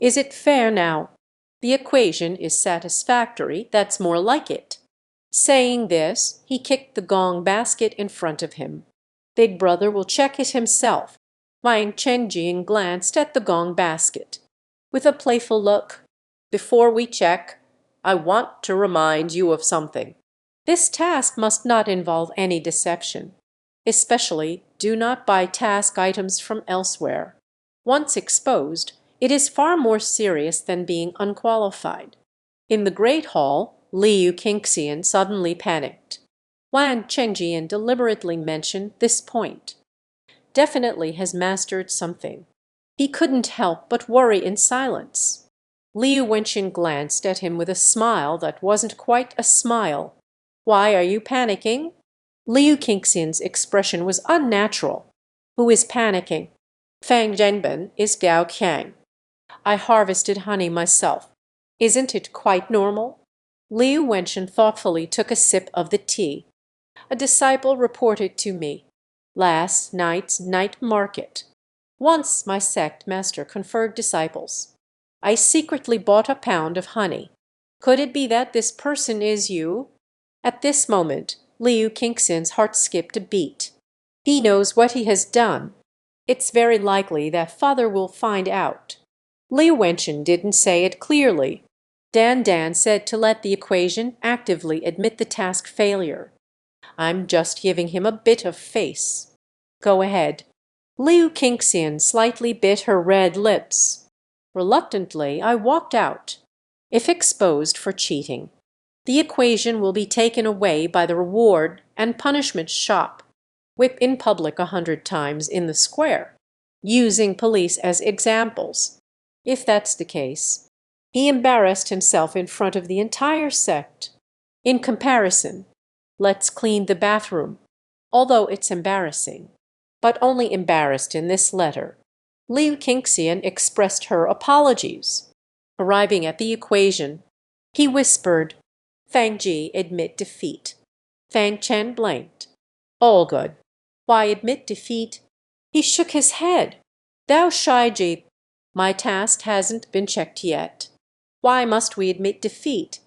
Is it fair now? The equation is satisfactory, that's more like it. Saying this, he kicked the gong basket in front of him. Big brother will check it himself. Wang Chenjin glanced at the gong basket. With a playful look, before we check, I want to remind you of something. This task must not involve any deception. Especially, do not buy task items from elsewhere. Once exposed, it is far more serious than being unqualified. In the Great Hall, Liu Qingxian suddenly panicked. Wang Chenjian deliberately mentioned this point. Definitely has mastered something. He couldn't help but worry in silence. Liu Wenqin glanced at him with a smile that wasn't quite a smile. Why are you panicking? Liu Qingxian's expression was unnatural. Who is panicking? Fang Zhengbin is Gao Qiang. I harvested honey myself. Isn't it quite normal? Liu Wenqin thoughtfully took a sip of the tea. A disciple reported to me. Last night's night market. Once my sect master conferred disciples. I secretly bought a pound of honey. Could it be that this person is you? At this moment, Liu Qingxian's heart skipped a beat. He knows what he has done. It's very likely that father will find out. Liu Wenqin didn't say it clearly. Dan said to let the equation actively admit the task failure. I'm just giving him a bit of face. Go ahead. Liu Qingxian slightly bit her red lips. Reluctantly, I walked out. If exposed for cheating, the equation will be taken away by the reward and punishment shop. Whip in public 100 times in the square, using police as examples. If that's the case, he embarrassed himself in front of the entire sect. In comparison, let's clean the bathroom, although it's embarrassing, but only embarrassed in this letter. Liu Qingxian expressed her apologies. Arriving at the equation, he whispered, Fang Ji admit defeat. Fang Chen blinked. All good. Why admit defeat? He shook his head. Thou Shaiji, my task hasn't been checked yet. Why must we admit defeat?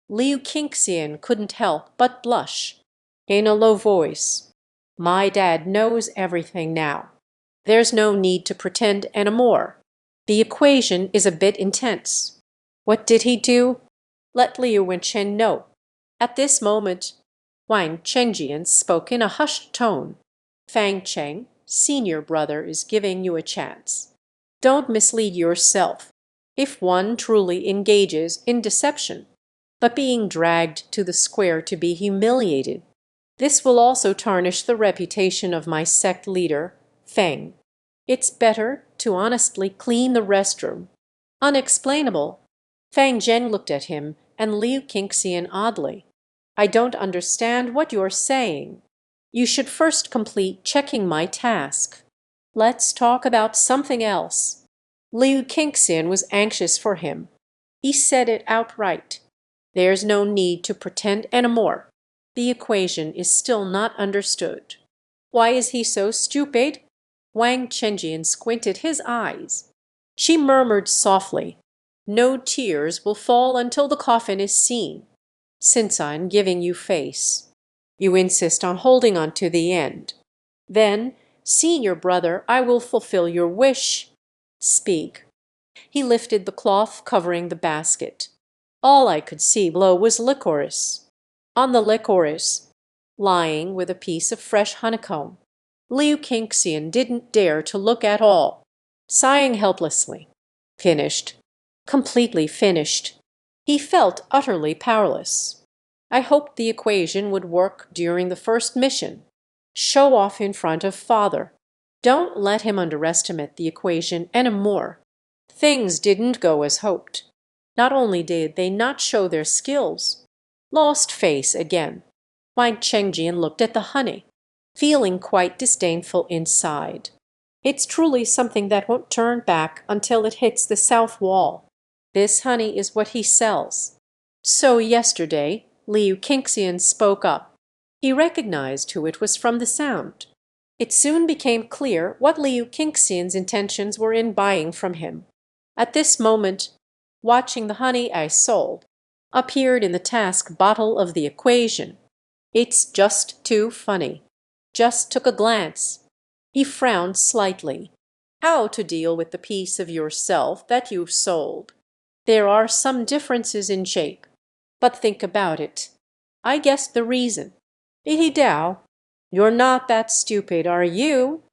Liu Qingxian couldn't help but blush. In a low voice, my dad knows everything now. There's no need to pretend anymore. The equation is a bit intense. What did he do? Let Liu Wenqin know. At this moment, Wang Chenjian spoke in a hushed tone. Fang Cheng, senior brother, is giving you a chance. Don't mislead yourself. If one truly engages in deception, but being dragged to the square to be humiliated, this will also tarnish the reputation of my sect leader, Feng. It's better to honestly clean the restroom. Unexplainable. Fang Zhen looked at him and Liu Qingxian oddly. I don't understand what you're saying. You should first complete checking my task. Let's talk about something else. Liu Qingxian was anxious for him. He said it outright. There's no need to pretend anymore. The equation is still not understood. Why is he so stupid? Wang Chenjian squinted his eyes. She murmured softly, no tears will fall until the coffin is seen. Since I'm giving you face, you insist on holding on to the end. Then, senior brother, I will fulfill your wish. Speak. He lifted the cloth covering the basket. All I could see below was licorice. On the licorice, lying with a piece of fresh honeycomb, Liu Qingxian didn't dare to look at all, sighing helplessly. Finished. Completely finished. He felt utterly powerless. I hoped the equation would work during the first mission. Show off in front of father. Don't let him underestimate the equation anymore. Things didn't go as hoped. Not only did they not show their skills, lost face again. Wang Chenjian looked at the honey, feeling quite disdainful inside. It's truly something that won't turn back until it hits the south wall. This honey is what he sells. So yesterday, Liu Qingxian spoke up. He recognized who it was from the sound. It soon became clear what Liu Qingxian's intentions were in buying from him. At this moment, watching the honey I sold, appeared in the task bottle of the equation. It's just too funny. Just took a glance. He frowned slightly. How to deal with the piece of yourself that you've sold? There are some differences in shape, but think about it. I guessed the reason. He Dao, you're not that stupid, are you?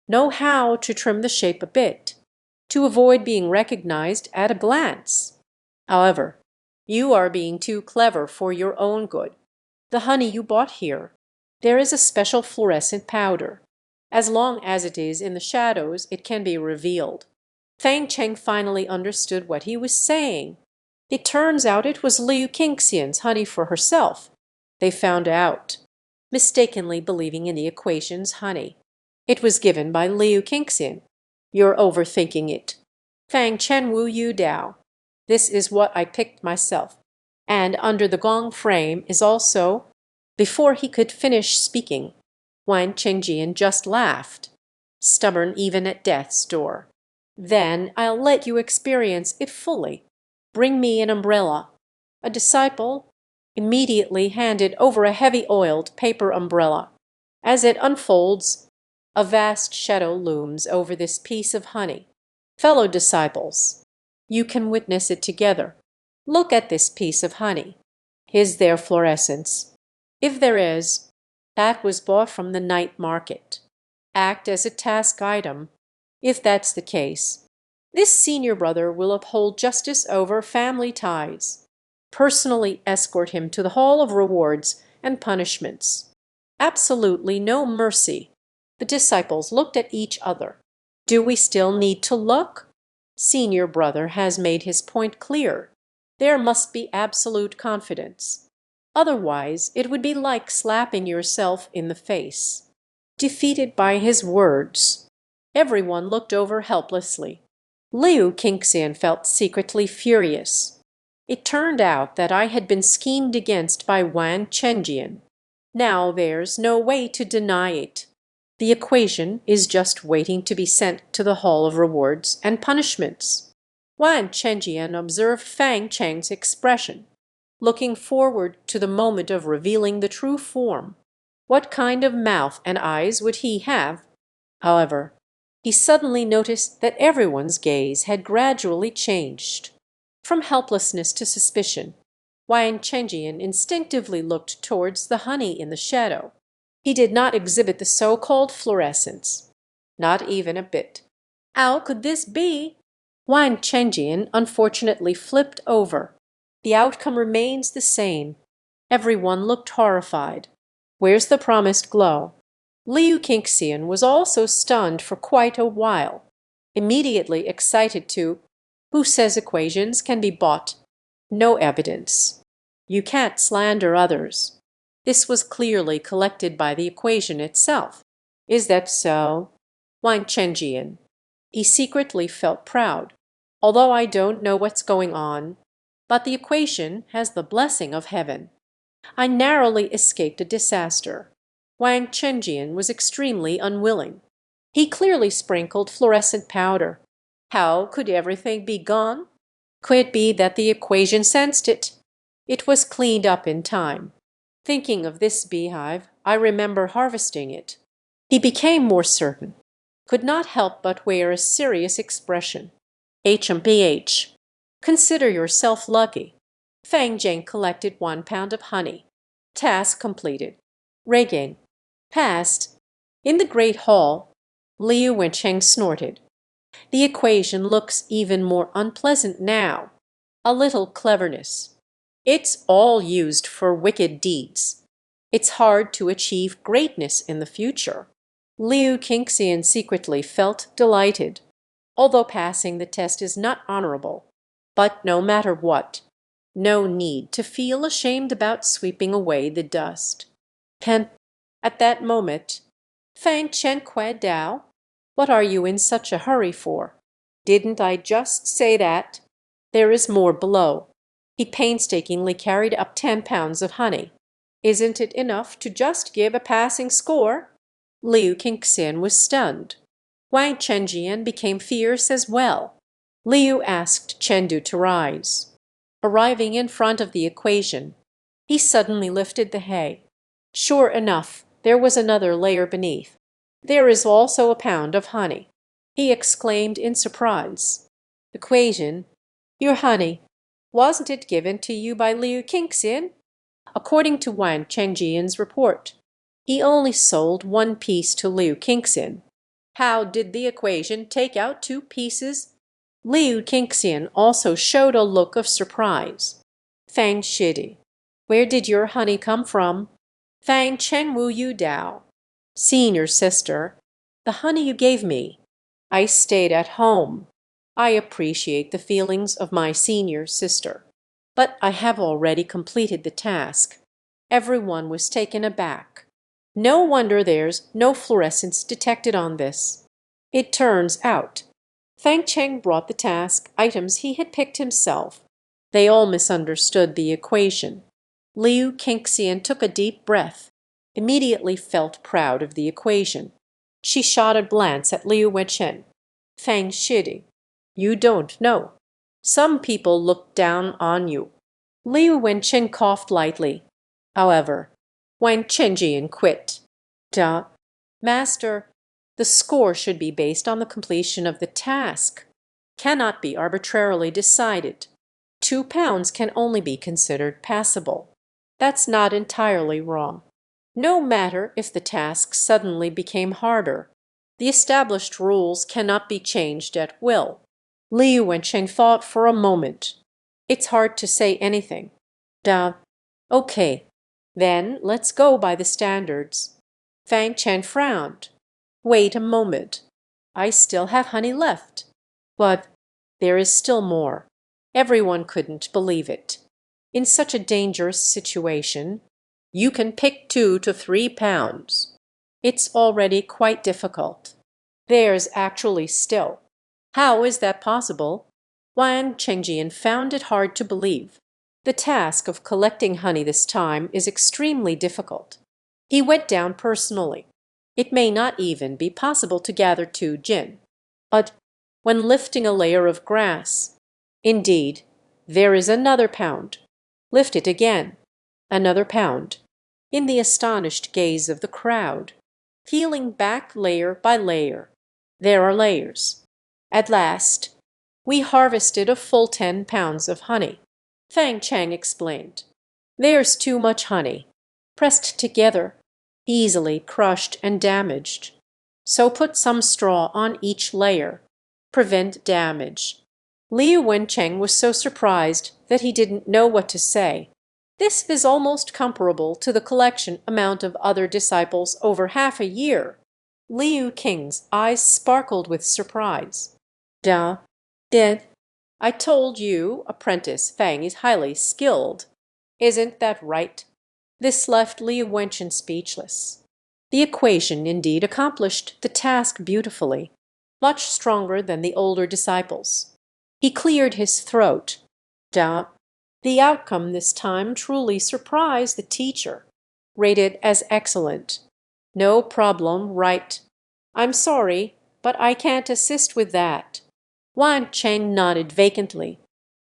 Know how to trim the shape a bit, to avoid being recognized at a glance. However, you are being too clever for your own good. The honey you bought here, there is a special fluorescent powder. As long as it is in the shadows, it can be revealed. Fang Cheng finally understood what he was saying. It turns out it was Liu Qingxian's honey for herself. They found out, mistakenly believing in the equation's honey. It was given by Liu Qingxian. You're overthinking it. Fang Chen Wu Yu Dao. This is what I picked myself. And under the gong frame is also. Before he could finish speaking, Huan Chengjian just laughed, stubborn even at death's door. Then I'll let you experience it fully. Bring me an umbrella. A disciple immediately handed over a heavy oiled paper umbrella. As it unfolds, a vast shadow looms over this piece of honey. Fellow disciples, you can witness it together. Look at this piece of honey. Is there fluorescence? If there is, that was bought from the night market. Act as a task item. If that's the case, this senior brother will uphold justice over family ties. Personally escort him to the hall of rewards and punishments. Absolutely no mercy. The disciples looked at each other. Do we still need to look? Senior brother has made his point clear. There must be absolute confidence. Otherwise, it would be like slapping yourself in the face. Defeated by his words, everyone looked over helplessly. Liu Qingxian felt secretly furious. It turned out that I had been schemed against by Huan Chenjian. Now there's no way to deny it. The equation is just waiting to be sent to the Hall of Rewards and Punishments. Huan Chenjian observed Fang Cheng's expression, looking forward to the moment of revealing the true form. What kind of mouth and eyes would he have? However, he suddenly noticed that everyone's gaze had gradually changed. From helplessness to suspicion, Huan Chenjian instinctively looked towards the honey in the shadow. He did not exhibit the so-called fluorescence. Not even a bit. How could this be? Huan Chenjian unfortunately flipped over. The outcome remains the same. Everyone looked horrified. Where's the promised glow? Liu Qingxian was also stunned for quite a while, immediately excited to, who says equations can be bought? No evidence. You can't slander others. This was clearly collected by the equation itself. Is that so? Huan Chenjian. He secretly felt proud. Although I don't know what's going on, but the equation has the blessing of heaven. I narrowly escaped a disaster. Huang Chenjian was extremely unwilling. He clearly sprinkled fluorescent powder. How could everything be gone? Could it be that the equation sensed it? It was cleaned up in time. Thinking of this beehive, I remember harvesting it. He became more certain, could not help but wear a serious expression. HMPH. Consider yourself lucky. Fang Jing collected 1 pound of honey. Task completed. Regain. Passed. In the great hall, Liu Wencheng snorted. The equation looks even more unpleasant now. A little cleverness. It's all used for wicked deeds. It's hard to achieve greatness in the future. Liu Qingxian secretly felt delighted, although passing the test is not honorable. But no matter what, no need to feel ashamed about sweeping away the dust. At that moment, Fang Chen Kue Dao, what are you in such a hurry for? Didn't I just say that? There is more below. He painstakingly carried up 10 pounds of honey. Isn't it enough to just give a passing score? Liu Qingxian was stunned. Huang Chenjian became fierce as well. Liu asked Chengdu to rise. Arriving in front of the equation, he suddenly lifted the hay. Sure enough, there was another layer beneath. "There is also a pound of honey," he exclaimed in surprise. Equation: "Your honey, wasn't it given to you by Liu Qingxian?" According to Wang Chengjian's report, he only sold one piece to Liu Qingxian. How did the equation take out two pieces? Liu Qingxian also showed a look of surprise. "Fang Shidi, where did your honey come from?" "Fang Cheng Wu Yu Dao, senior sister, the honey you gave me. I stayed at home. I appreciate the feelings of my senior sister, but I have already completed the task." Everyone was taken aback. No wonder there's no fluorescence detected on this. It turns out Fang Cheng brought the task items he had picked himself. They all misunderstood the equation. Liu Qingxian took a deep breath, immediately felt proud of the equation. She shot a glance at Liu Wenchen. "Fang Shidi, you don't know. Some people look down on you." Liu Wenchen coughed lightly. However, Wang Chenjian quit. "Duh, Master, the score should be based on the completion of the task. Cannot be arbitrarily decided. 2 pounds can only be considered passable. That's not entirely wrong. No matter if the task suddenly became harder. The established rules cannot be changed at will." Liu Wencheng thought for a moment. "It's hard to say anything. Duh. Okay, then let's go by the standards." Fang Chen frowned. "Wait a moment. I still have honey left." "But there is still more." Everyone couldn't believe it. In such a dangerous situation, you can pick 2 to 3 pounds. It's already quite difficult. There's actually still. How is that possible? Wang Chengjian found it hard to believe. The task of collecting honey this time is extremely difficult. He went down personally. It may not even be possible to gather 2 jin. But when lifting a layer of grass, indeed, there is another pound. Lift it again. Another pound. In the astonished gaze of the crowd, peeling back layer by layer, there are layers. At last, we harvested a full 10 pounds of honey. Fang Cheng explained. "There's too much honey, pressed together, easily crushed and damaged. So put some straw on each layer. Prevent damage." Liu Wencheng was so surprised that he didn't know what to say. This is almost comparable to the collection amount of other disciples over half a year. Liu Qing's eyes sparkled with surprise. "Duh. Did I told you apprentice Fang is highly skilled. Isn't that right?" This left Liu Wenchen speechless. The equation indeed accomplished the task beautifully, much stronger than the older disciples. He cleared his throat. "Duh. The outcome this time truly surprised the teacher. Rated as excellent. No problem, right. I'm sorry, but I can't assist with that." Wang Cheng nodded vacantly.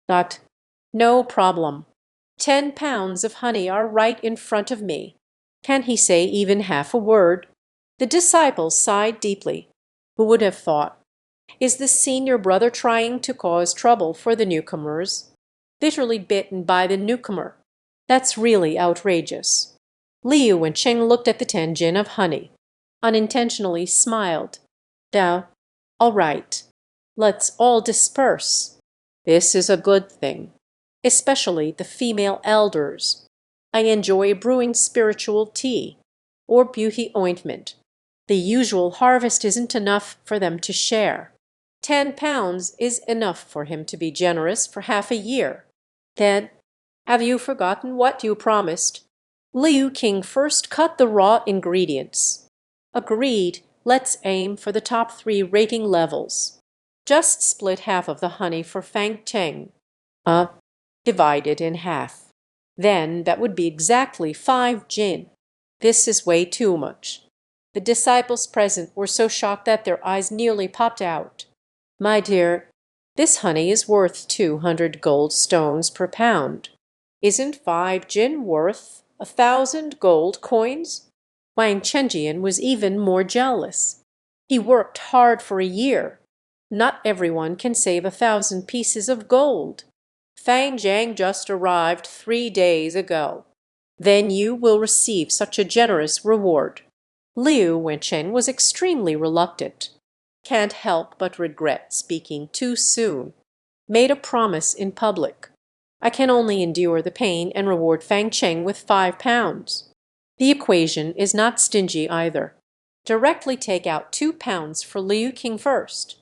"But no problem. 10 pounds of honey are right in front of me. Can he say even half a word?" The disciples sighed deeply. Who would have thought? Is the senior brother trying to cause trouble for the newcomers? Bitterly bitten by the newcomer. That's really outrageous. Liu Wencheng looked at the 10 jin of honey, unintentionally smiled. "Dao, all right. Let's all disperse. This is a good thing. Especially the female elders. I enjoy brewing spiritual tea or beauty ointment. The usual harvest isn't enough for them to share. 10 pounds is enough for him to be generous for half a year. Then, have you forgotten what you promised?" Liu King first cut the raw ingredients. "Agreed, let's aim for the top 3 rating levels. Just split half of the honey for Fang Cheng. Divide it in half. Then that would be exactly 5 jin. This is way too much." The disciples present were so shocked that their eyes nearly popped out. "My dear, This honey is worth 200 gold stones per pound. Isn't 5 jin worth 1,000 gold coins? Wang Chenjian was even more jealous. He worked hard for a year. Not everyone can save 1,000 pieces of gold. Fang Jiang just arrived 3 days ago. Then you will receive such a generous reward. Liu Wenchen was extremely reluctant. Can't help but regret speaking too soon. Made a promise in public. I can only endure the pain and reward Fang Cheng with 5 pounds. The equation is not stingy either. Directly take out 2 pounds for Liu King first.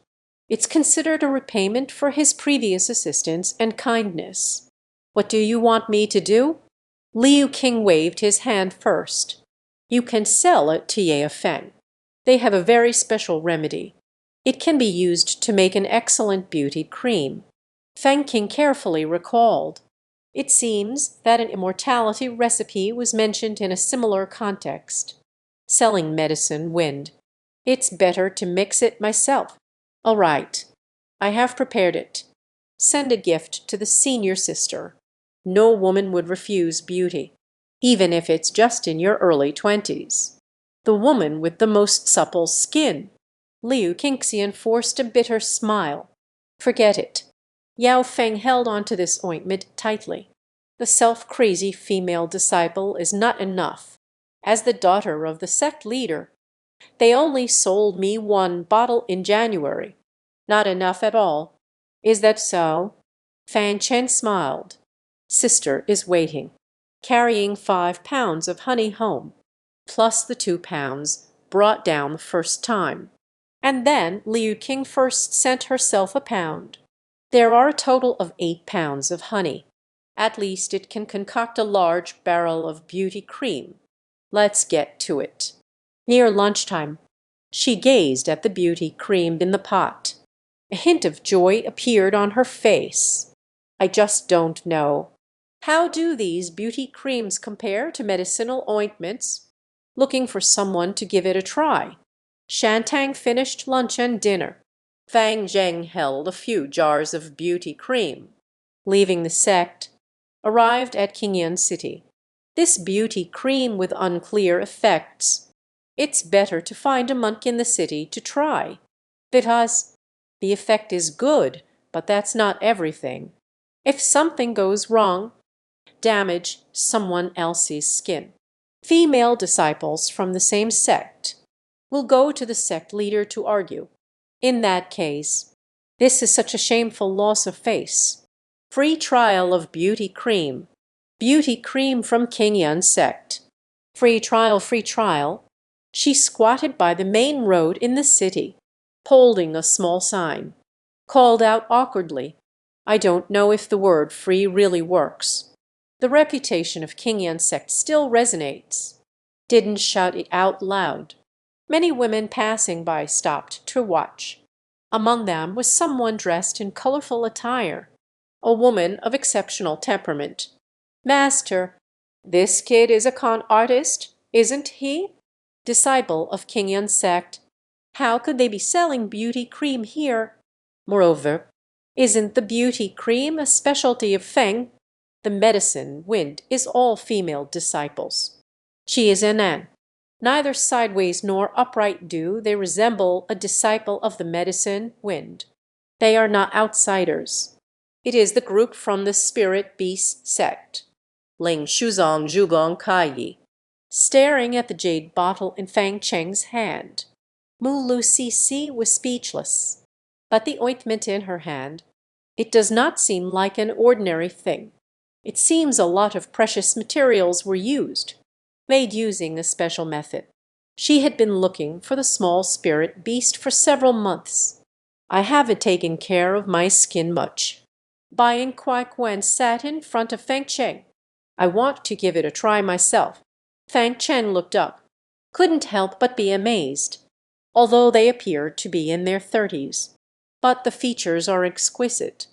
It's considered a repayment for his previous assistance and kindness. What do you want me to do? Liu King waved his hand first. You can sell it to Ye Feng. They have a very special remedy. It can be used to make an excellent beauty cream. Feng King carefully recalled. It seems that an immortality recipe was mentioned in a similar context. Selling medicine wind. It's better to mix it myself. All right. I have prepared it. Send a gift to the senior sister. No woman would refuse beauty, even if it's just in your early 20s. The woman with the most supple skin. Liu Kingxian forced a bitter smile. Forget it. Yao Feng held on to this ointment tightly. The self-crazy female disciple is not enough. As the daughter of the sect leader, they only sold me 1 bottle in January. Not enough at all. Is that so? Fan Chen smiled. Sister is waiting, carrying 5 pounds of honey home, plus the 2 pounds brought down the first time. And then Liu King first sent herself 1 pound. There are a total of 8 pounds of honey. At least it can concoct a large barrel of beauty cream. Let's get to it. Near lunchtime, she gazed at the beauty cream in the pot. A hint of joy appeared on her face. I just don't know. How do these beauty creams compare to medicinal ointments? Looking for someone to give it a try. Shantang finished lunch and dinner. Fang Zheng held a few jars of beauty cream. Leaving the sect, arrived at Qingyan City. This beauty cream with unclear effects. It's better to find a monk in the city to try. Because the effect is good, but that's not everything. If something goes wrong, damage someone else's skin. Female disciples from the same sect will go to the sect leader to argue. In that case, this is such a shameful loss of face. Free trial of beauty cream. Beauty cream from Qingyan sect. Free trial, free trial. She squatted by the main road in the city, holding a small sign. Called out awkwardly. I don't know if the word free really works. The reputation of Qingyan sect still resonates. Didn't shout it out loud. Many women passing by stopped to watch. Among them was someone dressed in colorful attire, a woman of exceptional temperament. Master, this kid is a con artist, isn't he? Disciple of Qingyan sect. How could they be selling beauty cream here? Moreover, isn't the beauty cream a specialty of Feng? The medicine wind is all female disciples. She is an An. Neither sideways nor upright do they resemble a disciple of the medicine wind. They are not outsiders. It is the group from the spirit beast sect. Ling Shuzong Zhugong Kaiyi, staring at the jade bottle in Fang Cheng's hand. Mu Lu Si was speechless. But the ointment in her hand, it does not seem like an ordinary thing. It seems a lot of precious materials were used, made using a special method. She had been looking for the small spirit beast for several months. I haven't taken care of my skin much. Buying Kwai Kwen sat in front of Feng Cheng. I want to give it a try myself. Fang Chen looked up. Couldn't help but be amazed, although they appeared to be in their 30s. But the features are exquisite,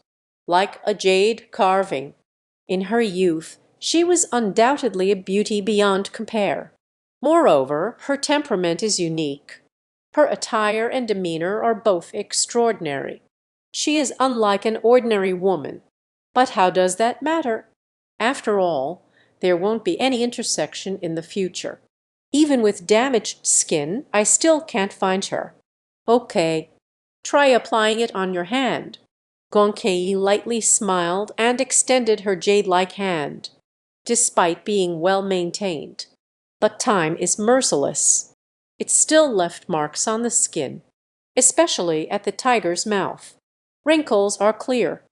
like a jade carving. In her youth, she was undoubtedly a beauty beyond compare. Moreover, her temperament is unique. Her attire and demeanor are both extraordinary. She is unlike an ordinary woman. But how does that matter? After all, there won't be any intersection in the future. Even with damaged skin, I still can't find her. Okay, try applying it on your hand. Gonkei lightly smiled and extended her jade-like hand, despite being well maintained. But time is merciless. It still left marks on the skin, especially at the tiger's mouth. Wrinkles are clear.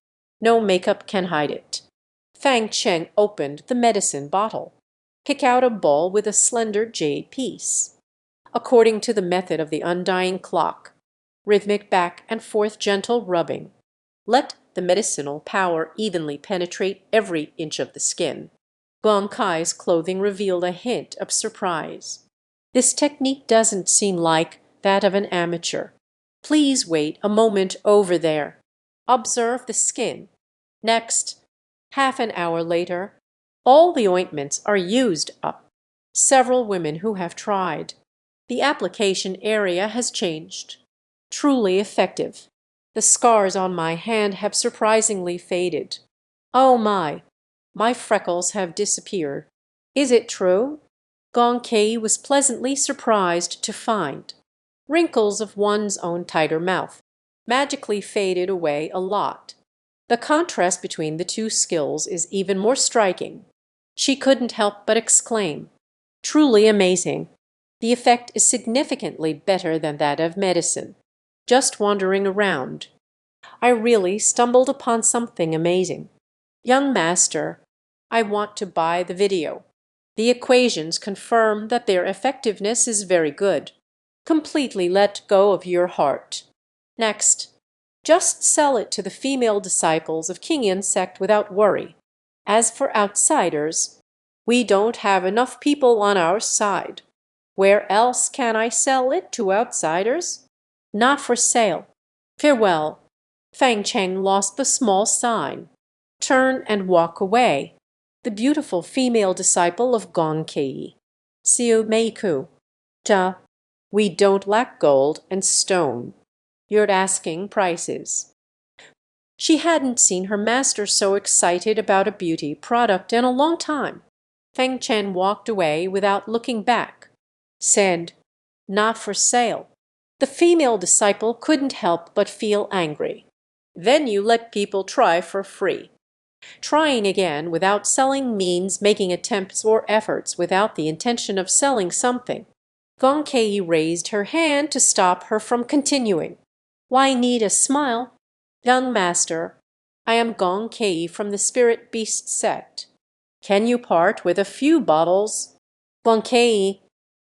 No makeup can hide it. Fang Cheng opened the medicine bottle. Pick out a ball with a slender jade piece. According to the method of the undying clock, rhythmic back and forth gentle rubbing. Let the medicinal power evenly penetrate every inch of the skin. Gong Kai's clothing revealed a hint of surprise. This technique doesn't seem like that of an amateur. Please wait a moment over there. Observe the skin. Next, half an hour later, all the ointments are used up. Several women who have tried. The application area has changed. Truly effective. The scars on my hand have surprisingly faded. Oh my freckles have disappeared. Is it true? Gong Kei was pleasantly surprised to find. Wrinkles of one's own tighter mouth magically faded away a lot. The contrast between the two skills is even more striking. She couldn't help but exclaim, "Truly amazing. The effect is significantly better than that of medicine. Just wandering around, I really stumbled upon something amazing. Young master, I want to buy the video. The equations confirm that their effectiveness is very good. Completely let go of your heart. Next, just sell it to the female disciples of Kingian sect without worry. As for outsiders, we don't have enough people on our side. Where else can I sell it to outsiders? Not for sale. Farewell." Fang Cheng lost the small sign. Turn and walk away. The beautiful female disciple of Gong Kei. Siu Meiku. Ta. We don't lack gold and stone. You're asking prices. She hadn't seen her master so excited about a beauty product in a long time. Feng Chen walked away without looking back. Said, "Not for sale." The female disciple couldn't help but feel angry. Then you let people try for free. Trying again without selling means making attempts or efforts without the intention of selling something. Gong Kei raised her hand to stop her from continuing. Why need a smile? Young master, I am Gong Kei from the Spirit Beast sect. Can you part with a few bottles? Gong Kei,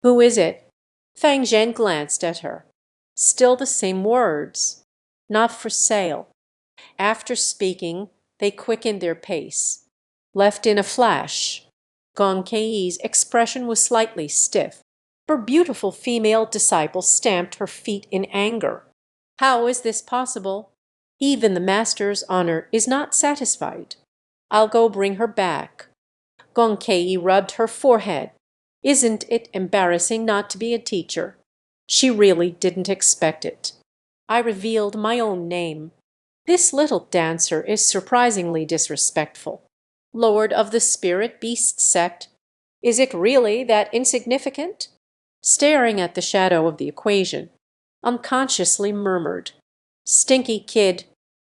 who is it? Fang Zhen glanced at her. Still the same words. Not for sale. After speaking, they quickened their pace. Left in a flash. Gong Kei's expression was slightly stiff. Her beautiful female disciple stamped her feet in anger. How is this possible? Even the master's honor is not satisfied. I'll go bring her back. Gong Kei rubbed her forehead. Isn't it embarrassing not to be a teacher? She really didn't expect it. I revealed my own name. This little dancer is surprisingly disrespectful. Lord of the Spirit Beast sect. Is it really that insignificant? Staring at the shadow of the equation, unconsciously murmured, "Stinky kid,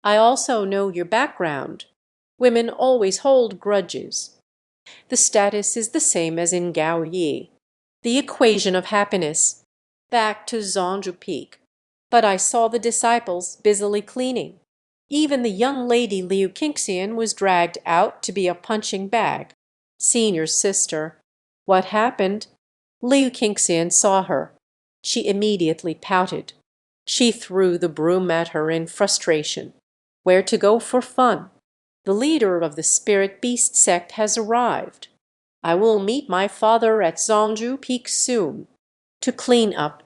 I also know your background. Women always hold grudges. The status is the same as in Gao Yi. The equation of happiness. Back to Zhongzhou Peak. But I saw the disciples busily cleaning. Even the young lady Liu Qingxian was dragged out to be a punching bag. Senior sister. What happened? Liu Qingxian saw her. She immediately pouted. She threw the broom at her in frustration. Where to go for fun? The leader of the Spirit Beast sect has arrived. I will meet my father at Zhongzhou Peak soon. To clean up.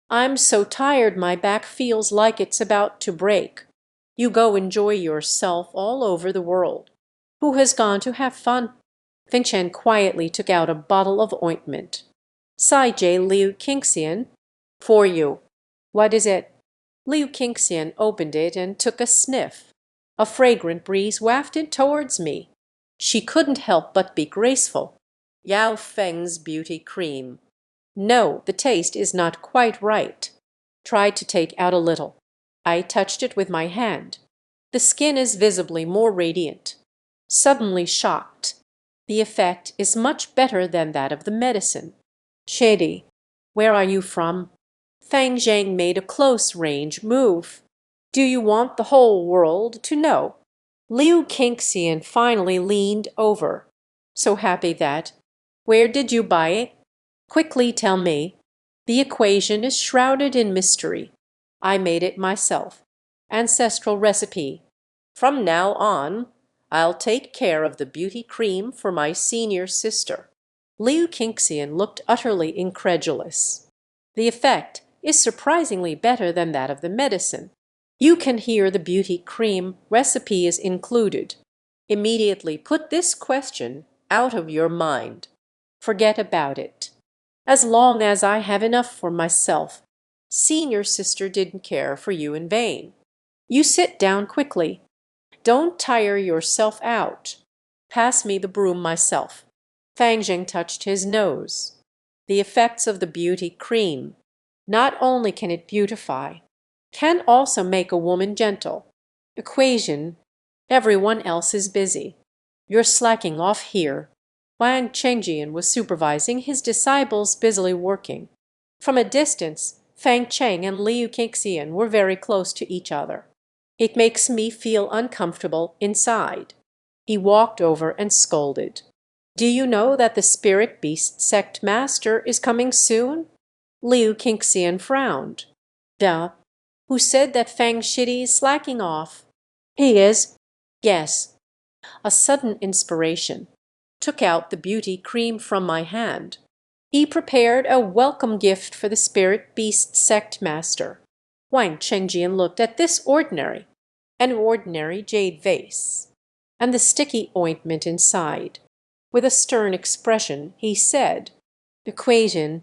I'm so tired my back feels like it's about to break. You go enjoy yourself all over the world. Who has gone to have fun? Feng Chen quietly took out a bottle of ointment. Sai J. Liu Qingxian. For you. What is it? Liu Qingxian opened it and took a sniff. A fragrant breeze wafted towards me. She couldn't help but be graceful. Yao Feng's beauty cream. No, the taste is not quite right. Try to take out a little. I touched it with my hand. The skin is visibly more radiant. Suddenly shocked. The effect is much better than that of the medicine. Shady. Where are you from? Fang Zhang made a close-range move. Do you want the whole world to know? Liu Qingxian finally leaned over. So happy that. Where did you buy it? Quickly tell me. The equation is shrouded in mystery. I made it myself. Ancestral recipe. From now on, I'll take care of the beauty cream for my senior sister. Liu Qingxian looked utterly incredulous. The effect is surprisingly better than that of the medicine. You can hear the beauty cream recipe is included. Immediately put this question out of your mind. Forget about it. As long as I have enough for myself, senior sister didn't care for you in vain. You sit down quickly. Don't tire yourself out. Pass me the broom myself. Fang Zheng touched his nose. The effects of the beauty cream. Not only can it beautify, can also make a woman gentle. Equation. Everyone else is busy. You're slacking off here. Wang Chengjian was supervising his disciples busily working. From a distance, Fang Cheng and Liu Qingxian were very close to each other. It makes me feel uncomfortable inside. He walked over and scolded. Do you know that the spirit beast sect master is coming soon? Liu Qingxian frowned. Duh. Who said that Fang Shidi is slacking off? He is. Yes. A sudden inspiration. Took out the beauty cream from my hand. He prepared a welcome gift for the spirit beast sect master. Wang Chengjian looked at this an ordinary jade vase, and the sticky ointment inside. With a stern expression, he said, Equation,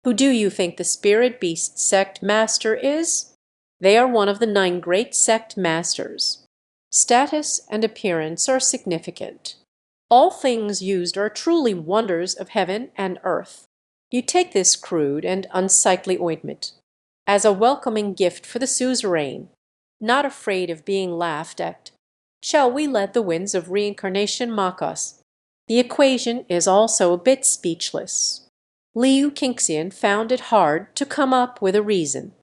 who do you think the spirit beast sect master is? They are one of the 9 great sect masters. Status and appearance are significant. All things used are truly wonders of heaven and earth. You take this crude and unsightly ointment as a welcoming gift for the suzerain, not afraid of being laughed at. Shall we let the winds of reincarnation mock us? The equation is also a bit speechless. Liu Qingxian found it hard to come up with a reason.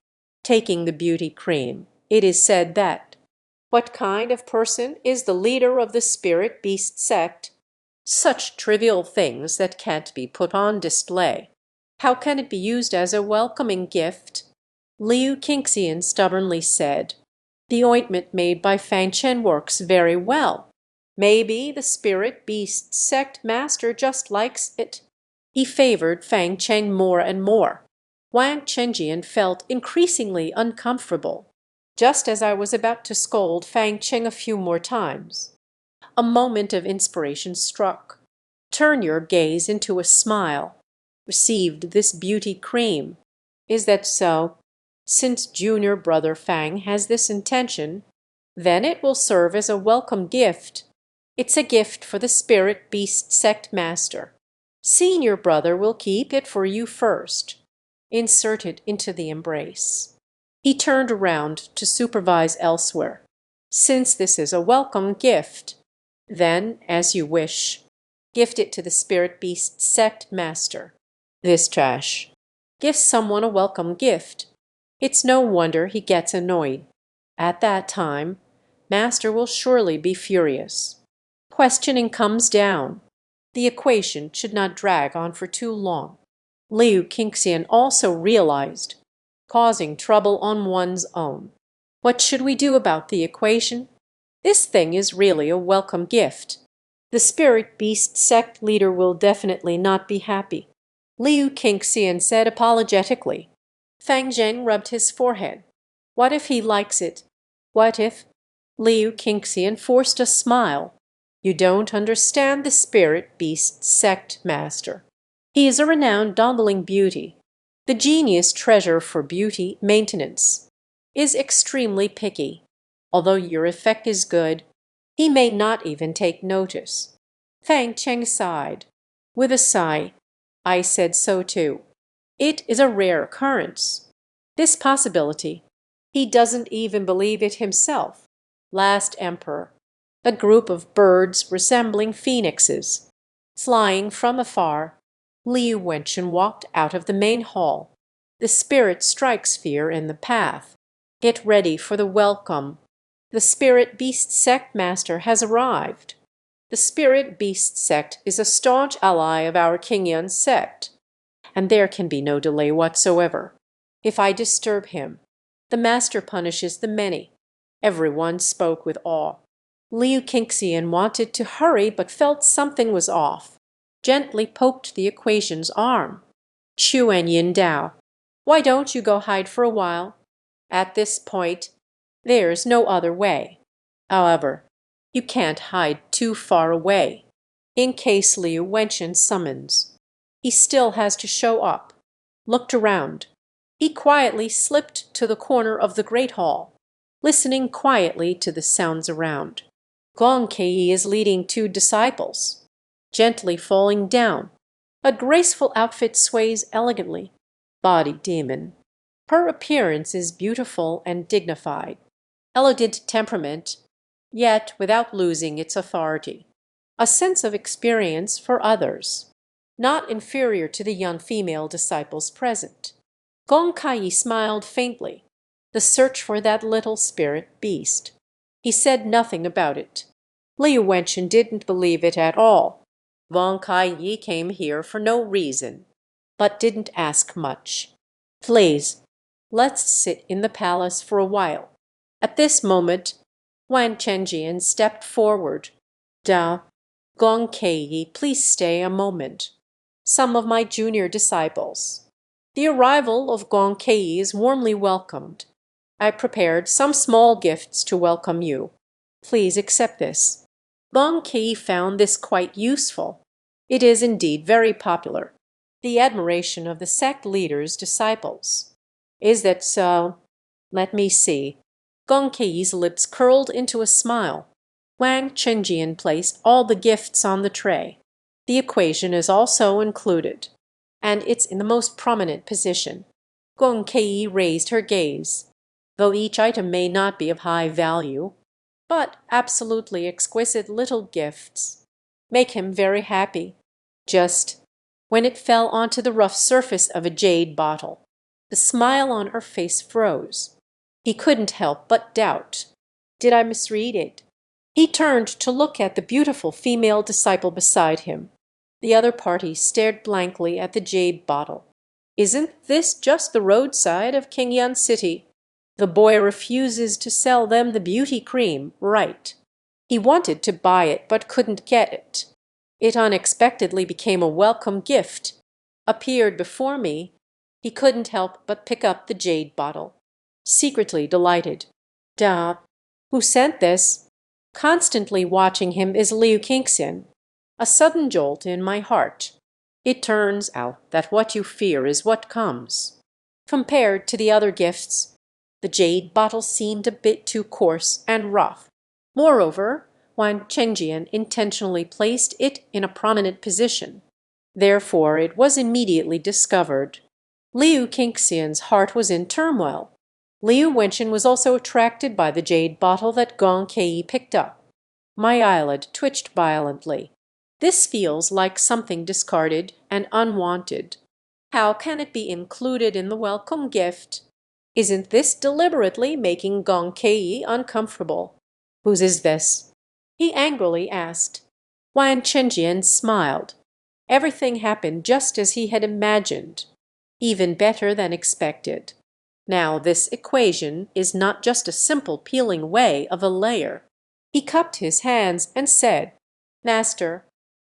Taking the beauty cream, it is said that. What kind of person is the leader of the spirit beast sect? Such trivial things that can't be put on display. How can it be used as a welcoming gift? Liu Qingxian stubbornly said, The ointment made by Fang Chen works very well. Maybe the spirit beast sect master just likes it. He favored Fang Chen more and more. Wang Chengjian felt increasingly uncomfortable, just as I was about to scold Fang Chen a few more times. A moment of inspiration struck. Turn your gaze into a smile. Received this beauty cream. Is that so? Since junior brother Fang has this intention, then it will serve as a welcome gift. It's a gift for the spirit beast sect master. Senior brother will keep it for you first. Insert it into the embrace. He turned around to supervise elsewhere. Since this is a welcome gift, then, as you wish, gift it to the spirit beast sect master. This trash. Give someone a welcome gift. It's no wonder he gets annoyed. At that time, master will surely be furious. Questioning comes down. The equation should not drag on for too long. Liu Qingxian also realized, causing trouble on one's own. What should we do about the equation? This thing is really a welcome gift. The spirit beast sect leader will definitely not be happy. Liu Qingxian said apologetically. Fang Zheng rubbed his forehead. What if he likes it? What if? Liu Qingxian forced a smile. You don't understand the spirit beast sect master. He is a renowned dongling beauty, the genius treasure for beauty maintenance. is extremely picky. Although your effect is good, he may not even take notice. Fang Cheng sighed. With a sigh, I said so too. It is a rare occurrence. This possibility, he doesn't even believe it himself. Last emperor, a group of birds resembling phoenixes. Flying from afar, Liu Wenchen walked out of the main hall. The spirit strikes fear in the path. Get ready for the welcome. The spirit beast sect master has arrived. The spirit beast sect is a staunch ally of our Qingyun sect, and there can be no delay whatsoever. If I disturb him, the master punishes the many. Everyone spoke with awe. Liu Qingxian wanted to hurry but felt something was off. Gently poked the equation's arm. Xuan Yin Dao, why don't you go hide for a while? At this point, there's no other way. However, you can't hide too far away, in case Liu Wenchen summons. He still has to show up. Looked around. He quietly slipped to the corner of the great hall, listening quietly to the sounds around. Gong Kei is leading 2 disciples. Gently falling down. A graceful outfit sways elegantly. Body demon. Her appearance is beautiful and dignified. Elegant temperament, yet without losing its authority. A sense of experience for others. Not inferior to the young female disciples present. Gong Kai smiled faintly. The search for that little spirit beast. He said nothing about it. Liu Wenchen didn't believe it at all. Gong Kai came here for no reason, but didn't ask much. Please, let's sit in the palace for a while. At this moment, Wan Chenjian stepped forward. Da, Gong Kei, please stay a moment. Some of my junior disciples. The arrival of Gong Kei is warmly welcomed. I prepared some small gifts to welcome you. Please accept this. Gong Kei found this quite useful. It is indeed very popular. The admiration of the sect leader's disciples. Is that so? Let me see. Gong Kei's lips curled into a smile. Wang Chenjian placed all the gifts on the tray. The equation is also included, and it's in the most prominent position. Gong Kei raised her gaze. Though each item may not be of high value, but absolutely exquisite little gifts. Make him very happy. Just when it fell onto the rough surface of a jade bottle, the smile on her face froze. He couldn't help but doubt. Did I misread it? He turned to look at the beautiful female disciple beside him. The other party stared blankly at the jade bottle. Isn't this just the roadside of Qingyun City? The boy refuses to sell them the beauty cream, right? He wanted to buy it but couldn't get it. It unexpectedly became a welcome gift. Appeared before me. He couldn't help but pick up the jade bottle. Secretly delighted. Da, who sent this? Constantly watching him is Liu Qingxian. A sudden jolt in my heart. It turns out that what you fear is what comes. Compared to the other gifts, the jade bottle seemed a bit too coarse and rough. Moreover, Wan Chenjian intentionally placed it in a prominent position. Therefore, it was immediately discovered. Liu Qingxian's heart was in turmoil. Liu Wenchen was also attracted by the jade bottle that Gong Kei picked up. My eyelid twitched violently. This feels like something discarded and unwanted. How can it be included in the welcome gift? Isn't this deliberately making Gong Kei uncomfortable? Whose is this? He angrily asked. Wan Chenjian smiled. Everything happened just as he had imagined. Even better than expected. Now this equation is not just a simple peeling away of a layer. He cupped his hands and said, Master,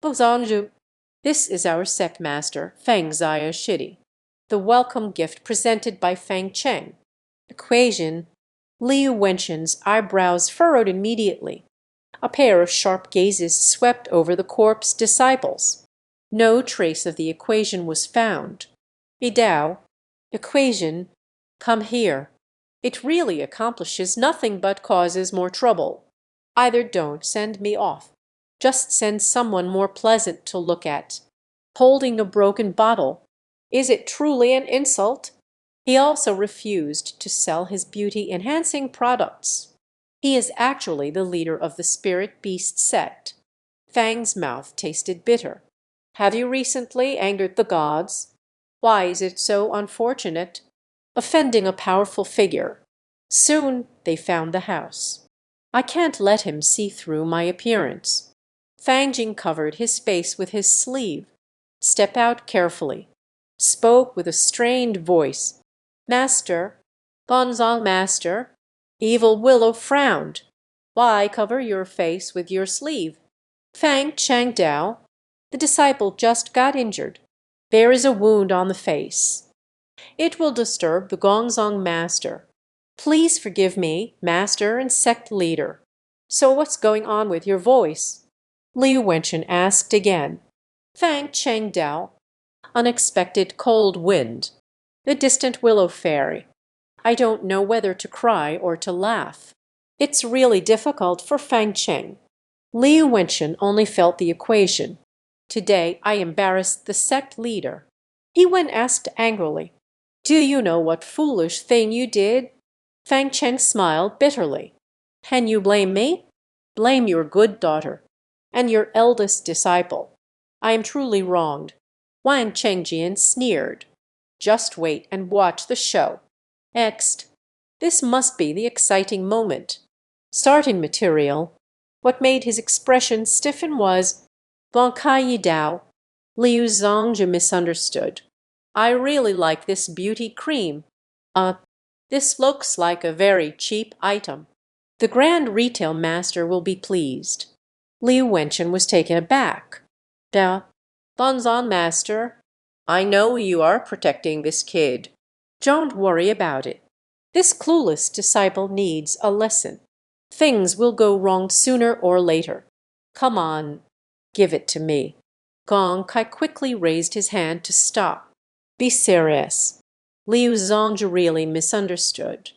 Bozanju, this is our sect master, Feng Zaya Shidi. The welcome gift presented by Feng Cheng. Equation. Liu Wenchen's eyebrows furrowed immediately. A pair of sharp gazes swept over the corpse disciples. No trace of the equation was found. Bidao, equation, come here. It really accomplishes nothing but causes more trouble. Either don't send me off. Just send someone more pleasant to look at. Holding a broken bottle. Is it truly an insult? He also refused to sell his beauty-enhancing products. He is actually the leader of the spirit beast sect. Fang's mouth tasted bitter. Have you recently angered the gods? Why is it so unfortunate? Offending a powerful figure. Soon they found the house. I can't let him see through my appearance. Fang Jing covered his face with his sleeve. Step out carefully. Spoke with a strained voice. Master, Bonzong master. Evil Willow frowned. Why cover your face with your sleeve? Fang Changdao, the disciple just got injured. There is a wound on the face. It will disturb the Gongzong master. Please forgive me, master and sect leader. So what's going on with your voice? Liu Wenchen asked again. Fang Chengdao. Unexpected cold wind. The distant willow fairy. I don't know whether to cry or to laugh. It's really difficult for Fang Cheng. Liu Wenchen only felt the equation. Today I embarrassed the sect leader. He went asked angrily, Do you know what foolish thing you did? Fang Cheng smiled bitterly. Can you blame me? Blame your good daughter and your eldest disciple. I am truly wronged. Wang Chengjian sneered. Just wait and watch the show. Next. This must be the exciting moment. Starting material. What made his expression stiffen was, Bon Kai Dao. Liu Zongzhi misunderstood. I really like this beauty cream. This looks like a very cheap item. The grand retail master will be pleased. Liu Wenchen was taken aback. Da, Bonzon master, I know you are protecting this kid. Don't worry about it. This clueless disciple needs a lesson. Things will go wrong sooner or later. Come on, give it to me. Gong Kai quickly raised his hand to stop. Be serious. Liu Zongzhi really misunderstood.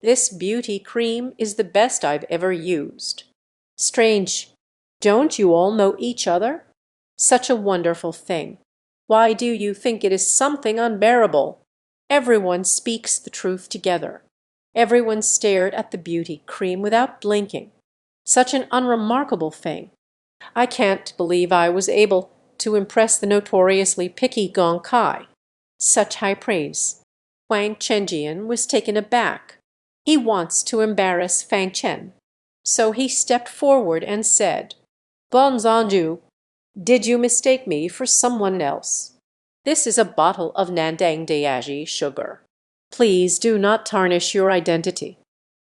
This beauty cream is the best I've ever used. Strange. Don't you all know each other? Such a wonderful thing. Why do you think it is something unbearable? Everyone speaks the truth together. Everyone stared at the beauty cream without blinking. Such an unremarkable thing. I can't believe I was able to impress the notoriously picky Gong Kai. Such high praise. Wang Chenjian was taken aback. He wants to embarrass Fang Chen. So he stepped forward and said, Bon Zongju, did you mistake me for someone else? This is a bottle of Nandang Dayaji sugar. Please do not tarnish your identity.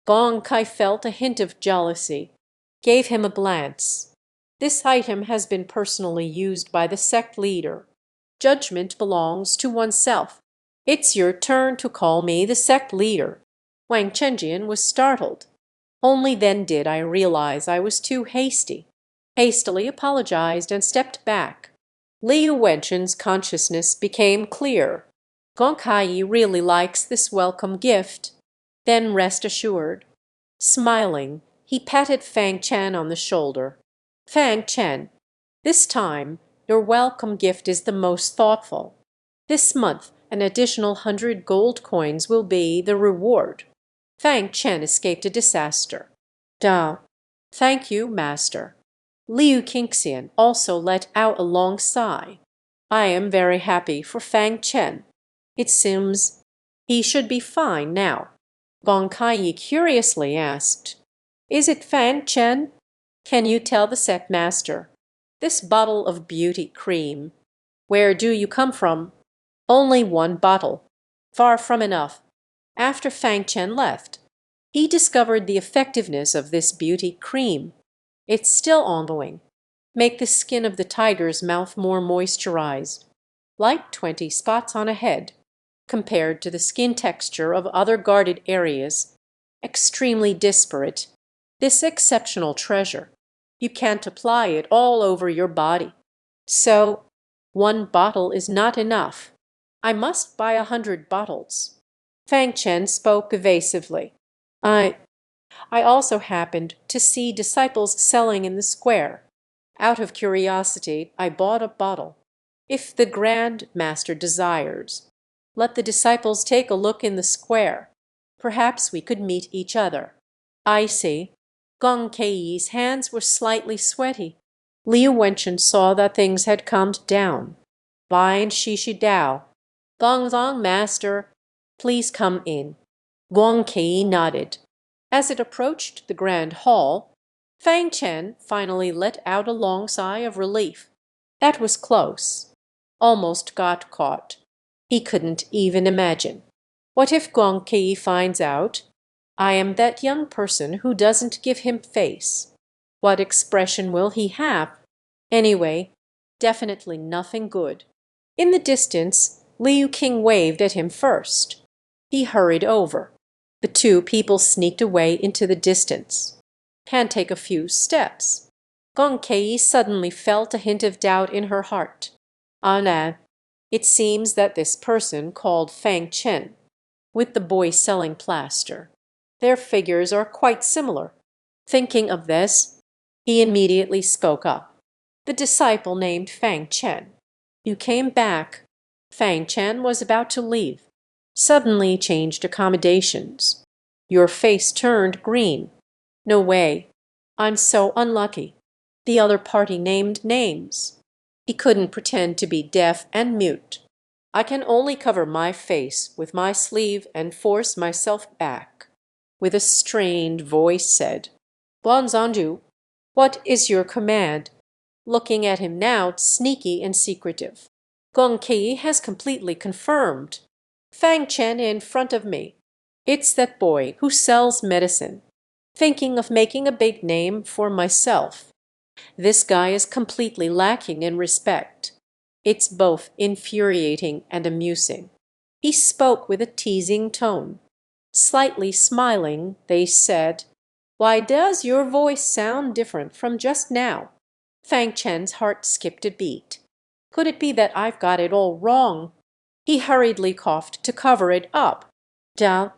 Gong Kai felt a hint of jealousy, gave him a glance. This item has been personally used by the sect leader. Judgment belongs to oneself. It's your turn to call me the sect leader. Wang Chenjian was startled. Only then did I realize I was too hasty. Hastily apologized and stepped back. Liu Wenchen's consciousness became clear. Gong Kai really likes this welcome gift. Then rest assured. Smiling, he patted Fang Chen on the shoulder. Fang Chen, this time your welcome gift is the most thoughtful. This month an additional 100 gold coins will be the reward. Fang Chen escaped a disaster. Da. Thank you, master. Liu Qingxian also let out a long sigh. I am very happy for Fang Chen. It seems he should be fine now. Gong Kai curiously asked, Is it Fang Chen? Can you tell the sect master? This bottle of beauty cream, where do you come from? Only one bottle. Far from enough. After Fang Chen left, he discovered the effectiveness of this beauty cream. It's still ongoing. Make the skin of the tiger's mouth more moisturized, like 20 spots on a head, compared to the skin texture of other guarded areas. Extremely disparate. This exceptional treasure. You can't apply it all over your body. So, one bottle is not enough. I must buy 100 bottles. Fang Chen spoke evasively. I I also happened to see disciples selling in the square. Out of curiosity, I bought a bottle. If the Grand Master desires, let the disciples take a look in the square. Perhaps we could meet each other. I see. Gong Kei's hands were slightly sweaty. Liu Wenchen saw that things had calmed down. Bind Shishi Dao. Gong Zong Master, please come in. Gong Kei nodded. As it approached the grand hall, Fang Chen finally let out a long sigh of relief. That was close. Almost got caught. He couldn't even imagine. What if Gong Kei finds out? I am that young person who doesn't give him face. What expression will he have? Anyway, definitely nothing good. In the distance, Liu King waved at him first. He hurried over. The two people sneaked away into the distance. Can take a few steps. Gong Kei suddenly felt a hint of doubt in her heart. Ah, nah. It seems that this person called Fang Chen, with the boy selling plaster, their figures are quite similar. Thinking of this, he immediately spoke up. The disciple named Fang Chen. You came back. Fang Chen was about to leave. Suddenly changed accommodations. Your face turned green. No way. I'm so unlucky. The other party named names. He couldn't pretend to be deaf and mute. I can only cover my face with my sleeve and force myself back. With a strained voice said, Guanzanju, what is your command? Looking at him now, sneaky and secretive. Gong Kei has completely confirmed. Fang Chen in front of me. It's that boy who sells medicine. Thinking of making a big name for myself. This guy is completely lacking in respect. It's both infuriating and amusing. He spoke with a teasing tone. Slightly smiling, they said, Why does your voice sound different from just now? Fang Chen's heart skipped a beat. Could it be that I've got it all wrong? He hurriedly coughed to cover it up. Down.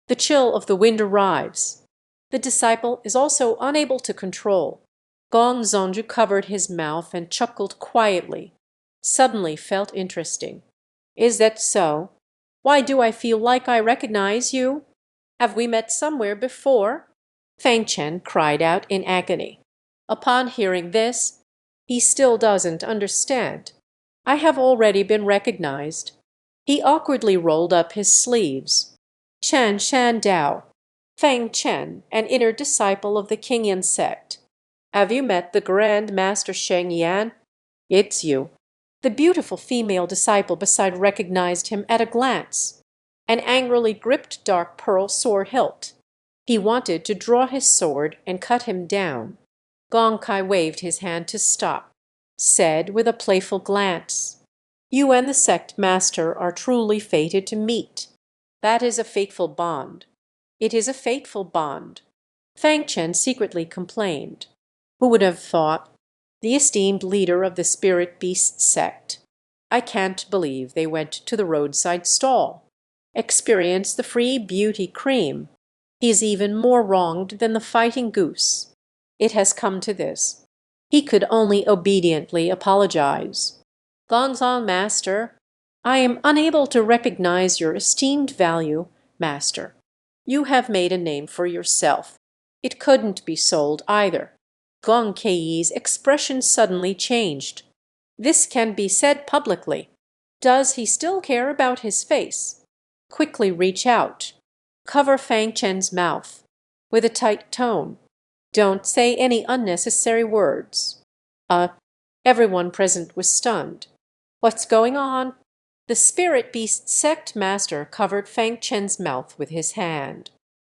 The chill of the wind arrives. The disciple is also unable to control. Gong Zonju covered his mouth and chuckled quietly. Suddenly felt interesting. Is that so? Why do I feel like I recognize you? Have we met somewhere before? Fang Chen cried out in agony. Upon hearing this, he still doesn't understand. I have already been recognized. He awkwardly rolled up his sleeves. Chen Shan Dao. Fang Chen, an inner disciple of the Qingyan sect. Have you met the Grand Master Sheng Yan? It's you. The beautiful female disciple beside recognized him at a glance, and angrily gripped dark pearl sword hilt. He wanted to draw his sword and cut him down. Gong Kai waved his hand to stop, said with a playful glance, You and the sect master are truly fated to meet. That is a fateful bond. It is a fateful bond. Fang Chen secretly complained. Who would have thought? The esteemed leader of the spirit beast sect. I can't believe they went to the roadside stall. Experience the free beauty cream. He is even more wronged than the fighting goose. It has come to this. He could only obediently apologize. Gongzong Master, I am unable to recognize your esteemed value, Master. You have made a name for yourself. It couldn't be sold either. Gong Kei's expression suddenly changed. This can be said publicly. Does he still care about his face? Quickly reach out. Cover Fang Chen's mouth. With a tight tone. Don't say any unnecessary words. Everyone present was stunned. What's going on? The spirit beast sect master covered Fang Chen's mouth with his hand.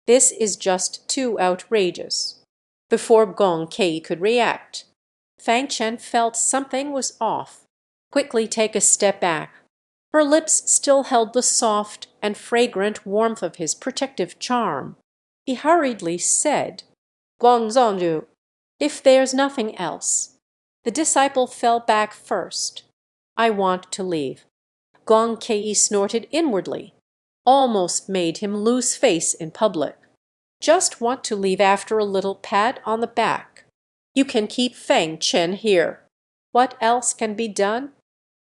This is just too outrageous. Before Gong Kei could react, Fang Chen felt something was off. Quickly take a step back. Her lips still held the soft and fragrant warmth of his protective charm. He hurriedly said, Guangzhongju, if there's nothing else. The disciple fell back first. I want to leave. Gong Kei snorted inwardly. almost made him lose face in public. Just want to leave after a little pat on the back. You can keep Fang Chen here. What else can be done?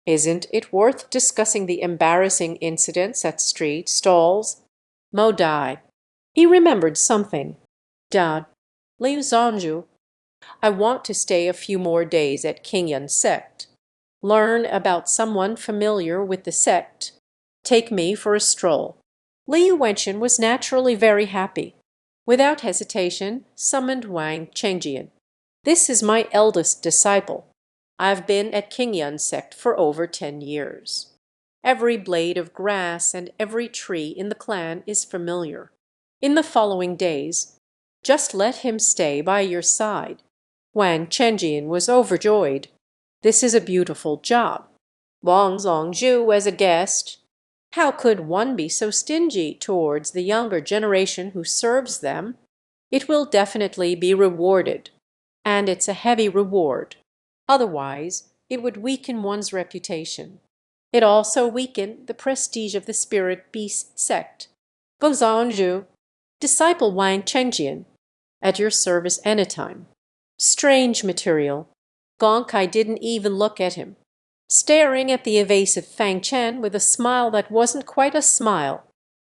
Isn't it worth discussing the embarrassing incidents at street stalls? Mo died. He remembered something. Dad, Liu Zhangju, I want to stay a few more days at Qingyan sect. Learn about someone familiar with the sect. Take me for a stroll. Liu Wenchen was naturally very happy. Without hesitation, summoned Wang Chengjian. This is my eldest disciple. I've been at Qingyan sect for over 10 years. Every blade of grass and every tree in the clan is familiar. In the following days, just let him stay by your side. Wang Chengjian was overjoyed. This is a beautiful job. Wang Zongzhu as a guest. How could one be so stingy towards the younger generation who serves them? It will definitely be rewarded. And it's a heavy reward. Otherwise, it would weaken one's reputation. It also weakened the prestige of the spirit beast sect. Zongzhu, disciple Wang Chengjian, at your service anytime. Strange material. Gong Kai didn't even look at him, staring at the evasive Fang Chen with a smile that wasn't quite a smile.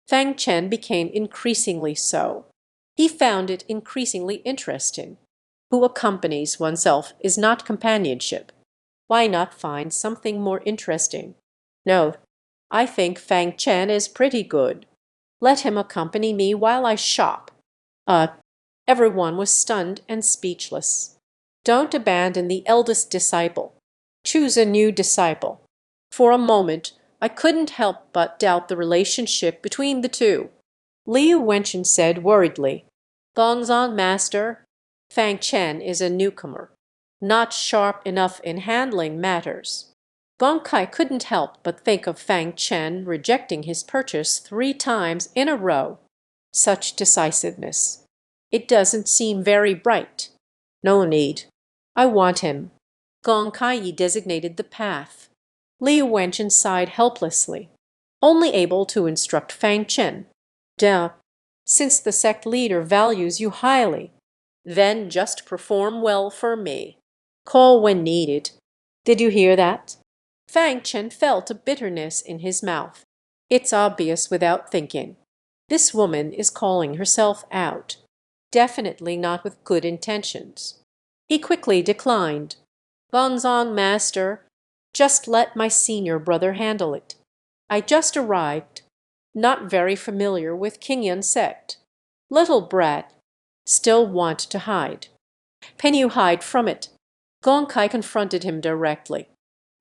Fang Chen became increasingly so. He found it increasingly interesting. Who accompanies oneself is not companionship. Why not find something more interesting? No, I think Fang Chen is pretty good. Let him accompany me while I shop. Everyone was stunned and speechless. Don't abandon the eldest disciple. Choose a new disciple. For a moment, I couldn't help but doubt the relationship between the two. Liu Wenchen said worriedly, Gongzong master, Fang Chen is a newcomer, not sharp enough in handling matters. Gong Kai couldn't help but think of Fang Chen rejecting his purchase 3 times in a row. Such decisiveness. It doesn't seem very bright. No need. I want him. Gong Kai designated the path. Liu Wenchen sighed helplessly, only able to instruct Fang Chen. Since the sect leader values you highly, then just perform well for me. Call when needed. Did you hear that? Fang Chen felt a bitterness in his mouth. It's obvious without thinking. This woman is calling herself out. Definitely not with good intentions. He quickly declined. Gongzong master, just let my senior brother handle it. I just arrived. Not very familiar with Qingyan sect. Little brat. Still want to hide. Can you hide from it? Gong Kai confronted him directly.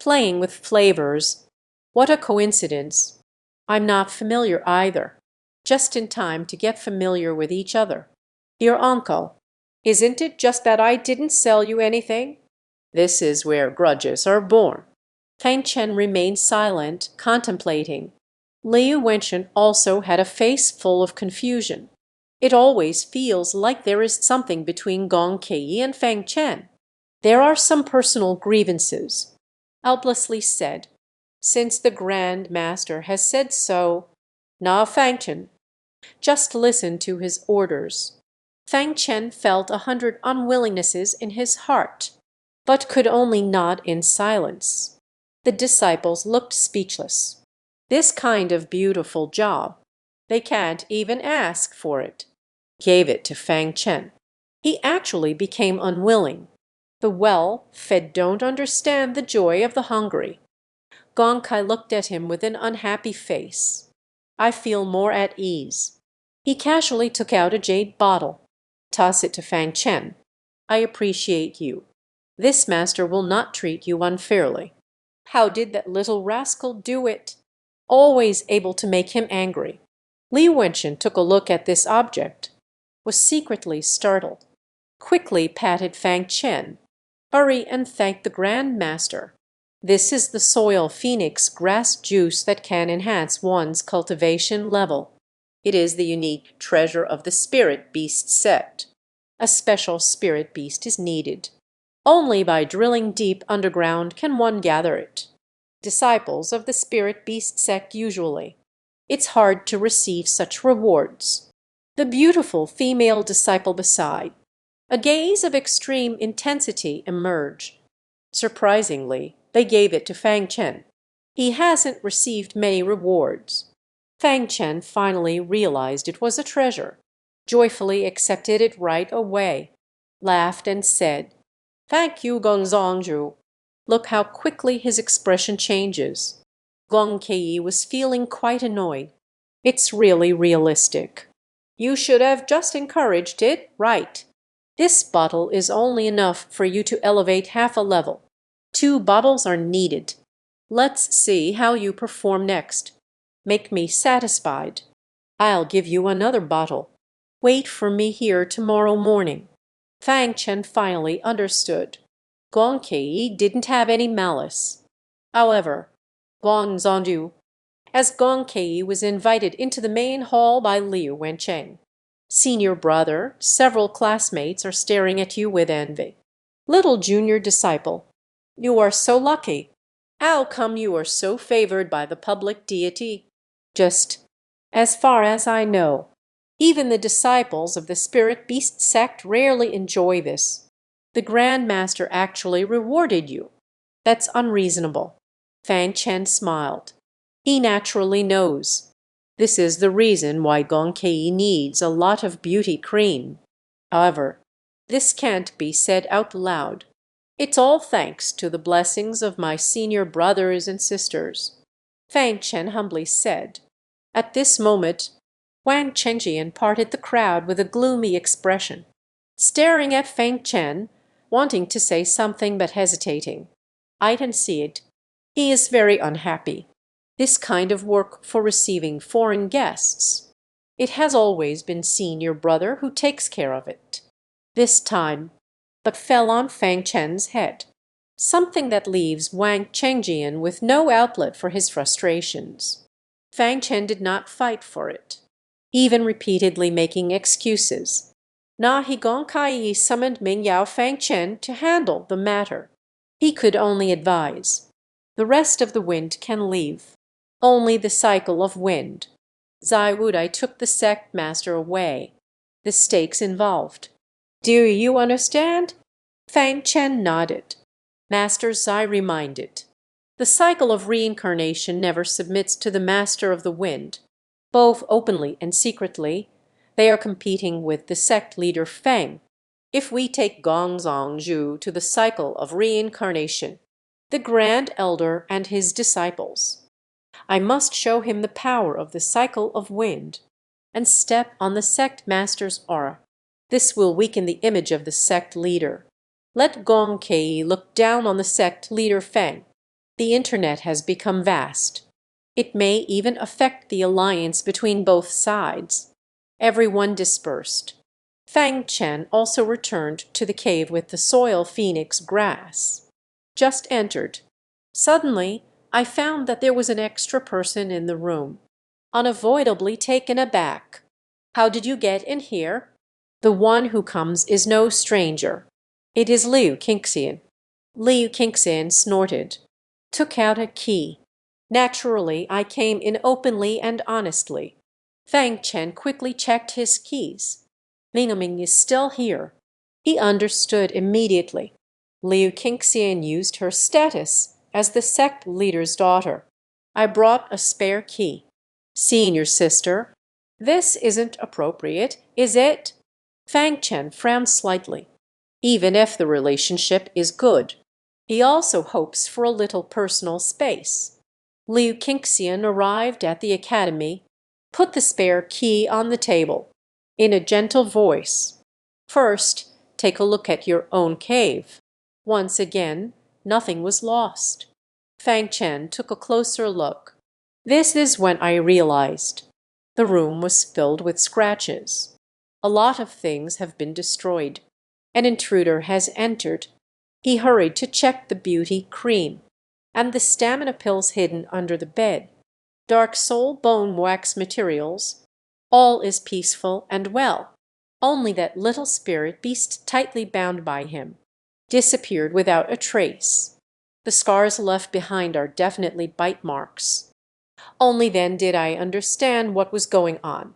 Playing with flavors. What a coincidence. I'm not familiar either. Just in time to get familiar with each other. Your uncle. Isn't it just that I didn't sell you anything? This is where grudges are born. Fang Chen remained silent, contemplating. Liu Wenchen also had a face full of confusion. It always feels like there is something between Gong Kei and Fang Chen. There are some personal grievances. Helplessly said, since the Grand Master has said so. Na Fang Chen. Just listen to his orders. Fang Chen felt 100 unwillingnesses in his heart, but could only nod in silence. The disciples looked speechless. This kind of beautiful job. They can't even ask for it. Gave it to Fang Chen. He actually became unwilling. The well-fed don't understand the joy of the hungry. Gong Kai looked at him with an unhappy face. I feel more at ease. He casually took out a jade bottle. Toss it to Fang Chen. I appreciate you. This master will not treat you unfairly. How did that little rascal do it? Always able to make him angry. Liu Wenchen took a look at this object, was secretly startled, quickly patted Fang Chen. Hurry and thank the Grand Master. This is the soil phoenix grass juice that can enhance one's cultivation level. It is the unique treasure of the spirit beast sect. A special spirit beast is needed. Only by drilling deep underground can one gather it. Disciples of the spirit beast sect usually. It's hard to receive such rewards. The beautiful female disciple beside. A gaze of extreme intensity emerged. Surprisingly, they gave it to Fang Chen. He hasn't received many rewards. Fang Chen finally realized it was a treasure, joyfully accepted it right away, laughed and said, "Thank you, Gongzongju." Look how quickly his expression changes. Gong Kei was feeling quite annoyed. It's really realistic. You should have just encouraged it, right? This bottle is only enough for you to elevate half a level. 2 bottles are needed. Let's see how you perform next. Make me satisfied. I'll give you another bottle. Wait for me here tomorrow morning." Fang Chen finally understood. Gong Kei didn't have any malice. However, Gong Zongju, as Gong Kei was invited into the main hall by Liu Wencheng. "Senior brother, several classmates are staring at you with envy. Little junior disciple, you are so lucky. How come you are so favored by the public deity?" Just as far as I know, even the disciples of the spirit beast sect rarely enjoy this. The Grand Master actually rewarded you. That's unreasonable. Fang Chen smiled. He naturally knows. This is the reason why Gong Kei needs a lot of beauty cream. However, this can't be said out loud. It's all thanks to the blessings of my senior brothers and sisters, Fang Chen humbly said. At this moment, Wang Chengjian parted the crowd with a gloomy expression, staring at Fang Chen, wanting to say something but hesitating. I can see it. He is very unhappy. This kind of work for receiving foreign guests. It has always been senior brother who takes care of it. This time, but fell on Fang Chen's head. Something that leaves Wang Chengjian with no outlet for his frustrations. Fang Chen did not fight for it, even repeatedly making excuses. Na He Gong Kai summoned Ming Yao Fang Chen to handle the matter. He could only advise. The rest of the wind can leave. Only the cycle of wind. Zai Wudai took the sect master away. The stakes involved. Do you understand? Fang Chen nodded. Master Zai reminded. The cycle of reincarnation never submits to the master of the wind. Both openly and secretly, they are competing with the sect leader Feng. If we take Gongzongju to the cycle of reincarnation, the Grand Elder and his disciples, I must show him the power of the cycle of wind, and step on the sect master's aura. This will weaken the image of the sect leader. Let Gong Kei look down on the sect leader Feng. The internet has become vast. It may even affect the alliance between both sides. Everyone dispersed. Fang Chen also returned to the cave with the soil phoenix grass. Just entered. Suddenly, I found that there was an extra person in the room. Unavoidably taken aback. How did you get in here? The one who comes is no stranger. It is Liu Qingxian. Liu Qingxian snorted. Took out a key. Naturally, I came in openly and honestly. Fang Chen quickly checked his keys. Ming is still here. He understood immediately. Liu Qingxian used her status as the sect leader's daughter. I brought a spare key. Senior sister, this isn't appropriate, is it? Fang Chen frowned slightly. Even if the relationship is good, he also hopes for a little personal space. Liu Qingxian arrived at the academy, put the spare key on the table, in a gentle voice. First, take a look at your own cave. Once again, nothing was lost. Fang Chen took a closer look. This is when I realized. The room was filled with scratches. A lot of things have been destroyed. An intruder has entered. He hurried to check the beauty cream and the stamina pills hidden under the bed. Dark soul bone wax materials. All is peaceful and well. Only that little spirit beast tightly bound by him disappeared without a trace. The scars left behind are definitely bite marks. Only then did I understand what was going on.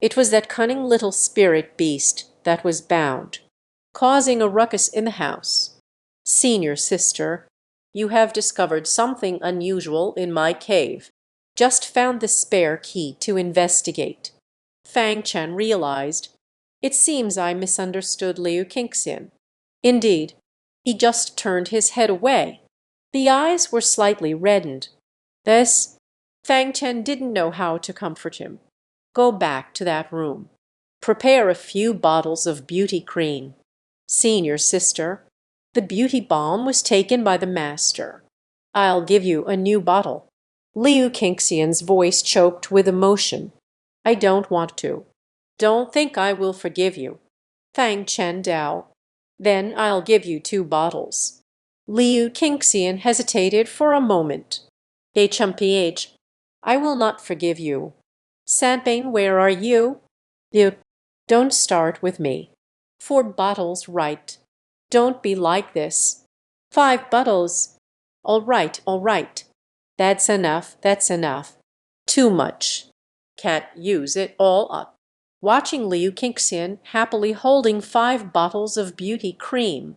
It was that cunning little spirit beast that was bound, causing a ruckus in the house. Senior sister, you have discovered something unusual in my cave. Just found the spare key to investigate. Fang Chen realized. It seems I misunderstood Liu Qingxian. Indeed, he just turned his head away. The eyes were slightly reddened. This, Fang Chen didn't know how to comfort him. Go back to that room. Prepare a few bottles of beauty cream. Senior sister, the beauty balm was taken by the master. I'll give you a new bottle. Liu Qingxian's voice choked with emotion. I don't want to. Don't think I will forgive you. Fang Chen Dao. Then I'll give you 2 bottles. Liu Qingxian hesitated for a moment. HMPH, I will not forgive you. Sanbing, where are you? Liu, don't start with me. 4 bottles, right. Don't be like this. 5 bottles. All right, all right. That's enough, that's enough. Too much. Can't use it all up. Watching Liu Qingxian happily holding 5 bottles of beauty cream.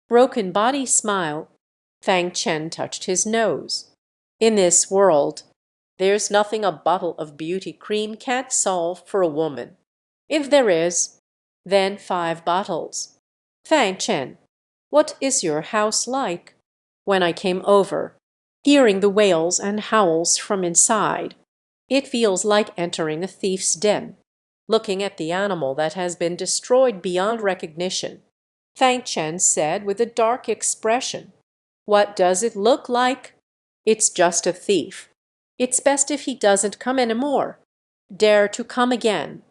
Broken body smile. Fang Chen touched his nose. In this world, there's nothing a bottle of beauty cream can't solve for a woman. If there is, then 5 bottles. Fang Chen, what is your house like? When I came over, hearing the wails and howls from inside, it feels like entering a thief's den, looking at the animal that has been destroyed beyond recognition. Fang Chen said with a dark expression. What does it look like? It's just a thief. It's best if he doesn't come anymore. Dare to come again.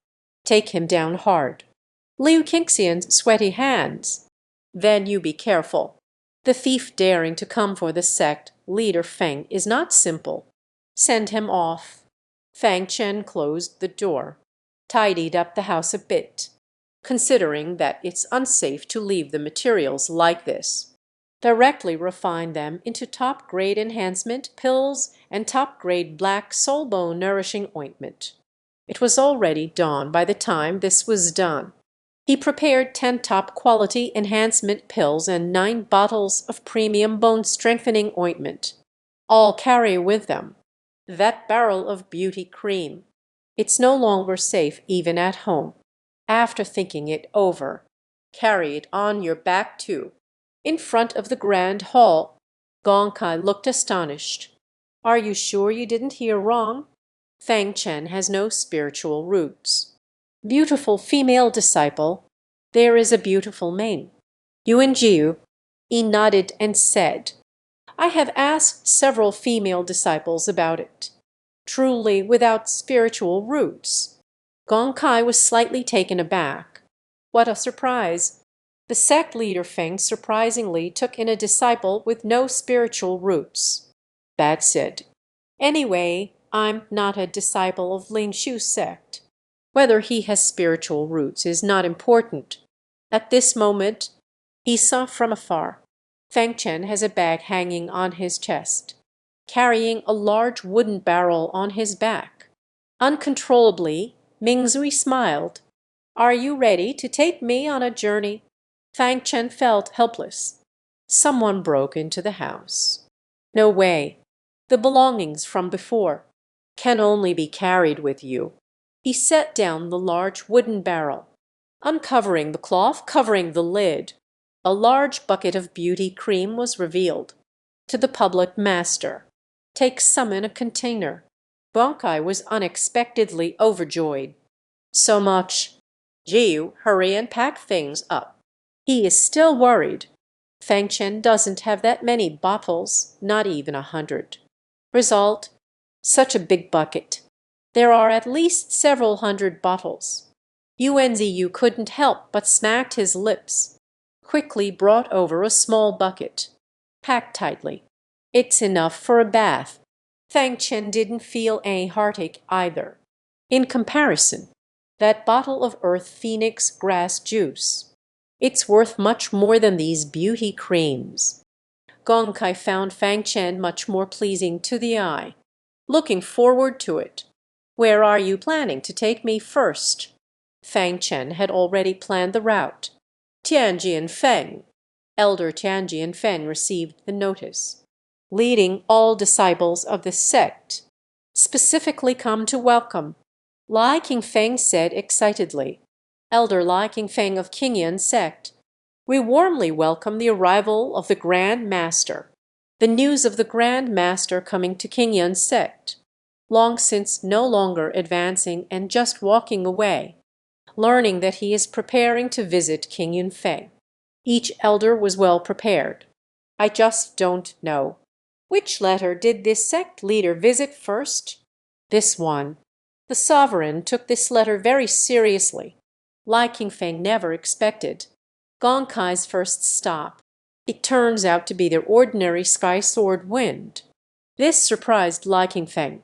Take him down hard. Liu Qingxian's sweaty hands. Then you be careful. The thief daring to come for the sect leader Feng is not simple. Send him off. Fang Chen closed the door, tidied up the house a bit, considering that it's unsafe to leave the materials like this. Directly refine them into top-grade enhancement pills and top-grade black soul bone nourishing ointment. It was already dawn by the time this was done. He prepared 10 top-quality enhancement pills and 9 bottles of premium bone-strengthening ointment. All carry with them that barrel of beauty cream. It's no longer safe even at home. After thinking it over, carry it on your back too. In front of the grand hall, Gong Kai looked astonished. Are you sure you didn't hear wrong? Fang Chen has no spiritual roots. Beautiful female disciple, there is a beautiful mane. Yuan Jiu, he nodded and said, I have asked several female disciples about it. Truly without spiritual roots. Gong Kai was slightly taken aback. What a surprise! The sect leader Feng surprisingly took in a disciple with no spiritual roots. That's it. Anyway, I'm not a disciple of Ling Shu's sect. Whether he has spiritual roots is not important. At this moment, he saw from afar. Feng Chen has a bag hanging on his chest, carrying a large wooden barrel on his back. Uncontrollably, Mingzui smiled. Are you ready to take me on a journey? Fang Chen felt helpless. Someone broke into the house. No way. The belongings from before can only be carried with you. He set down the large wooden barrel. Uncovering the cloth covering the lid, a large bucket of beauty cream was revealed. To the public master. Take some in a container. Bonkai was unexpectedly overjoyed. So much. Jiu, hurry and pack things up. He is still worried. Fang Chen doesn't have that many bottles, not even 100. Result, such a big bucket. There are at least several hundred bottles. Yuanziyu couldn't help but smacked his lips. Quickly brought over a small bucket. Packed tightly. It's enough for a bath. Fang Chen didn't feel any heartache either. In comparison, that bottle of Earth Phoenix grass juice. It's worth much more than these beauty creams. Gong Kai found Fang Chen much more pleasing to the eye. Looking forward to it. Where are you planning to take me first? Fang Chen had already planned the route. Tianjian Feng. Elder Tianjian Feng received the notice. Leading all disciples of the sect. Specifically come to welcome. Lai Qingfeng said excitedly. Elder Lai Qingfeng of Qingyan sect. We warmly welcome the arrival of the Grand Master. The news of the Grand Master coming to Qingyan sect. Long since no longer advancing and just walking away. Learning that he is preparing to visit Qingyan Feng. Each elder was well prepared. I just don't know. Which letter did this sect leader visit first? This one. The sovereign took this letter very seriously. Lai Qingfeng never expected. Gong Kai's first stop. It turns out to be their ordinary sky sword wind. This surprised Lai Qingfeng.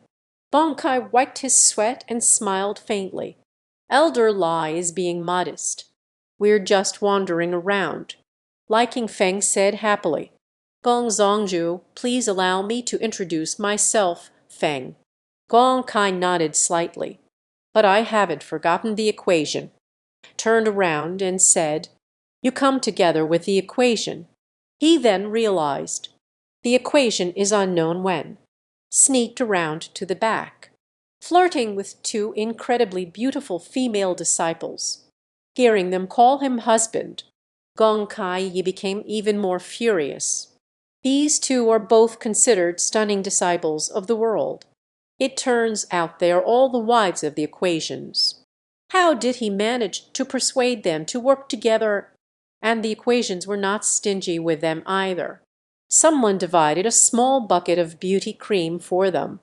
Gong Kai wiped his sweat and smiled faintly. Elder Lai is being modest. We're just wandering around. Lai Qingfeng said happily. Gong Zongju, please allow me to introduce myself, Feng. Gong Kai nodded slightly. But I haven't forgotten the equation. Turned around and said, You come together with the equation. He then realized. The equation is unknown when. Sneaked around to the back. Flirting with two incredibly beautiful female disciples. Hearing them call him husband. Gong Kai Yi became even more furious. These two are both considered stunning disciples of the world. It turns out they are all the wives of the equations. How did he manage to persuade them to work together? And the equations were not stingy with them either. Someone divided a small bucket of beauty cream for them.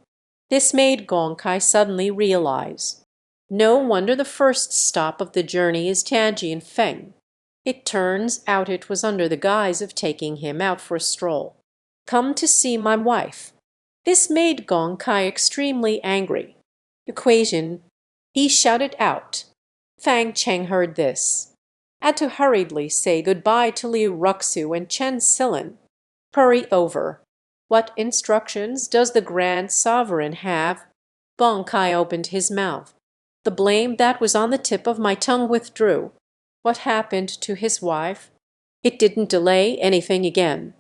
This made Gong Kai suddenly realize. No wonder the first stop of the journey is Tianjian Feng. It turns out it was under the guise of taking him out for a stroll. Come to see my wife. This made Gong Kai extremely angry. Equation. He shouted out. Fang Cheng heard this. Had to hurriedly say goodbye to Liu Ruxu and Chen Silin. Hurry over. What instructions does the Grand Sovereign have? Gong Kai opened his mouth. The blame that was on the tip of my tongue withdrew. What happened to his wife? It didn't delay anything again.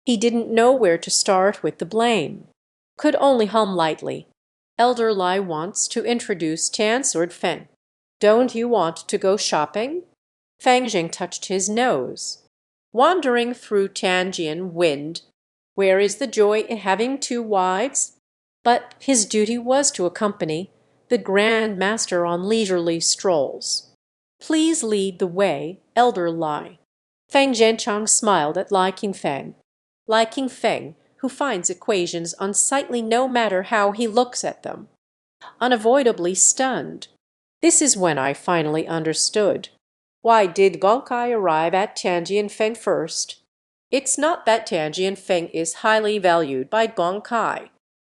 He didn't know where to start with the blame. Could only hum lightly. Elder Lai wants to introduce Tian Sword Feng. Don't you want to go shopping? Fang Jing touched his nose. Wandering through Tianjian wind. Where is the joy in having two wives? But his duty was to accompany the Grand Master on leisurely strolls. Please lead the way, Elder Lai. Fang Zhenchang smiled at Lai Qingfeng. Lai Qingfeng, who finds equations unsightly no matter how he looks at them. Unavoidably stunned. This is when I finally understood. Why did Gong Kai arrive at Tianjian Feng first? It's not that Tianjian Feng is highly valued by Gong Kai.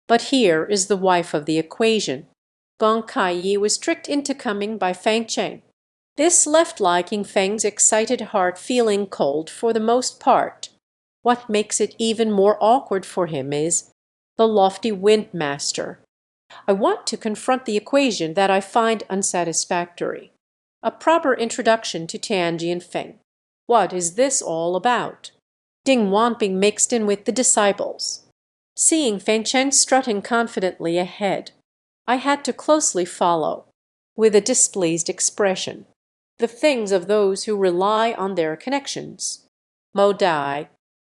But here is the wife of the equation. Gong Kai Yi was tricked into coming by Fang Cheng. This left Lai Qingfeng's excited heart feeling cold for the most part. What makes it even more awkward for him is the lofty wind master. I want to confront the equation that I find unsatisfactory. A proper introduction to Tianjian Feng. What is this all about? Ding Wanping mixed in with the disciples. Seeing Feng Chen strutting confidently ahead, I had to closely follow, with a displeased expression, the things of those who rely on their connections. Mo Dai.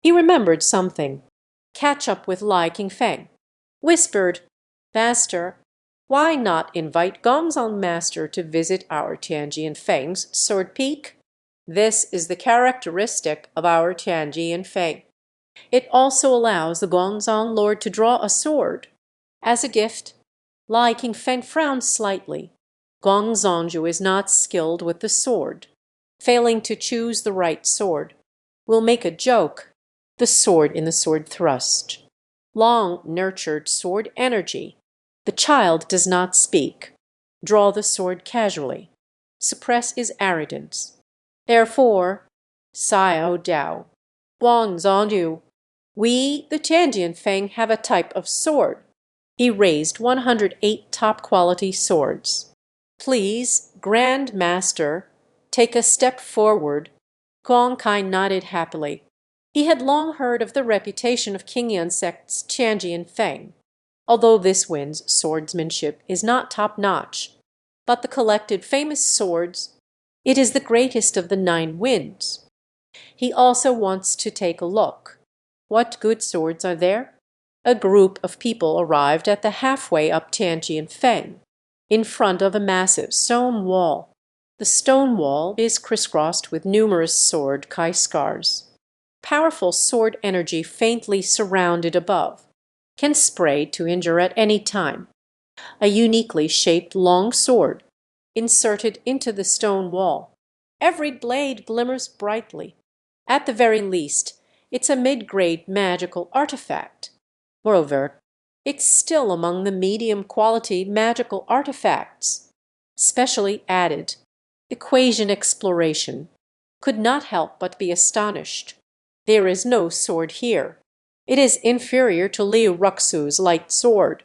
He remembered something. Catch up with Lai Qingfeng. Whispered, Master, why not invite Gongzong Master to visit our Tianjian Feng's sword peak? This is the characteristic of our Tianjian Feng. It also allows the Gongzong Lord to draw a sword. As a gift, Lai Qingfeng frowned slightly. Gong Zongju is not skilled with the sword. Failing to choose the right sword. Will make a joke. The sword in the sword thrust. Long nurtured sword energy. The child does not speak. Draw the sword casually. Suppress his arrogance. Therefore, Xiao Dao, Wang Zongyu, we, the Tianjian Feng, have a type of sword. He raised 108 top-quality swords. "Please, Grand Master, take a step forward." Gong Kai nodded happily. He had long heard of the reputation of Qingyan sect's Tianjian Feng, although this wind's swordsmanship is not top-notch. But the collected famous swords, it is the greatest of the 9 winds. He also wants to take a look. What good swords are there? A group of people arrived at the halfway up Tianjian Feng, in front of a massive stone wall. The stone wall is crisscrossed with numerous sword kai scars. Powerful sword energy faintly surrounded above, can spray to injure at any time. A uniquely shaped long sword, inserted into the stone wall. Every blade glimmers brightly. At the very least, it's a mid-grade magical artifact. Moreover, it's still among the medium-quality magical artifacts. Specially added. Equation exploration could not help but be astonished. There is no sword here. It is inferior to Liu Ruxu's light sword.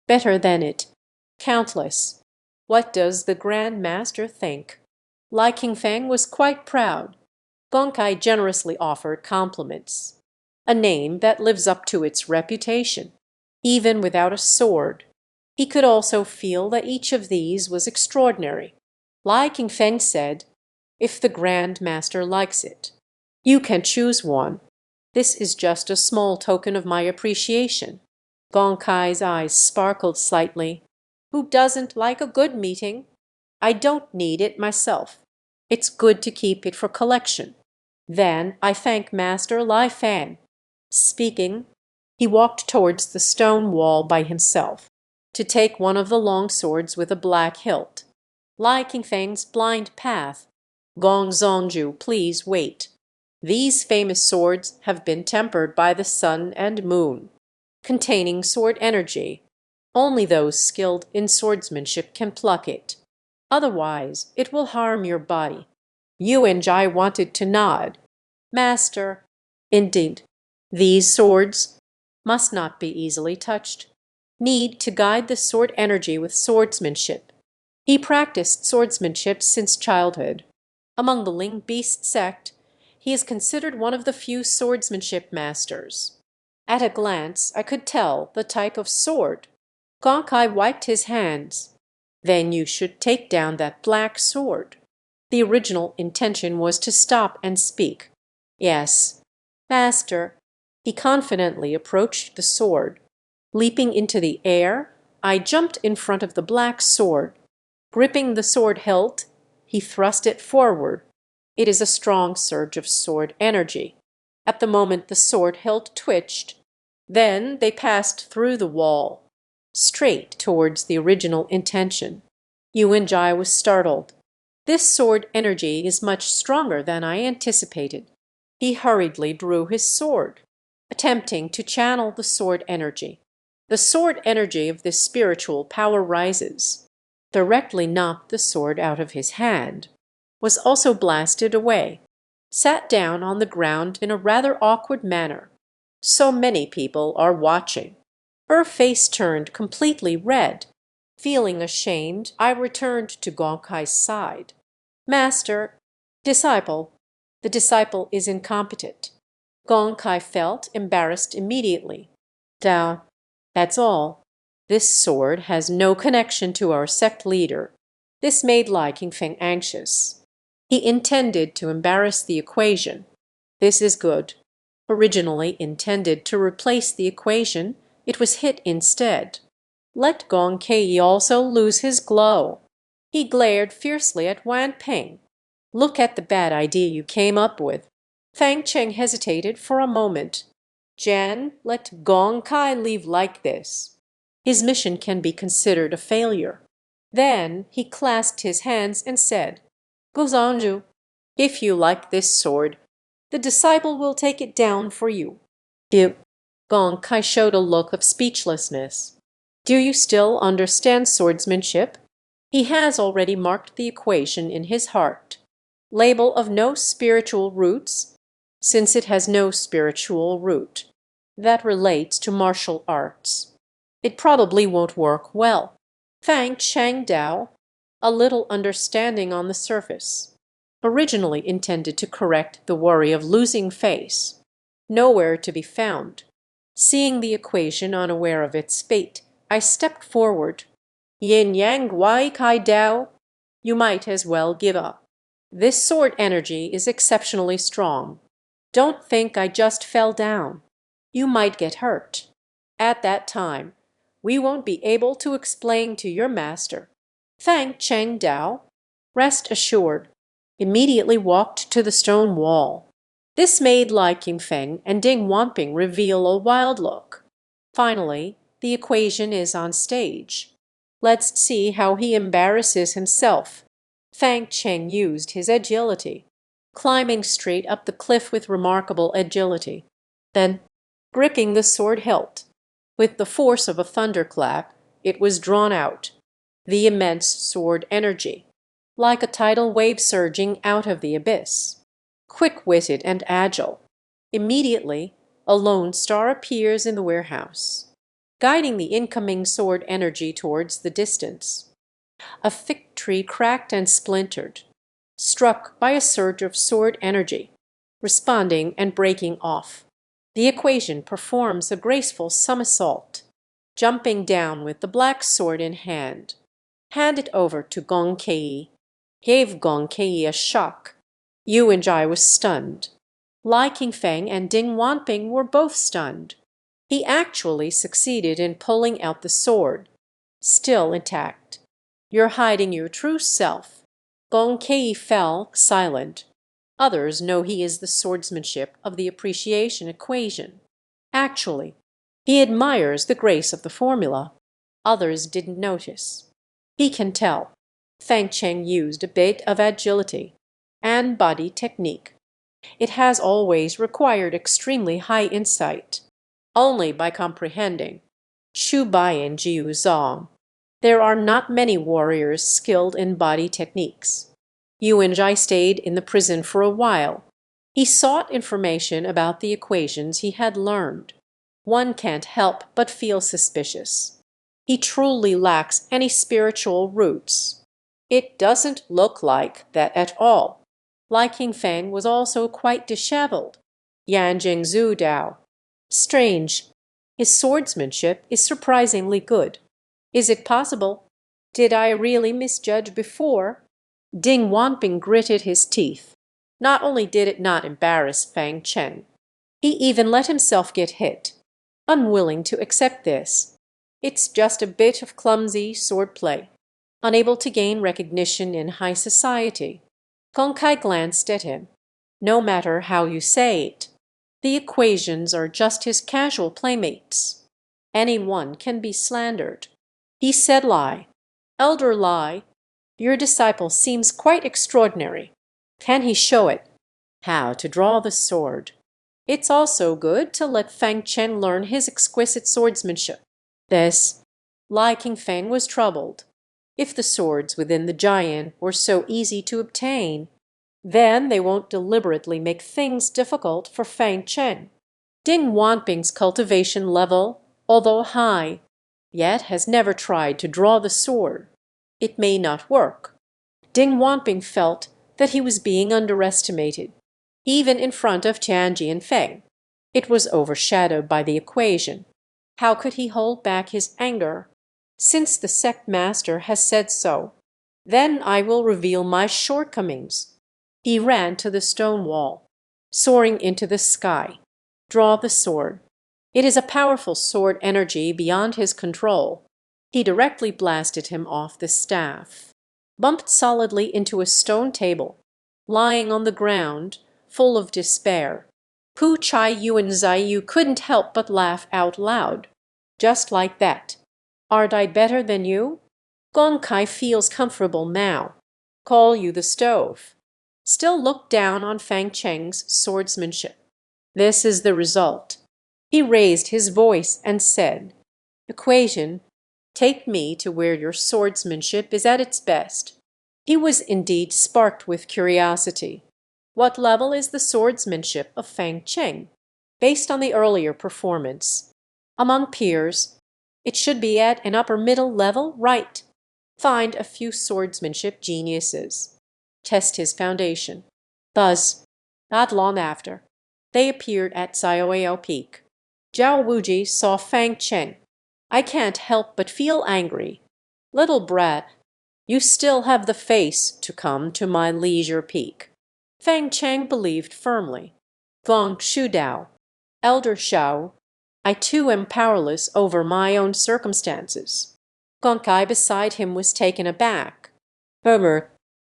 Better than it. Countless. What does the Grand Master think? Lai Qingfeng was quite proud. Gong Kai generously offered compliments. A name that lives up to its reputation, even without a sword. He could also feel that each of these was extraordinary. Lai Qingfeng said, "If the Grand Master likes it, you can choose one. This is just a small token of my appreciation." Gong Kai's eyes sparkled slightly. "Who doesn't like a good meeting? I don't need it myself. It's good to keep it for collection. Then I thank Master Lai Fan." Speaking, he walked towards the stone wall by himself, to take one of the long swords with a black hilt. Lai Qingfeng's blind path. "Gong Zongju, please wait. These famous swords have been tempered by the sun and moon, containing sword energy. Only those skilled in swordsmanship can pluck it. Otherwise, it will harm your body." Yuan Jai wanted to nod. "Master, indeed, these swords must not be easily touched. Need to guide the sword energy with swordsmanship." He practiced swordsmanship since childhood. Among the Ling Beast sect, he is considered one of the few swordsmanship masters. At a glance, I could tell the type of sword. Gong Kai wiped his hands. "Then you should take down that black sword." The original intention was to stop and speak. "Yes, Master." He confidently approached the sword. Leaping into the air, I jumped in front of the black sword. Gripping the sword hilt, he thrust it forward. It is a strong surge of sword energy. At the moment the sword hilt twitched. Then they passed through the wall, straight towards the original intention. Yuan Jai was startled. This sword energy is much stronger than I anticipated. He hurriedly drew his sword, attempting to channel the sword energy. The sword energy of this spiritual power rises. Directly knocked the sword out of his hand. Was also blasted away. Sat down on the ground in a rather awkward manner. So many people are watching. Her face turned completely red. Feeling ashamed, I returned to Gong Kai's side. "Master, disciple, the disciple is incompetent." Gong Kai felt embarrassed immediately. "Dao, that's all. This sword has no connection to our sect leader." This made Lai Qingfeng anxious. He intended to embarrass the equation. This is good. Originally intended to replace the equation, it was hit instead. Let Gong Kei also lose his glow. He glared fiercely at Wan Peng. "Look at the bad idea you came up with." Fang Cheng hesitated for a moment. "Jan, let Gong Kai leave like this. His mission can be considered a failure." Then he clasped his hands and said, "Gozanju, if you like this sword, the disciple will take it down for you." "You—" Gong Kai showed a look of speechlessness. "Do you still understand swordsmanship?" He has already marked the equation in his heart. Label of no spiritual roots, since it has no spiritual root. That relates to martial arts. It probably won't work well. Fang Chang Dao, a little understanding on the surface, originally intended to correct the worry of losing face, nowhere to be found. Seeing the equation unaware of its fate, I stepped forward. Yin Yang Wai Kai Dao, you might as well give up. This sword energy is exceptionally strong. Don't think I just fell down. You might get hurt. At that time, we won't be able to explain to your master. Thank Cheng Dao. Rest assured. Immediately walked to the stone wall. This made Lai Qingfeng and Ding Wanping reveal a wild look. Finally, the equation is on stage. Let's see how he embarrasses himself. Fang Cheng used his agility, climbing straight up the cliff with remarkable agility. Then, gripping the sword hilt, with the force of a thunderclap, it was drawn out. The immense sword energy, like a tidal wave surging out of the abyss. Quick-witted and agile. Immediately, a lone star appears in the warehouse, guiding the incoming sword energy towards the distance. A thick tree cracked and splintered, struck by a surge of sword energy, responding and breaking off. The equation performs a graceful somersault, jumping down with the black sword in hand. Hand it over to Gong Kei. Gave Gong Kei a shock. Yu and Jai was stunned. Lai Qingfeng and Ding Wanping were both stunned. He actually succeeded in pulling out the sword, still intact. You're hiding your true self. Gong Kei fell silent. Others know he is the swordsmanship of the appreciation equation. Actually, he admires the grace of the formula. Others didn't notice. He can tell. Fang Cheng used a bit of agility and body technique. It has always required extremely high insight. Only by comprehending Shu Baiyan Jiu Zong. There are not many warriors skilled in body techniques. Yuan Jai stayed in the prison for a while. He sought information about the equations he had learned. One can't help but feel suspicious. He truly lacks any spiritual roots. It doesn't look like that at all. Lai Qingfeng was also quite disheveled. Yan Jingzhu Dao. Strange. His swordsmanship is surprisingly good. Is it possible? Did I really misjudge before? Ding Wanping gritted his teeth. Not only did it not embarrass Fang Cheng, he even let himself get hit, unwilling to accept this. It's just a bit of clumsy swordplay, unable to gain recognition in high society. Gong Kai glanced at him. No matter how you say it, the equations are just his casual playmates. Anyone can be slandered. He said, Lai, Elder Lai, your disciple seems quite extraordinary. Can he show it? How to draw the sword. It's also good to let Fang Chen learn his exquisite swordsmanship. This, Lai Qingfeng was troubled. If the swords within the giant were so easy to obtain, then they won't deliberately make things difficult for Fang Chen. Ding Wanping's cultivation level, although high, yet has never tried to draw the sword. It may not work. Ding Wanping felt that he was being underestimated, even in front of Tianji and Feng. It was overshadowed by the equation. How could he hold back his anger? Since the sect master has said so, then I will reveal my shortcomings. He ran to the stone wall, soaring into the sky. Draw the sword. It is a powerful sword energy beyond his control. He directly blasted him off the staff, bumped solidly into a stone table, lying on the ground, full of despair. Pu Chai Yu and Zaiyu couldn't help but laugh out loud. Just like that. Aren't I better than you? Gong Kai feels comfortable now. Call you the stove. Still look down on Fang Cheng's swordsmanship. This is the result. He raised his voice and said, Equation, take me to where your swordsmanship is at its best. He was indeed sparked with curiosity. What level is the swordsmanship of Fang Cheng? Based on the earlier performance. Among peers, It should be at an upper middle level, right? Find a few swordsmanship geniuses. Test his foundation. Thus, not long after, they appeared at Xiaoyao Peak. Zhao Wuji saw Fang Cheng. I can't help but feel angry. Little brat, you still have the face to come to my leisure peak. Fang Cheng believed firmly. Gong Shudao, Elder Shao, I too am powerless over my own circumstances. Gong Kai beside him was taken aback. Murmur,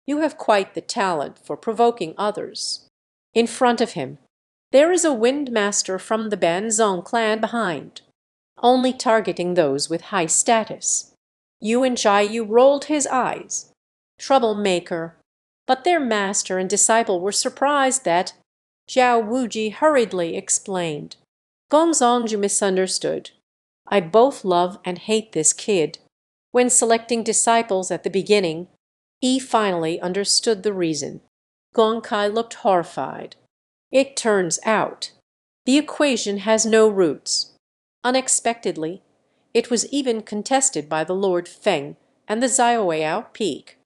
you have quite the talent for provoking others. In front of him, there is a windmaster from the Banzong clan behind, only targeting those with high status. Yuan Jiayu rolled his eyes. Troublemaker. But their master and disciple were surprised that Zhao Wuji hurriedly explained. Gongzongju misunderstood. I both love and hate this kid. When selecting disciples at the beginning, he finally understood the reason. Gong Kai looked horrified. It turns out, the equation has no roots. Unexpectedly, it was even contested by the Lord Feng and the Xiaoyao Peak.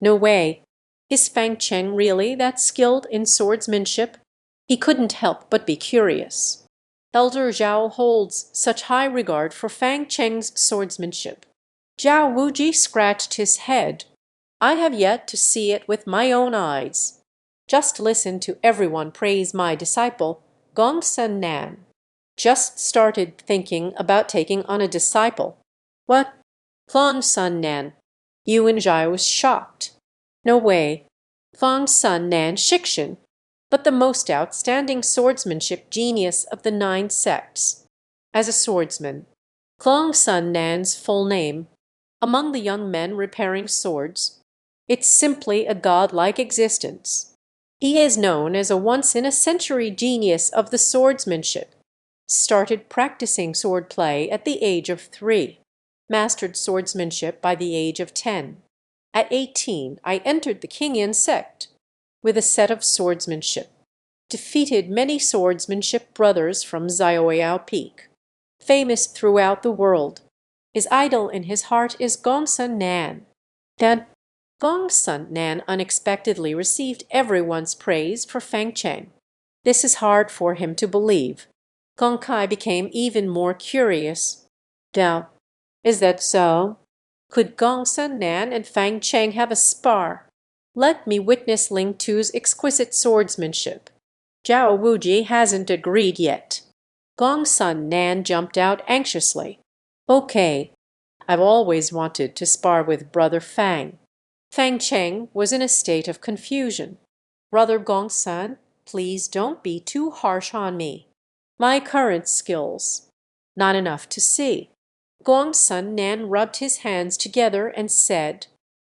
No way. Is Fang Cheng really that skilled in swordsmanship? He couldn't help but be curious. Elder Zhao holds such high regard for Fang Cheng's swordsmanship. Zhao Wuji scratched his head. I have yet to see it with my own eyes. Just listen to everyone praise my disciple, Gongsun Nan. Just started thinking about taking on a disciple. What? Gongsun Nan. Yuan Jai was shocked. No way. Gongsun Nan Shikshin, but the most outstanding swordsmanship genius of the 9 sects. As a swordsman, Gongsun Nan's full name, among the young men repairing swords, it's simply a godlike existence. He is known as a once-in-a-century genius of the swordsmanship. Started practicing swordplay at the age of 3. Mastered swordsmanship by the age of 10. At 18, I entered the Qingyan sect with a set of swordsmanship. Defeated many swordsmanship brothers from Xiaoyao Peak. Famous throughout the world. His idol in his heart is Gongsun Nan. Then Gongsun Nan unexpectedly received everyone's praise for Fang Cheng. This is hard for him to believe. Gong Kai became even more curious. Now, is that so? Could Gongsun Nan and Fang Cheng have a spar? Let me witness Ling Tu's exquisite swordsmanship. Zhao Wuji hasn't agreed yet. Gongsun Nan jumped out anxiously. Okay, I've always wanted to spar with Brother Fang. Fang Cheng was in a state of confusion. Brother Gongsun, please don't be too harsh on me. My current skills, not enough to see. Gongsun Nan rubbed his hands together and said,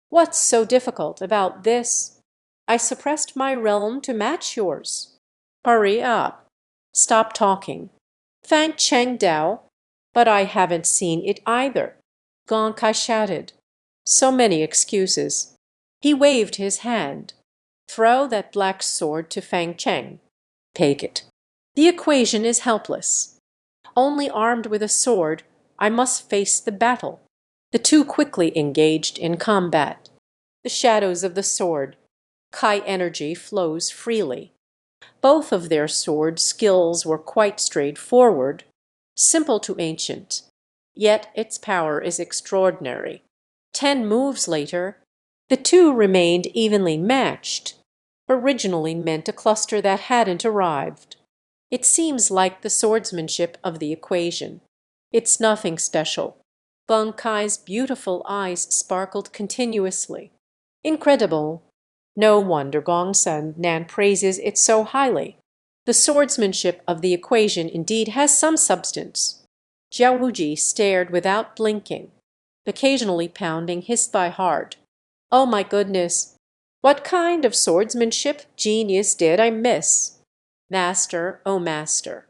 What's so difficult about this? I suppressed my realm to match yours. Hurry up. Stop talking. Fang Cheng Dao, but I haven't seen it either. Gong Kai shouted. So many excuses. He waved his hand. Throw that black sword to Fang Cheng. Take it. The equation is helpless. Only armed with a sword, I must face the battle. The two quickly engaged in combat. The shadows of the sword. Kai energy flows freely. Both of their sword skills were quite straightforward, simple to ancient, yet its power is extraordinary. 10 moves later, the two remained evenly matched, originally meant a cluster that hadn't arrived. It seems like the swordsmanship of the equation. It's nothing special. Gong Kai's beautiful eyes sparkled continuously. Incredible. No wonder Gongsun Nan praises it so highly. The swordsmanship of the equation indeed has some substance. Zhao Wuji stared without blinking, occasionally pounding his thigh hard. Oh my goodness! What kind of swordsmanship genius did I miss? Master, oh master,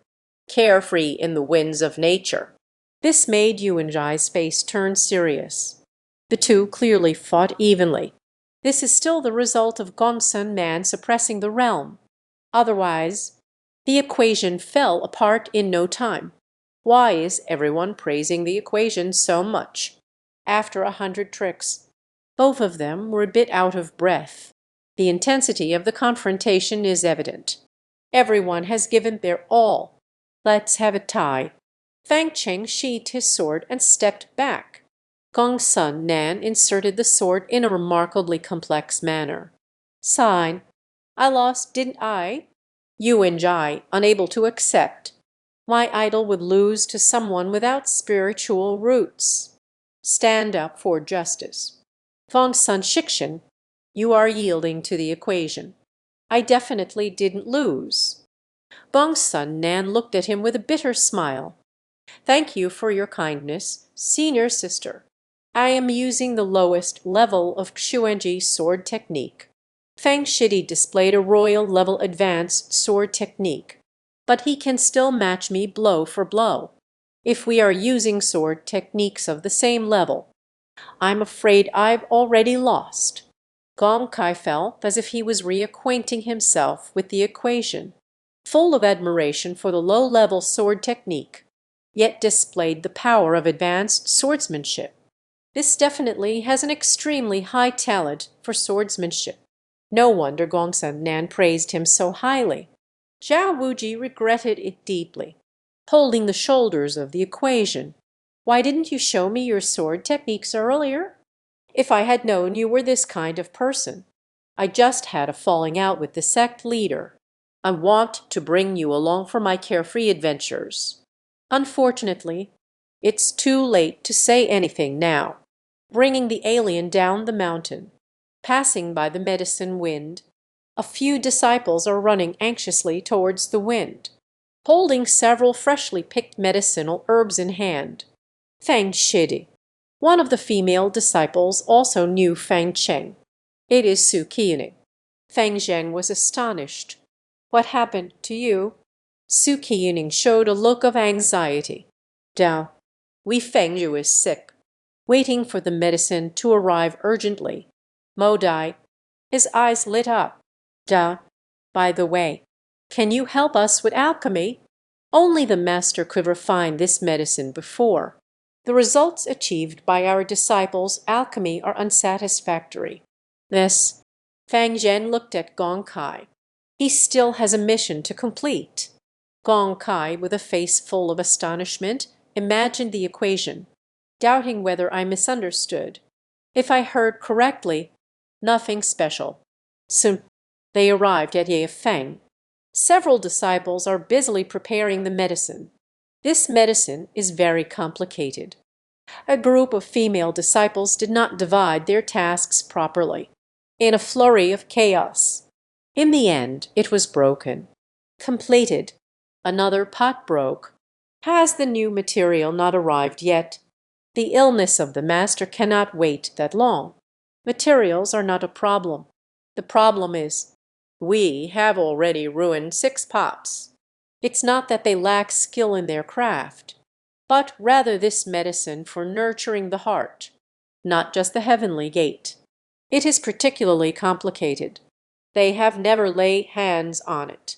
carefree in the winds of nature. This made Yuan Zhai's face turn serious. The two clearly fought evenly. This is still the result of Gongsun Nan suppressing the realm. Otherwise, the equation fell apart in no time. Why is everyone praising the equation so much? After 100 tricks, both of them were a bit out of breath. The intensity of the confrontation is evident. Everyone has given their all. Let's have a tie. Fang Cheng sheathed his sword and stepped back. Gongsun Nan inserted the sword in a remarkably complex manner. Sign. I lost, didn't I? Yuan Jai, unable to accept. My idol would lose to someone without spiritual roots. Stand up for justice. Fongsun Shikshan, you are yielding to the equation. I definitely didn't lose. Gongsun Nan looked at him with a bitter smile. Thank you for your kindness, senior sister. I am using the lowest level of Xuanji sword technique. Fang Shidi displayed a royal level advanced sword technique, but he can still match me blow for blow. If we are using sword techniques of the same level, I'm afraid I've already lost. Gong Kai felt as if he was reacquainting himself with the equation, full of admiration for the low-level sword technique, yet displayed the power of advanced swordsmanship. This definitely has an extremely high talent for swordsmanship. No wonder Gongsun Nan praised him so highly. Zhao Wuji regretted it deeply, holding the shoulders of the equation. Why didn't you show me your sword techniques earlier? If I had known you were this kind of person. I just had a falling out with the sect leader. I want to bring you along for my carefree adventures. Unfortunately, it's too late to say anything now. Bringing the alien down the mountain, passing by the medicine wind, a few disciples are running anxiously towards the wind, holding several freshly picked medicinal herbs in hand. Fang Shidi. One of the female disciples also knew Fang Cheng. It is Su Qianing. Fang Zheng was astonished. What happened to you? Su Qianing showed a look of anxiety. Dao, Wei Fengju is sick, waiting for the medicine to arrive urgently. Mo Dai, his eyes lit up. Dao, by the way, can you help us with alchemy? Only the master could refine this medicine before. The results achieved by our disciples' alchemy are unsatisfactory. This, Fang Zhen looked at Gong Kai. He still has a mission to complete. Gong Kai, with a face full of astonishment, imagined the equation, doubting whether I misunderstood. If I heard correctly, nothing special. Soon they arrived at Yefeng. Several disciples are busily preparing the medicine. This medicine is very complicated. A group of female disciples did not divide their tasks properly. In a flurry of chaos. In the end, it was broken. Completed. Another pot broke. Has the new material not arrived yet? The illness of the master cannot wait that long. Materials are not a problem. The problem is, we have already ruined 6 pots. It's not that they lack skill in their craft, but rather this medicine for nurturing the heart, not just the heavenly gate. It is particularly complicated. They have never laid hands on it.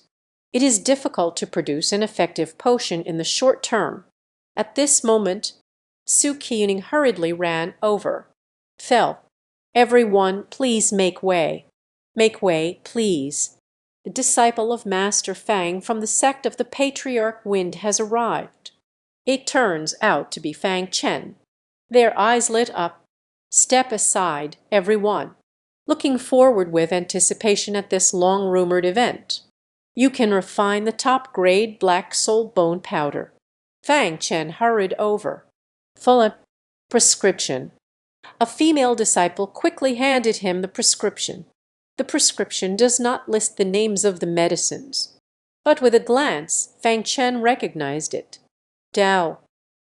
It is difficult to produce an effective potion in the short term. At this moment, Su Qianing hurriedly ran over. Fell. Everyone, please make way. Make way, please. The disciple of Master Fang from the sect of the Patriarch Wind has arrived. It turns out to be Fang Chen. Their eyes lit up. Step aside, everyone. Looking forward with anticipation at this long-rumored event. You can refine the top-grade black soul bone powder. Fang Chen hurried over. Full prescription. A female disciple quickly handed him the prescription. The prescription does not list the names of the medicines, but with a glance, Fang Chen recognized it. Dao,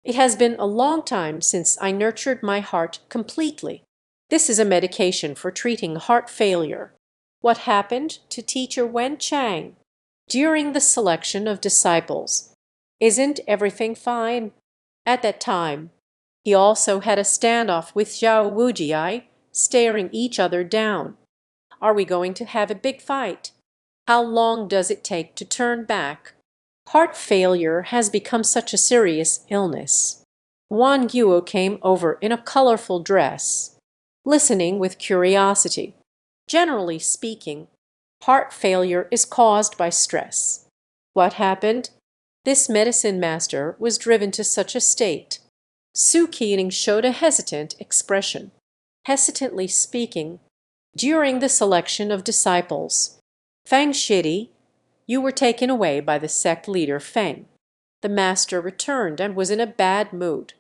it has been a long time since I nurtured my heart completely. This is a medication for treating heart failure. What happened to teacher Wen Chang? During the selection of disciples, isn't everything fine? At that time, he also had a standoff with Zhao Wujiai, staring each other down. Are we going to have a big fight? How long does it take to turn back? Heart failure has become such a serious illness. Wan Guo came over in a colorful dress, listening with curiosity. Generally speaking, heart failure is caused by stress. What happened? This medicine master was driven to such a state. Su Qining showed a hesitant expression. Hesitantly speaking, during the selection of disciples, Fang Shidi, you were taken away by the sect leader Feng. The master returned and was in a bad mood.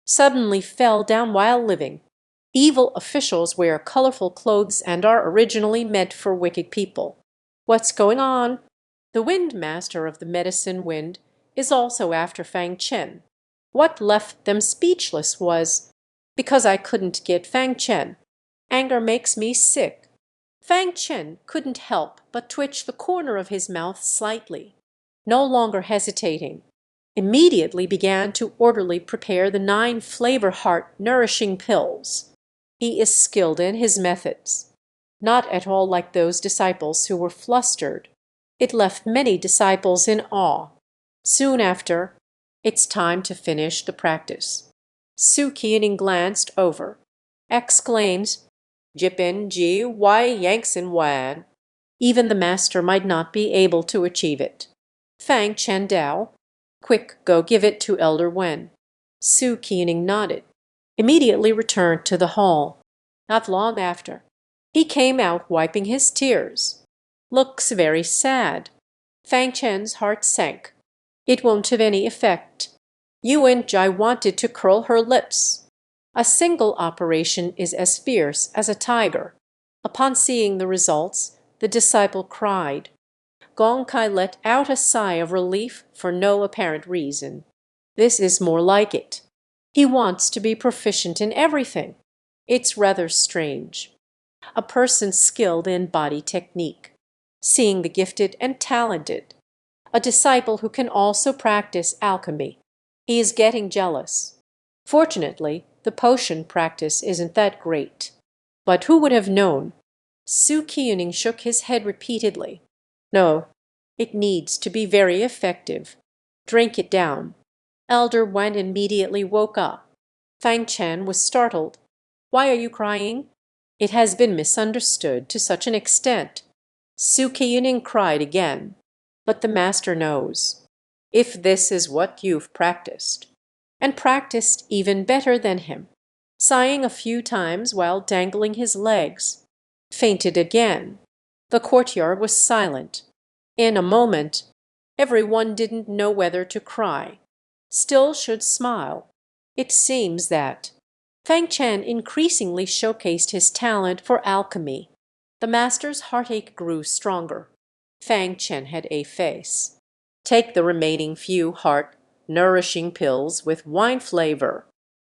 Suddenly fell down while living. Evil officials wear colorful clothes and are originally meant for wicked people. What's going on? The wind master of the medicine wind is also after Fang Chen. What left them speechless was, because I couldn't get Fang Chen. Anger makes me sick. Fang Chen couldn't help but twitch the corner of his mouth slightly. No longer hesitating, immediately began to orderly prepare the 9 flavor heart nourishing pills. He is skilled in his methods. Not at all like those disciples who were flustered. It left many disciples in awe. Soon after, it's time to finish the practice. Su Qining glanced over, exclaims, Jipin Ji Wai Yangxin Wan. Even the master might not be able to achieve it. Fang Chen Dao, quick, go give it to Elder Wen. Su Qining nodded, immediately returned to the hall. Not long after, he came out wiping his tears. Looks very sad. Fang Chen's heart sank. It won't have any effect. Yuan Jai wanted to curl her lips. A single operation is as fierce as a tiger. Upon seeing the results, the disciple cried. Gong Kai let out a sigh of relief for no apparent reason. This is more like it. He wants to be proficient in everything. It's rather strange. A person skilled in body technique, seeing the gifted and talented. A disciple who can also practice alchemy. He is getting jealous. Fortunately, the potion practice isn't that great. But who would have known? Su Qining shook his head repeatedly. No, it needs to be very effective. Drink it down. Elder Wen immediately woke up. Fang Chen was startled. Why are you crying? It has been misunderstood to such an extent. Su Qining cried again. But the master knows. If this is what you've practiced, and practiced even better than him, sighing a few times while dangling his legs, fainted again. The courtyard was silent. In a moment, everyone didn't know whether to cry, still should smile. It seems that Fang Chen increasingly showcased his talent for alchemy. The master's heartache grew stronger. Fang Chen had a face. Take the remaining few heart-nourishing pills with wine flavor.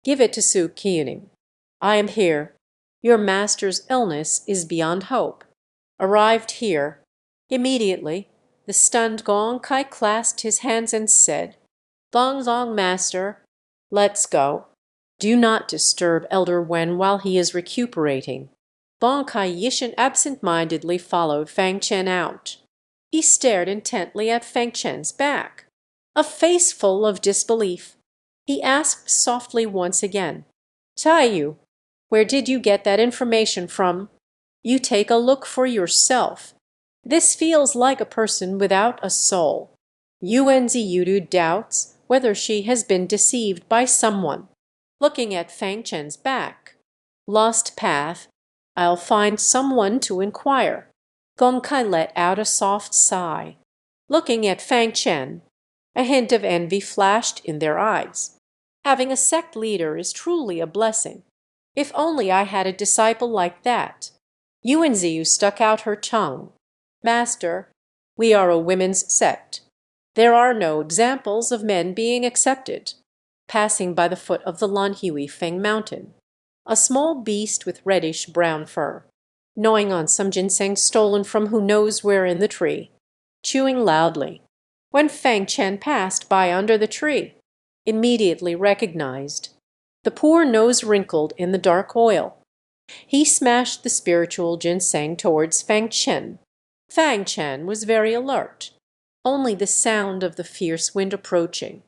Give it to Su Qining. I am here. Your master's illness is beyond hope. Arrived here. Immediately, the stunned Gong Kai clasped his hands and said, Dong Zong Master, let's go. Do not disturb Elder Wen while he is recuperating. Gong Kai Yishan absent-mindedly followed Fang Chen out. He stared intently at Fang Chen's back, a face full of disbelief. He asked softly once again, Taiyu, where did you get that information from? You take a look for yourself. This feels like a person without a soul. Yuan Ziyudu doubts whether she has been deceived by someone. Looking at Fang Chen's back. Lost path. I'll find someone to inquire. Gong Kai let out a soft sigh. Looking at Fang Chen, a hint of envy flashed in their eyes. Having a sect leader is truly a blessing. If only I had a disciple like that. Yuan Ziyu stuck out her tongue. Master, we are a women's sect. There are no examples of men being accepted. Passing by the foot of the Lan Hui Feng mountain, a small beast with reddish-brown fur, gnawing on some ginseng stolen from who knows where in the tree, chewing loudly. When Fang Chen passed by under the tree, immediately recognized. The poor nose wrinkled in the dark oil. He smashed the spiritual ginseng towards Fang Chen. Fang Chen was very alert. only the sound of the fierce wind approaching.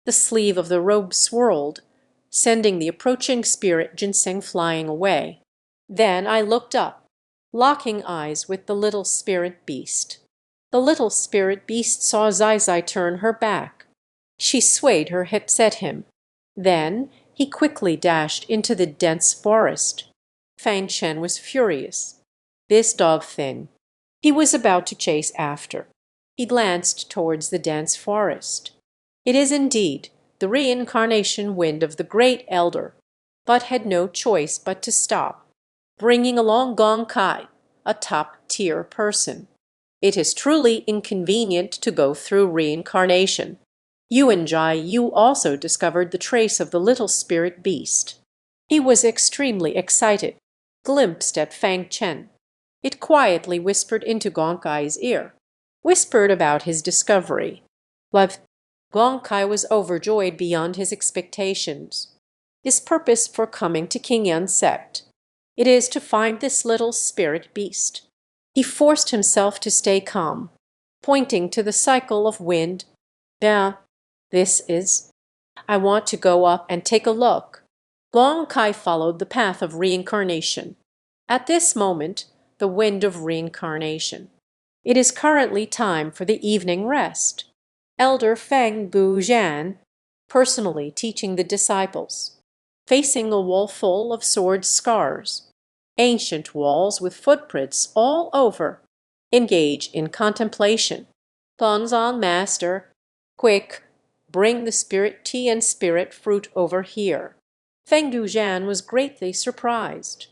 The sleeve of the robe swirled, sending the approaching spirit ginseng flying away. Then I looked up, locking eyes with the little spirit beast. The little spirit beast saw Zai Zai turn her back. She swayed her hips at him. Then he quickly dashed into the dense forest. Fang Chen was furious. This dog thing. He was about to chase after. He glanced towards the dense forest. It is indeed the reincarnation wind of the great elder, but had no choice but to stop, bringing along Gong Kai, a top-tier person. It is truly inconvenient to go through reincarnation. Yuan Jai Yu also discovered the trace of the little spirit beast. He was extremely excited, glimpsed at Fang Chen. It quietly whispered into Gong Kai's ear, whispered about his discovery. Love. Gong Kai was overjoyed beyond his expectations. His purpose for coming to King Yan's sect. It is to find this little spirit beast. He forced himself to stay calm, pointing to the cycle of wind. Bien, this is. I want to go up and take a look. Gong Kai followed the path of reincarnation. At this moment, the wind of reincarnation. It is currently time for the evening rest. Elder Feng Buzhan, personally teaching the disciples, facing a wall full of sword scars, ancient walls with footprints all over, engage in contemplation. Gongzong master, quick, bring the spirit tea and spirit fruit over here. Feng Duzhan was greatly surprised.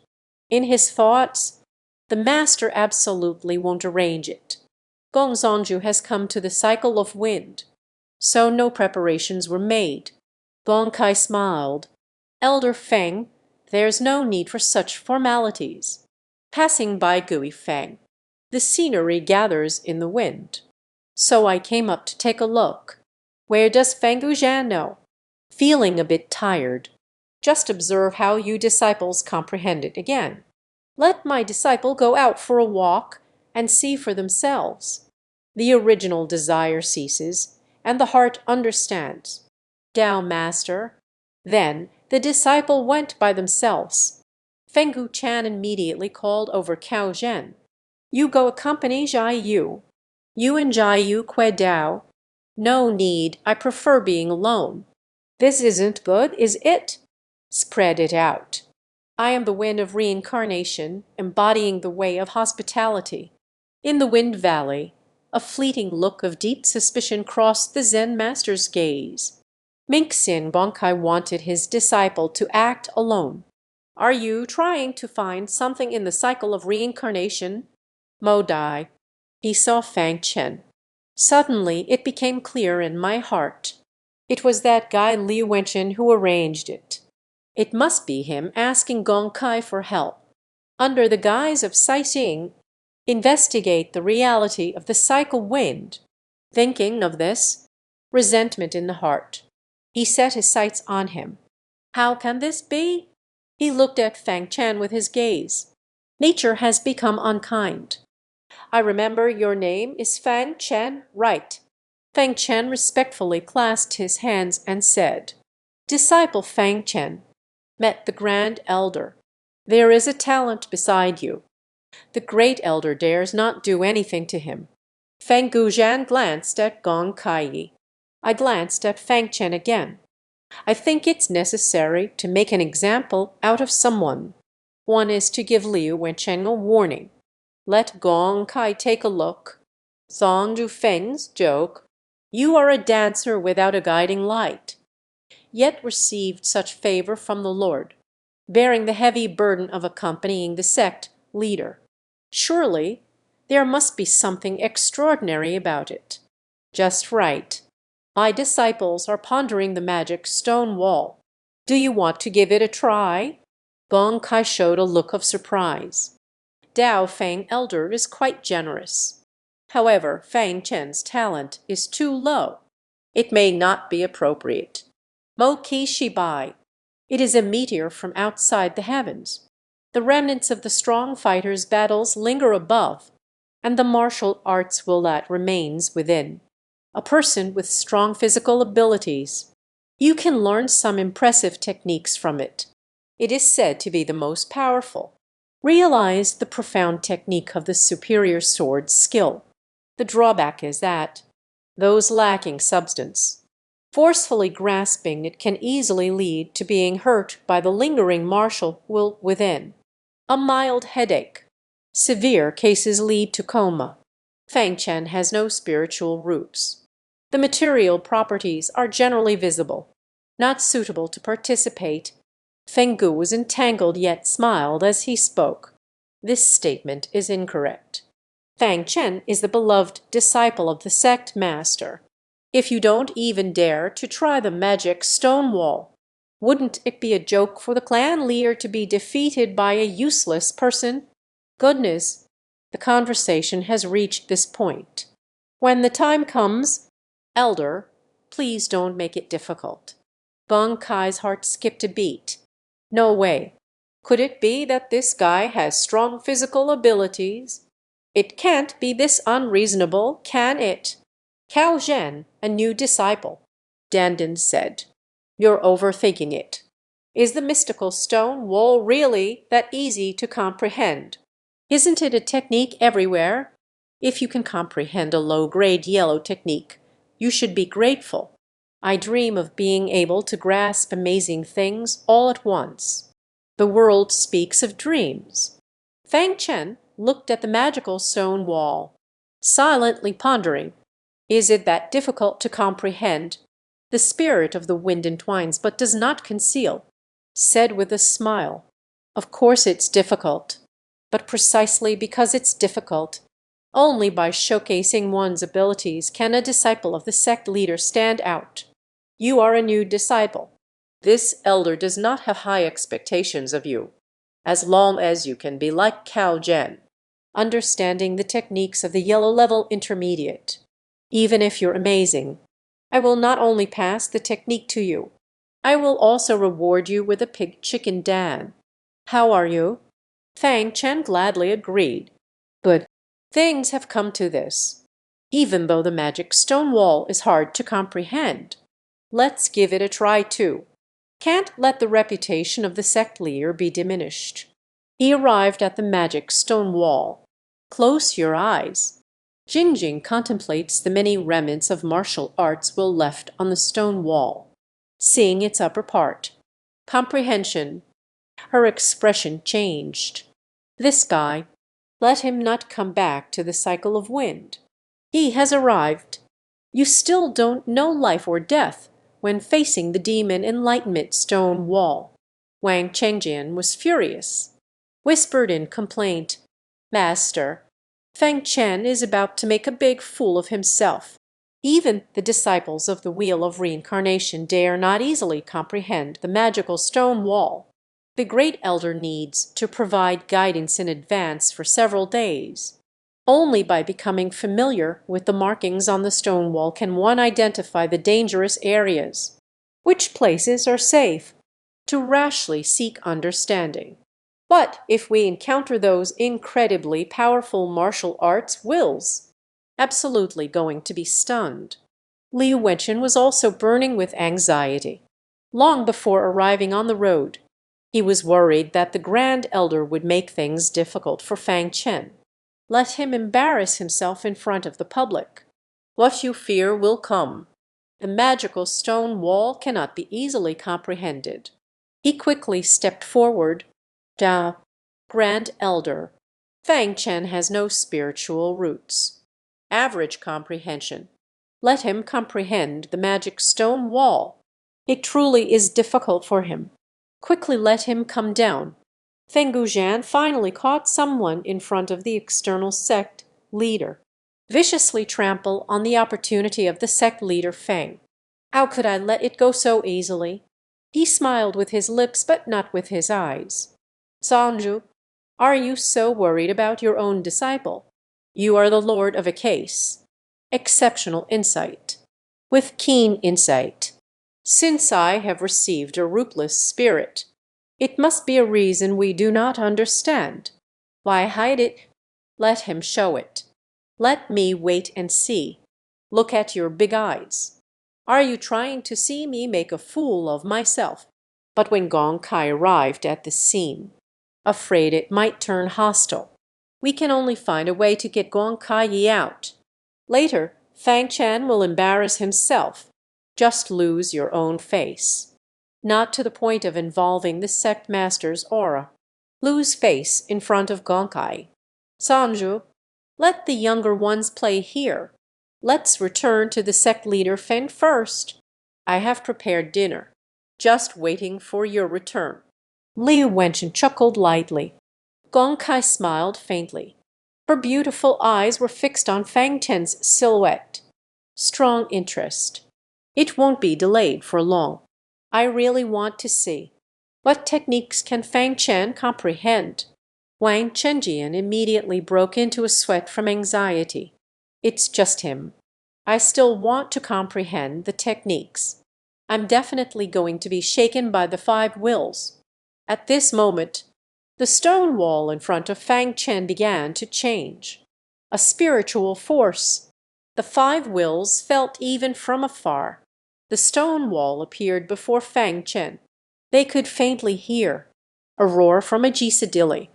In his thoughts, the master absolutely won't arrange it. Gongzongju has come to the cycle of wind, so no preparations were made. Gong Kai smiled. Elder Feng, there's no need for such formalities. Passing by Gui Feng, the scenery gathers in the wind. So I came up to take a look. Where does Feng Guzhan know? Feeling a bit tired. Just observe how you disciples comprehend it again. Let my disciple go out for a walk and see for themselves. The original desire ceases, and the heart understands. Tao master. Then the disciple went by themselves. Feng Guchan immediately called over Cao Zhen. You go accompany Jai Yu. You and Jai Yu que Dao. No need, I prefer being alone. This isn't good, is it? Spread it out. I am the wind of reincarnation, embodying the way of hospitality. In the Wind Valley, a fleeting look of deep suspicion crossed the Zen master's gaze. Mingxin Bonkai wanted his disciple to act alone. Are you trying to find something in the cycle of reincarnation? Mo Dai. He saw Fang Chen. Suddenly it became clear in my heart. It was that guy Liu Wenchen who arranged it. It must be him asking Gong Kai for help. Under the guise of sightseeing, investigate the reality of the cycle wind. Thinking of this, resentment in the heart, he set his sights on him. How can this be? He looked at Fang Chen with his gaze. Nature has become unkind. I remember your name is Fang Chen, right? Fang Chen respectfully clasped his hands and said, Disciple Fang Chen, met the grand elder. There is a talent beside you. The great elder dares not do anything to him. Feng Guzhan glanced at Gong Kai. I glanced at Fang Chen again. I think it's necessary to make an example out of someone. One is to give Liu Wencheng a warning. Let Gong Kai take a look. Zong Du Feng's joke. You are a dancer without a guiding light, yet received such favor from the Lord, bearing the heavy burden of accompanying the sect leader. Surely there must be something extraordinary about it. Just right. My disciples are pondering the magic stone wall. Do you want to give it a try? Gong Kai showed a look of surprise. Dao Feng Elder is quite generous. However, Fang Chen's talent is too low. It may not be appropriate. Mo Qi Shibai. It is a meteor from outside the heavens. The remnants of the strong fighters' battles linger above, and the martial arts will that remains within. a person with strong physical abilities. You can learn some impressive techniques from it. It is said to be the most powerful. Realize the profound technique of the superior sword skill. The drawback is that those lacking substance. Forcefully grasping it can easily lead to being hurt by the lingering martial will within. A mild headache. Severe cases lead to coma. Fang Chen has no spiritual roots. The material properties are generally visible, not suitable to participate. Feng Gu was entangled yet smiled as he spoke. This statement is incorrect. Fang Chen is the beloved disciple of the sect master. If you don't even dare to try the magic stone wall, wouldn't it be a joke for the clan leader to be defeated by a useless person? Goodness, the conversation has reached this point. When the time comes, Elder, please don't make it difficult. Beng Kai's heart skipped a beat. No way. Could it be that this guy has strong physical abilities? It can't be this unreasonable, can it? Cao Zhen, a new disciple, Dandin said. You're overthinking it. Is the mystical stone wall really that easy to comprehend? Isn't it a technique everywhere? If you can comprehend a low-grade yellow technique, you should be grateful. I dream of being able to grasp amazing things all at once. The world speaks of dreams. Fang Chen looked at the magical stone wall, silently pondering. Is it that difficult to comprehend? The spirit of the wind entwines but does not conceal, said with a smile. Of course it's difficult, but precisely because it's difficult, only by showcasing one's abilities can a disciple of the sect leader stand out. You are a new disciple. This elder does not have high expectations of you, as long as you can be like Cao Zhen, understanding the techniques of the yellow level intermediate. Even if you're amazing, I will not only pass the technique to you, I will also reward you with a pig chicken dan. How are you? Fang Chen gladly agreed. Good. Things have come to this. Even though the magic stone wall is hard to comprehend, let's give it a try too. Can't let the reputation of the sect leader be diminished. He arrived at the magic stone wall. Close your eyes. Jingjing contemplates the many remnants of martial arts will left on the stone wall, seeing its upper part. Comprehension. Her expression changed. This guy, let him not come back to the cycle of wind. He has arrived. You still don't know life or death when facing the demon enlightenment stone wall. Wang Chengjian was furious, whispered in complaint, Master, Feng Chen is about to make a big fool of himself. Even the disciples of the Wheel of Reincarnation dare not easily comprehend the magical stone wall. The great elder needs to provide guidance in advance for several days. Only by becoming familiar with the markings on the stone wall can one identify the dangerous areas. Which places are safe? To rashly seek understanding. What if we encounter those incredibly powerful martial arts wills? Absolutely going to be stunned. Liu Wenchen was also burning with anxiety. Long before arriving on the road, he was worried that the Grand Elder would make things difficult for Fang Chen. Let him embarrass himself in front of the public. What you fear will come. The magical stone wall cannot be easily comprehended. He quickly stepped forward. Da, Grand Elder, Fang Chen has no spiritual roots. Average comprehension. Let him comprehend the magic stone wall. It truly is difficult for him. Quickly let him come down. Feng Guzhan finally caught someone in front of the external sect leader. Viciously trample on the opportunity of the sect leader Feng. How could I let it go so easily? He smiled with his lips but not with his eyes. Sanju, are you so worried about your own disciple? You are the lord of a case. Exceptional insight. With keen insight. Since I have received a rootless spirit, it must be a reason we do not understand. Why hide it? Let him show it. Let me wait and see. Look at your big eyes. Are you trying to see me make a fool of myself?" But when Gong Kai arrived at the scene, afraid it might turn hostile, we can only find a way to get Gong Kai out. Later, Fang Chen will embarrass himself. Just lose your own face. Not to the point of involving the sect master's aura. Lose face in front of Gong Kai. Sanju, let the younger ones play here. Let's return to the sect leader Feng first. I have prepared dinner, just waiting for your return." Liu Wenchen chuckled lightly. Gong Kai smiled faintly. Her beautiful eyes were fixed on Fang Chen's silhouette. Strong interest. It won't be delayed for long. I really want to see. What techniques can Fang Chen comprehend? Wang Chenjian immediately broke into a sweat from anxiety. It's just him. I still want to comprehend the techniques. I'm definitely going to be shaken by the five wills. At this moment, the stone wall in front of Fang Chen began to change. A spiritual force. The five wills felt even from afar. The stone wall appeared before Fang Chen. They could faintly hear a roar from a Jisadilli.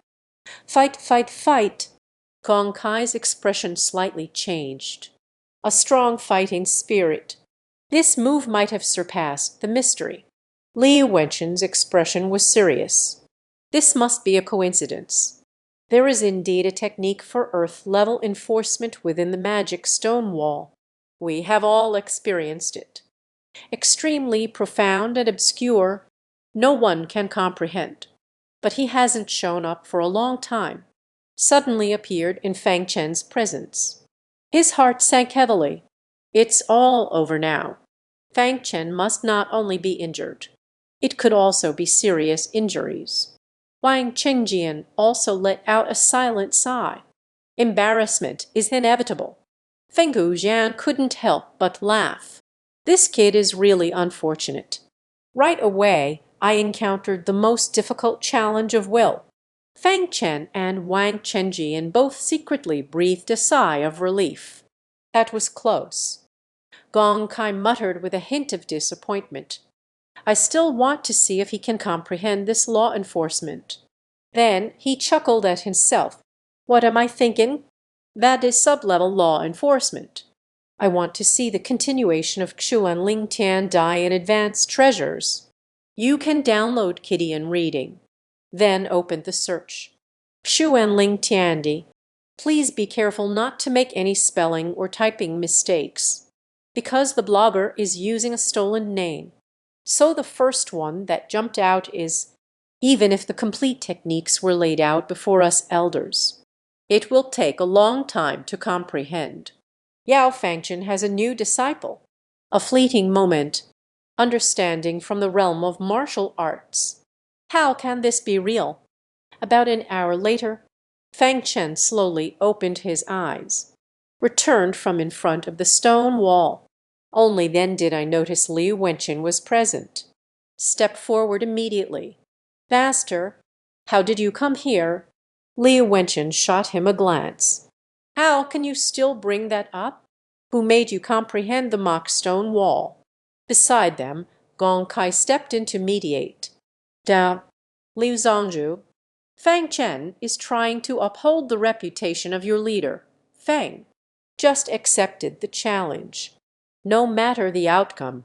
"Fight, fight, fight!" Gong Kai's expression slightly changed. A strong fighting spirit. This move might have surpassed the mystery. Liu Wenchen's expression was serious. This must be a coincidence. There is indeed a technique for earth-level enforcement within the magic stone wall. We have all experienced it. Extremely profound and obscure, no one can comprehend. But he hasn't shown up for a long time. Suddenly appeared in Fang Chen's presence. His heart sank heavily. It's all over now. Fang Chen must not only be injured. It could also be serious injuries. Wang Chenjian also let out a silent sigh. Embarrassment is inevitable. Feng Gujian couldn't help but laugh. This kid is really unfortunate. Right away, I encountered the most difficult challenge of will. Fang Chen and Wang Chenjian both secretly breathed a sigh of relief. That was close. Gong Kai muttered with a hint of disappointment. I still want to see if he can comprehend this law enforcement. Then he chuckled at himself. What am I thinking? That is sub-level law enforcement. I want to see the continuation of Xuan Ling Tian die in advanced treasures. You can download Kidian Reading. Then open the search. Xuan Ling Tiandi. Please be careful not to make any spelling or typing mistakes, because the blogger is using a stolen name. So the first one that jumped out is, even if the complete techniques were laid out before us elders, it will take a long time to comprehend. Yao Fangchen has a new disciple. A fleeting moment. Understanding from the realm of martial arts. How can this be real? About an hour later, Fang Chen slowly opened his eyes, returned from in front of the stone wall. Only then did I notice Liu Wenchen was present. Stepped forward immediately. Master, how did you come here? Liu Wenchen shot him a glance. How can you still bring that up? Who made you comprehend the mock stone wall? Beside them, Gong Kai stepped in to mediate. Da, Liu Zongju, Fang Chen is trying to uphold the reputation of your leader, Fang. Just accepted the challenge. No matter the outcome,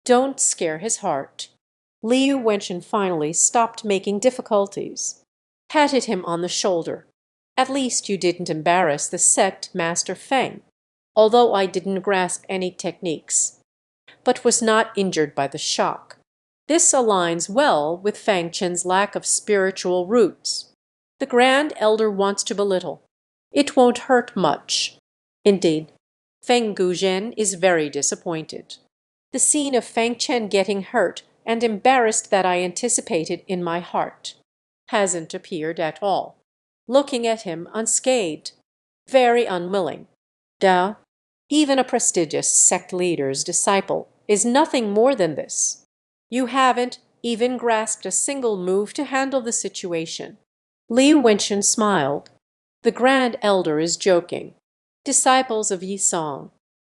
don't scare his heart. Liu Wenchen finally stopped making difficulties. Patted him on the shoulder. At least you didn't embarrass the sect Master Feng, although I didn't grasp any techniques, but was not injured by the shock. This aligns well with Fang Chen's lack of spiritual roots. The Grand Elder wants to belittle. It won't hurt much. Indeed, Feng Guzhen is very disappointed. The scene of Fang Chen getting hurt and embarrassed that I anticipated in my heart hasn't appeared at all. Looking at him unscathed, very unwilling. Da, even a prestigious sect leader's disciple is nothing more than this. You haven't even grasped a single move to handle the situation. Liu Wenchen smiled. The Grand Elder is joking. Disciples of Yi Song,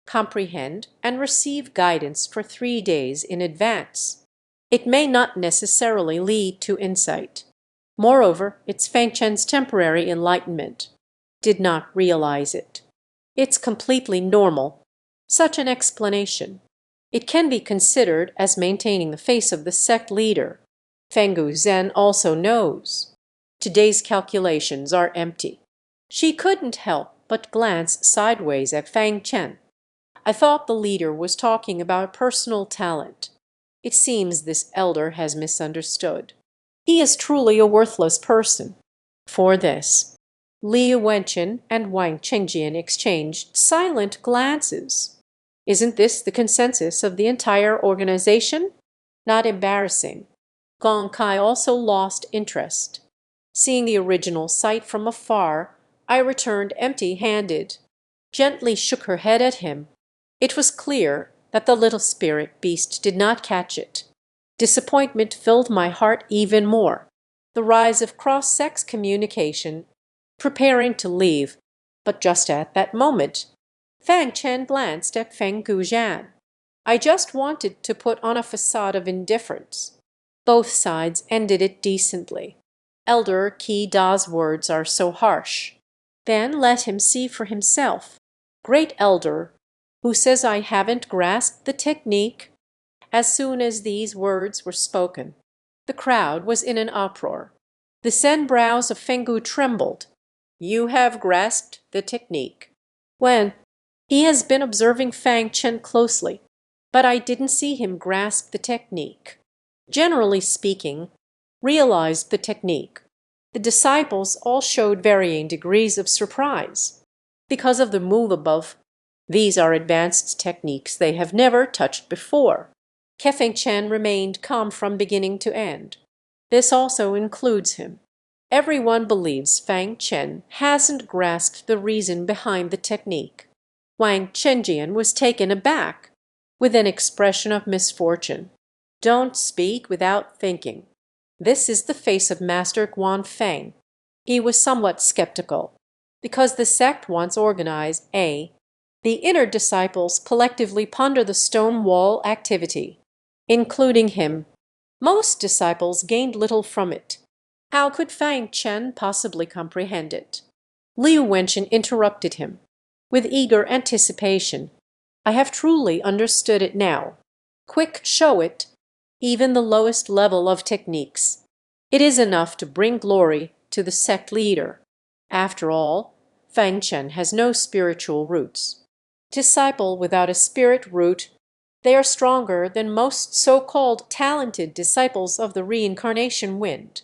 comprehend, and receive guidance for 3 days in advance. It may not necessarily lead to insight. Moreover, it's Feng Chen's temporary enlightenment. Did not realize it. It's completely normal. Such an explanation. It can be considered as maintaining the face of the sect leader. Feng Guozhen also knows. Today's calculations are empty. She couldn't help but glance sideways at Feng Chen. I thought the leader was talking about personal talent. It seems this elder has misunderstood. He is truly a worthless person. For this, Liu Wenqin and Wang Chengjian exchanged silent glances. Isn't this the consensus of the entire organization? Not embarrassing. Gong Kai also lost interest. Seeing the original sight from afar, I returned empty-handed. Gently shook her head at him. It was clear that the little spirit beast did not catch it. Disappointment filled my heart even more. The rise of cross-sex communication, preparing to leave, but just at that moment, Fang Chen glanced at Feng Guozhen. I just wanted to put on a facade of indifference. Both sides ended it decently. Elder Qi Da's words are so harsh. Then let him see for himself. Great elder, who says I haven't grasped the technique? As soon as these words were spoken, the crowd was in an uproar. The sen brows of Fenggu trembled. You have grasped the technique. When? He has been observing Fang Chen closely, but I didn't see him grasp the technique. Generally speaking, realized the technique. The disciples all showed varying degrees of surprise. Because of the move above, these are advanced techniques they have never touched before. Feng Chen remained calm from beginning to end. This also includes him. Everyone believes Fang Chen hasn't grasped the reason behind the technique. Wang Chengjian was taken aback, with an expression of misfortune. Don't speak without thinking. This is the face of Master Guan Feng. He was somewhat skeptical, because the sect once organized the inner disciples collectively ponder the stone wall activity, including him. Most disciples gained little from it. How could Fang Chen possibly comprehend it? Liu Wenqin interrupted him. With eager anticipation, I have truly understood it now. Quick, show it. Even the lowest level of techniques. It is enough to bring glory to the sect leader. After all, Fang Chen has no spiritual roots. Disciple without a spirit root, they are stronger than most so-called talented disciples of the reincarnation wind.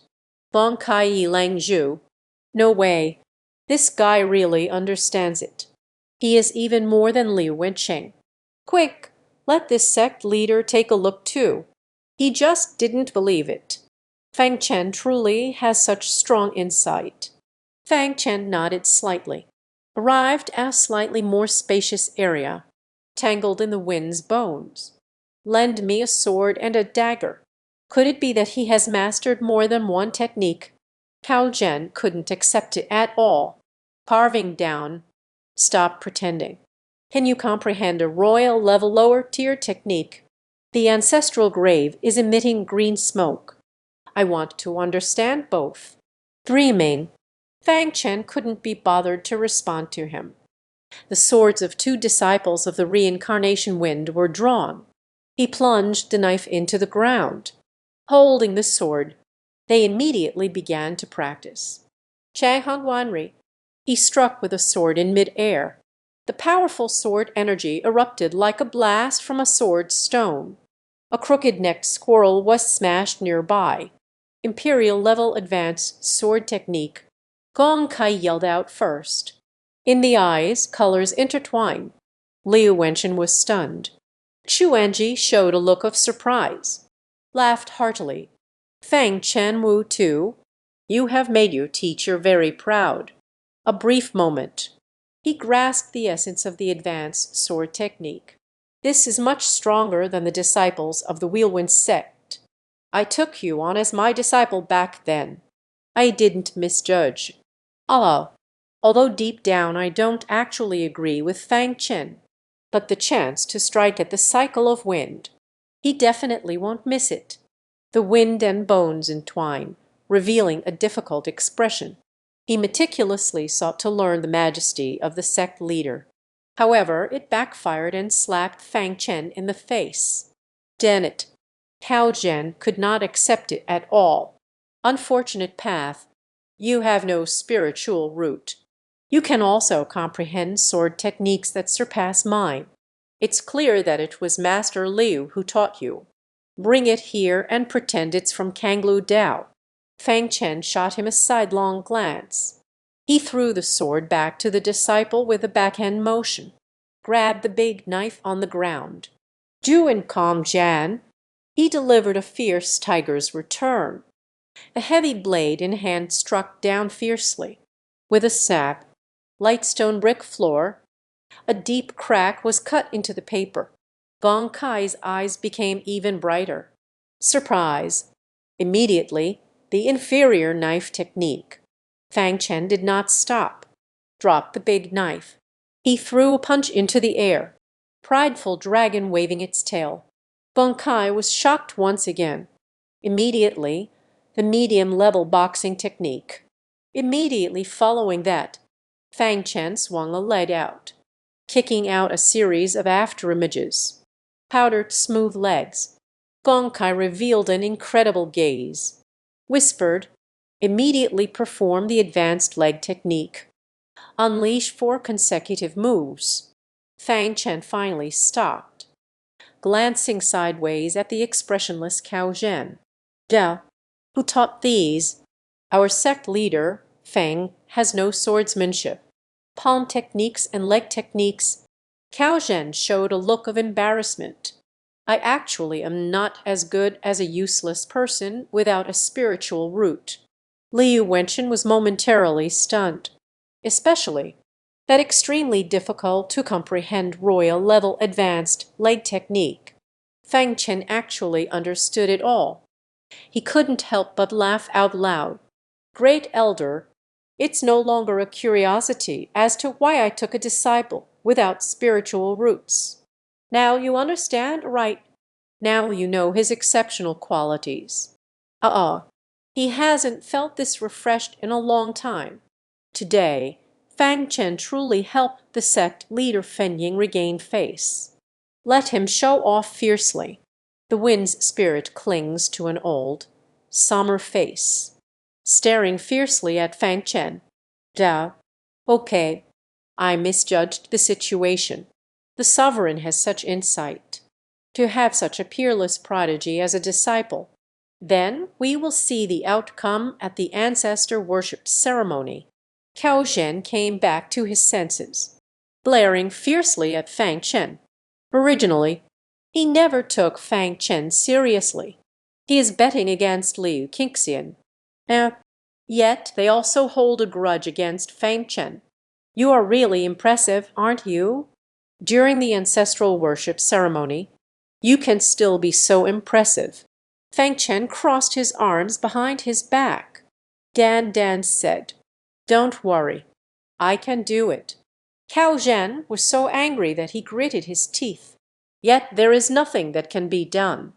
Long Kai Lang Zhu. No way. This guy really understands it. He is even more than Liu Wenqin. Quick, let this sect leader take a look too. He just didn't believe it. Fang Chen truly has such strong insight. Fang Chen nodded slightly. Arrived at a slightly more spacious area, tangled in the wind's bones. Lend me a sword and a dagger. Could it be that he has mastered more than one technique? Cao Zhen couldn't accept it at all. Carving down. Stop pretending. Can you comprehend a royal level lower tier technique? The ancestral grave is emitting green smoke. I want to understand both. Dreaming. Fang Chen couldn't be bothered to respond to him. The swords of two disciples of the reincarnation wind were drawn. He plunged the knife into the ground. Holding the sword, they immediately began to practice. Chang Hongwanri. He struck with a sword in mid-air. The powerful sword energy erupted like a blast from a sword stone. A crooked-necked squirrel was smashed nearby. Imperial level advanced sword technique. Gong Kai yelled out first. In the eyes, colors intertwine. Liu Wenqin was stunned. Xuanji showed a look of surprise. Laughed heartily. Fang Chen Wu too. You have made your teacher very proud. A brief moment. He grasped the essence of the advanced sword technique. This is much stronger than the disciples of the Wheelwind sect. I took you on as my disciple back then. I didn't misjudge. Although deep down I don't actually agree with Fang Chen. but the chance to strike at the cycle of wind. He definitely won't miss it. The wind and bones entwine, revealing a difficult expression. He meticulously sought to learn the majesty of the sect leader. However, it backfired and slapped Fang Chen in the face. Damn it! Cao Zhen could not accept it at all. Unfortunate path. You have no spiritual root. You can also comprehend sword techniques that surpass mine. It's clear that it was Master Liu who taught you. Bring it here and pretend it's from Kanglu Dao. Fang Chen shot him a sidelong glance. He threw the sword back to the disciple with a backhand motion, grabbed the big knife on the ground. "Do and calm, Jan." He delivered a fierce tiger's return. The heavy blade in hand struck down fiercely. With a sap, light stone brick floor, a deep crack was cut into the paper. Gong Kai's eyes became even brighter. Surprise. Immediately, the inferior knife technique. Fang Chen did not stop. Dropped the big knife. He threw a punch into the air, prideful dragon waving its tail. Gong Kai was shocked once again. Immediately, the medium-level boxing technique. Immediately following that, Fang Chen swung a leg out, kicking out a series of afterimages. Powdered smooth legs. Gong Kai revealed an incredible gaze. Whispered, immediately perform the advanced leg technique. Unleash 4 consecutive moves. Fang Chen finally stopped, glancing sideways at the expressionless Cao Zhen. "Da, who taught these?" "Our sect leader, Feng, has no swordsmanship. Palm techniques and leg techniques." Cao Zhen showed a look of embarrassment. "I actually am not as good as a useless person without a spiritual root." Liu Wenchen was momentarily stunned, especially that extremely difficult to comprehend royal-level advanced leg technique. Fang Chen actually understood it all. He couldn't help but laugh out loud. "Great elder, it's no longer a curiosity as to why I took a disciple without spiritual roots. Now you understand, right? Now you know his exceptional qualities." He hasn't felt this refreshed in a long time. Today, Fang Chen truly helped the sect leader Fenying regain face. Let him show off fiercely. The wind's spirit clings to an old, somber face, staring fiercely at Fang Chen. "Da, okay, I misjudged the situation. The sovereign has such insight. To have such a peerless prodigy as a disciple. Then we will see the outcome at the ancestor worship ceremony." Cao Zhen came back to his senses, glaring fiercely at Fang Chen. Originally, he never took Fang Chen seriously. He is betting against Liu Qingxian. Yet they also hold a grudge against Fang Chen. "You are really impressive, aren't you? During the ancestral worship ceremony, you can still be so impressive." Fang Chen crossed his arms behind his back. Dan said, "Don't worry, I can do it." Cao Zhen was so angry that he gritted his teeth. Yet there is nothing that can be done.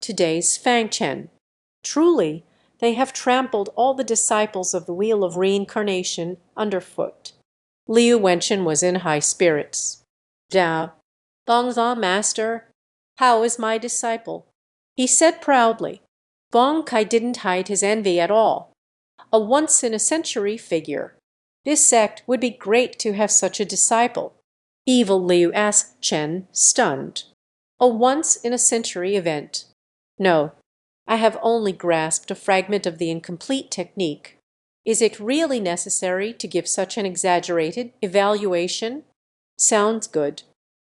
Today's Fang Chen. Truly, they have trampled all the disciples of the Wheel of Reincarnation underfoot. Liu Wenchen was in high spirits. "Da, Gongza master, how is my disciple?" He said proudly. Gong Kai didn't hide his envy at all. A once-in-a-century figure. This sect would be great to have such a disciple. Evil Liu asked Chen, stunned. "A once-in-a-century event. No, I have only grasped a fragment of the incomplete technique. Is it really necessary to give such an exaggerated evaluation?" "Sounds good.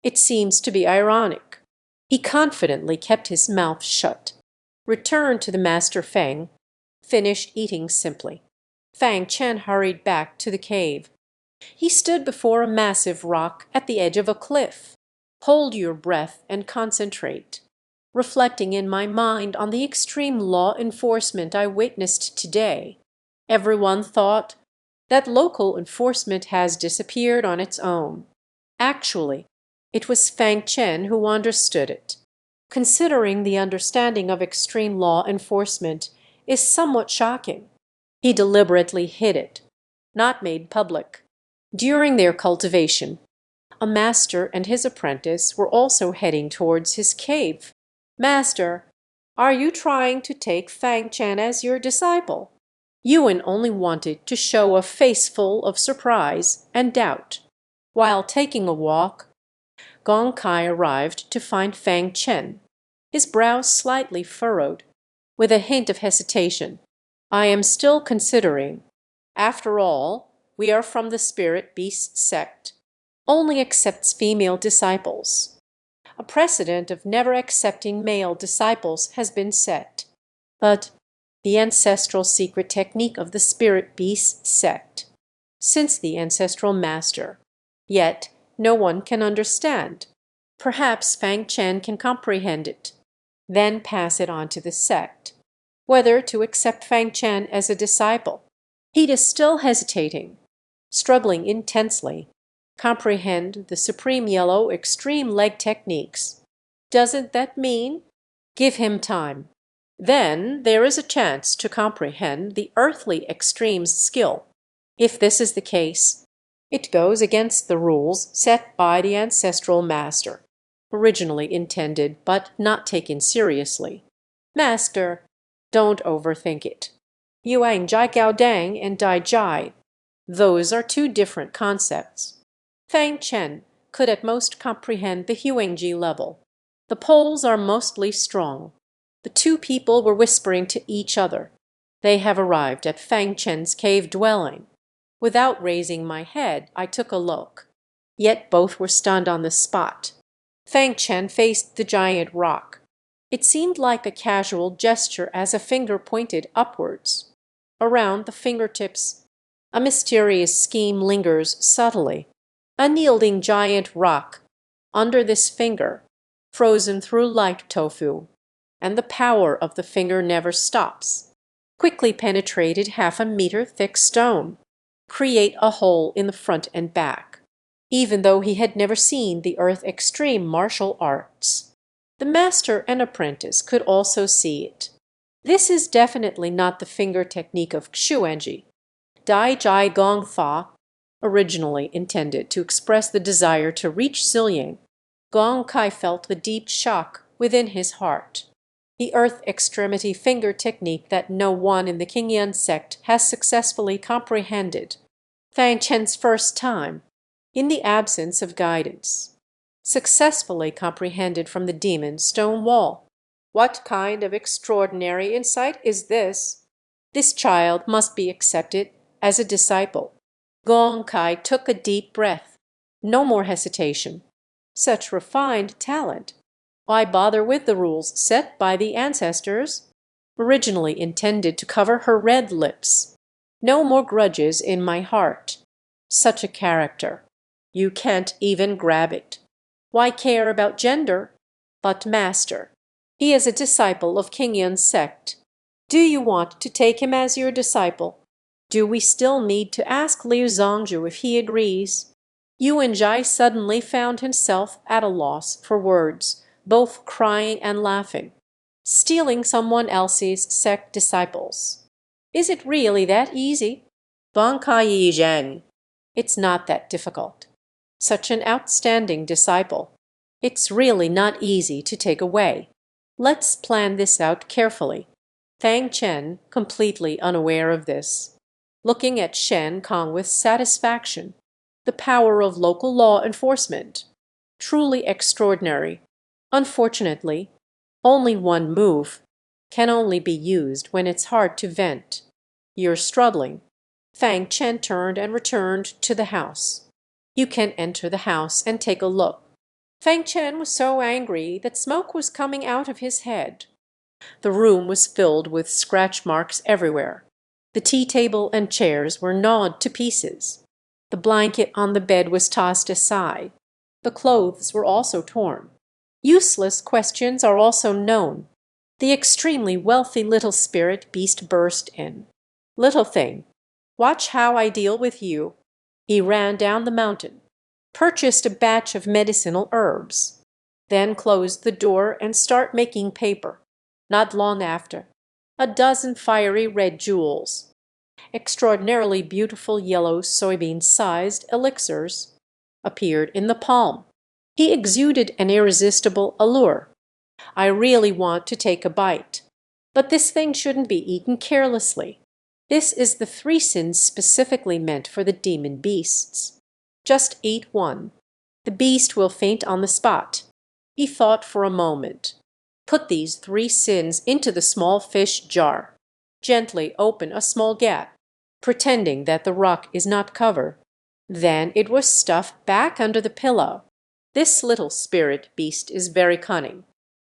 It seems to be ironic." He confidently kept his mouth shut. Returned to the Master Feng. Finished eating simply. Fang Chen hurried back to the cave. He stood before a massive rock at the edge of a cliff. "Hold your breath and concentrate." Reflecting in my mind on the extreme law enforcement I witnessed today, everyone thought that local enforcement has disappeared on its own. Actually, It was Fang Chen who understood it. Considering the understanding of extreme law enforcement is somewhat shocking. He deliberately hid it, not made public. During their cultivation, a master and his apprentice were also heading towards his cave. "Master, are you trying to take Fang Chen as your disciple?" Yuan only wanted to show a face full of surprise and doubt. While taking a walk, Gong Kai arrived to find Fang Chen, his brows slightly furrowed, with a hint of hesitation. "I am still considering. After all, we are from the spirit beast sect. Only accepts female disciples. A precedent of never accepting male disciples has been set. But the ancestral secret technique of the spirit beast sect, since the ancestral master. Yet no one can understand. Perhaps Fang Chen can comprehend it, then pass it on to the sect. Whether to accept Fang Chen as a disciple. He is still hesitating, struggling intensely. Comprehend the supreme yellow extreme leg techniques. Doesn't that mean? Give him time. Then there is a chance to comprehend the earthly extremes skill. If this is the case, it goes against the rules set by the ancestral master, originally intended but not taken seriously. Master, don't overthink it. Yuang Jai Gao Dang and Dai Jai, those are two different concepts. Fang Chen could at most comprehend the Huangji level. The poles are mostly strong. The two people were whispering to each other. They have arrived at Fang Chen's cave dwelling. Without raising my head, I took a look. Yet both were stunned on the spot. Fang Chen faced the giant rock. It seemed like a casual gesture as a finger pointed upwards. Around the fingertips, a mysterious scheme lingers subtly. A yielding giant rock, under this finger, frozen through light tofu, and the power of the finger never stops. Quickly penetrated 1/2 meter thick stone, create a hole in the front and back, even though he had never seen the earth extreme martial arts. The master and apprentice could also see it. This is definitely not the finger technique of Xuanji. Dai Jai Gong Fa, originally intended to express the desire to reach Silyang, Gong Kai felt the deep shock within his heart. The earth extremity finger technique that no one in the Qingyan sect has successfully comprehended. Fang Chen's first time, in the absence of guidance. Successfully comprehended from the demon stone wall. What kind of extraordinary insight is this? This child must be accepted as a disciple. Gong Kai took a deep breath. No more hesitation. Such refined talent. Why bother with the rules set by the ancestors? Originally intended to cover her red lips. No more grudges in my heart. Such a character. You can't even grab it. Why care about gender? But master, he is a disciple of Qingyan sect. Do you want to take him as your disciple? Do we still need to ask Liu Zongzhu if he agrees? Yuan Jai suddenly found himself at a loss for words, both crying and laughing. Stealing someone else's sect disciples. Is it really that easy? Gong Kai Zhang. It's not that difficult. Such an outstanding disciple. It's really not easy to take away. Let's plan this out carefully. Fang Chen, completely unaware of this, looking at Shen Kong with satisfaction. The power of local law enforcement. Truly extraordinary. Unfortunately, only one move can only be used when it's hard to vent. You're struggling. Fang Chen turned and returned to the house. You can enter the house and take a look. Fang Chen was so angry that smoke was coming out of his head. The room was filled with scratch marks everywhere. The tea table and chairs were gnawed to pieces. The blanket on the bed was tossed aside. The clothes were also torn. Useless questions are also known. The extremely wealthy little spirit beast burst in. Little thing, watch how I deal with you. He ran down the mountain. purchased a batch of medicinal herbs, then closed the door and start making paper. Not long after, a dozen fiery red jewels, extraordinarily beautiful yellow soybean-sized elixirs, appeared in the palm. He exuded an irresistible allure. I really want to take a bite. But this thing shouldn't be eaten carelessly. This is the three sins specifically meant for the demon beasts. Just eat one. The beast will faint on the spot. He thought for a moment. Put these three sins into the small fish jar. Gently open a small gap, pretending that the rock is not covered. Then it was stuffed back under the pillow. This little spirit beast is very cunning.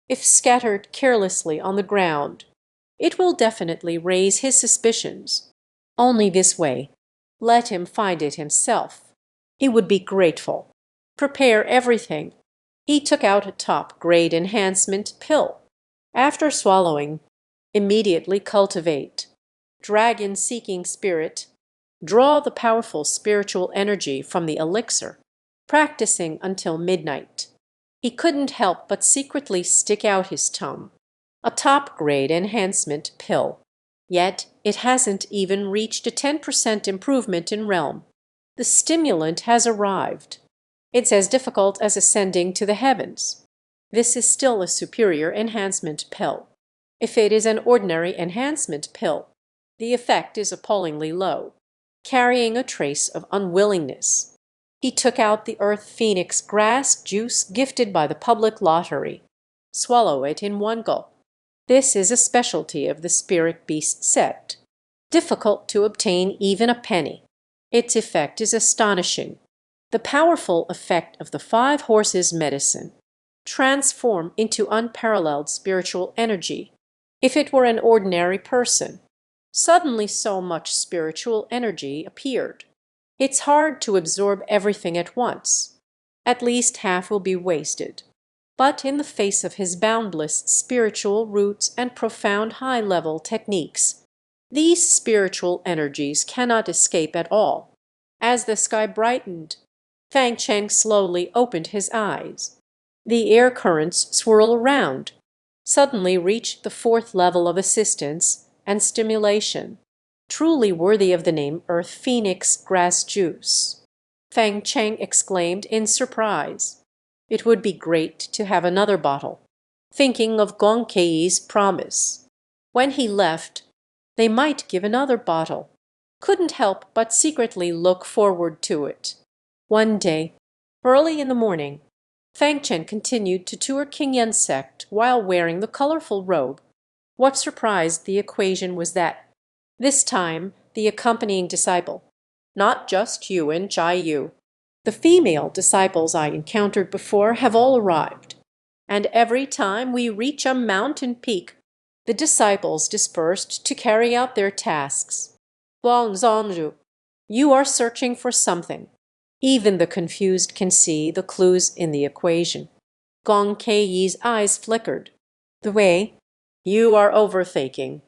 If scattered carelessly on the ground, it will definitely raise his suspicions. Only this way. Let him find it himself. He would be grateful. Prepare everything. He took out a top-grade enhancement pill. After swallowing, immediately cultivate. Dragon-seeking spirit. Draw the powerful spiritual energy from the elixir, practicing until midnight. He couldn't help but secretly stick out his tongue. A top-grade enhancement pill. Yet it hasn't even reached a 10% improvement in realm. The stimulant has arrived. It's as difficult as ascending to the heavens. This is still a superior enhancement pill. If it is an ordinary enhancement pill, the effect is appallingly low, carrying a trace of unwillingness. He took out the Earth Phoenix grass juice gifted by the public lottery. Swallow it in one gulp. This is a specialty of the spirit beast sect. Difficult to obtain even a penny. Its effect is astonishing. The powerful effect of the 5 horses medicine. Transform into unparalleled spiritual energy. If it were an ordinary person, suddenly so much spiritual energy appeared. It's hard to absorb everything at once. At least half will be wasted. But in the face of his boundless spiritual roots and profound high-level techniques, these spiritual energies cannot escape at all. As the sky brightened, Fang Cheng slowly opened his eyes. The air currents swirl around, suddenly reach the 4th level of assistance and stimulation, truly worthy of the name Earth Phoenix grass juice. Fang Cheng exclaimed in surprise. It would be great to have another bottle, thinking of Gong Kei's promise. When he left, they might give another bottle. Couldn't help but secretly look forward to it. One day, early in the morning, Fang Chen continued to tour Qingyan sect while wearing the colorful robe. What surprised the equation was that, this time, the accompanying disciple, not just Yuan Chai Yu, the female disciples I encountered before have all arrived, and every time we reach a mountain peak, the disciples dispersed to carry out their tasks. Huang Zongzhu, you are searching for something. Even the confused can see the clues in the equation. Gong Kei's eyes flickered. The way you are overthinking.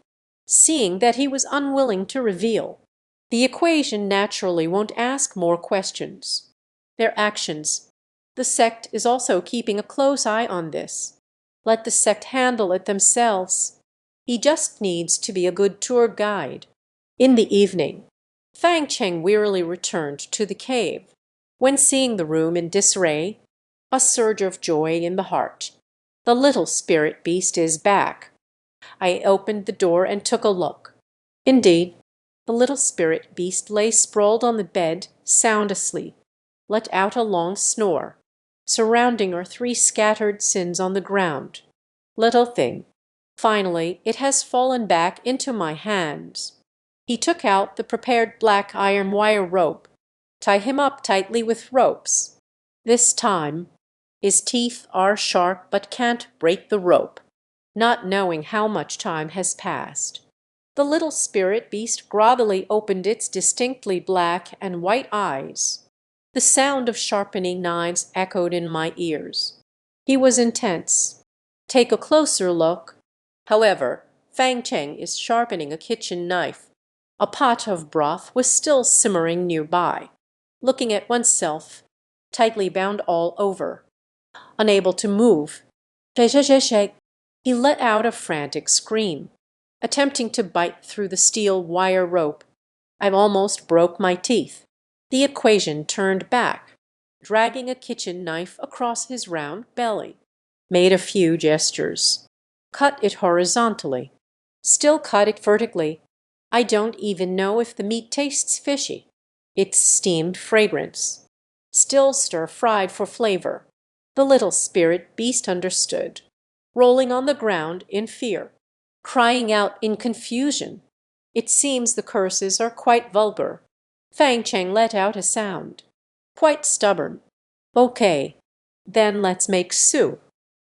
Seeing that he was unwilling to reveal, the equation naturally won't ask more questions. Their actions. The sect is also keeping a close eye on this. Let the sect handle it themselves. He just needs to be a good tour guide. In the evening, Fang Cheng wearily returned to the cave. When seeing the room in disarray, a surge of joy in the heart. The little spirit beast is back. I opened the door and took a look. Indeed, the little spirit beast lay sprawled on the bed, sound asleep, let out a long snore. Surrounding are 3 scattered sins on the ground. Little thing. Finally, it has fallen back into my hands. He took out the prepared black iron wire rope. Tie him up tightly with ropes. This time, his teeth are sharp but can't break the rope. Not knowing how much time has passed, the little spirit beast groggily opened its distinctly black and white eyes. The sound of sharpening knives echoed in my ears. He was intense. Take a closer look. However, Fang Cheng is sharpening a kitchen knife. A pot of broth was still simmering nearby. Looking at oneself, tightly bound all over. Unable to move, shake, shake, shake, shake, he let out a frantic scream, attempting to bite through the steel wire rope. I've almost broke my teeth. The equation turned back, dragging a kitchen knife across his round belly. Made a few gestures. Cut it horizontally. Still cut it vertically. I don't even know if the meat tastes fishy. It's steamed fragrance. Still stir-fried for flavor. The little spirit beast understood, rolling on the ground in fear, crying out in confusion. It seems the curses are quite vulgar. Fang Cheng let out a sound. Quite stubborn. Okay, then let's make soup.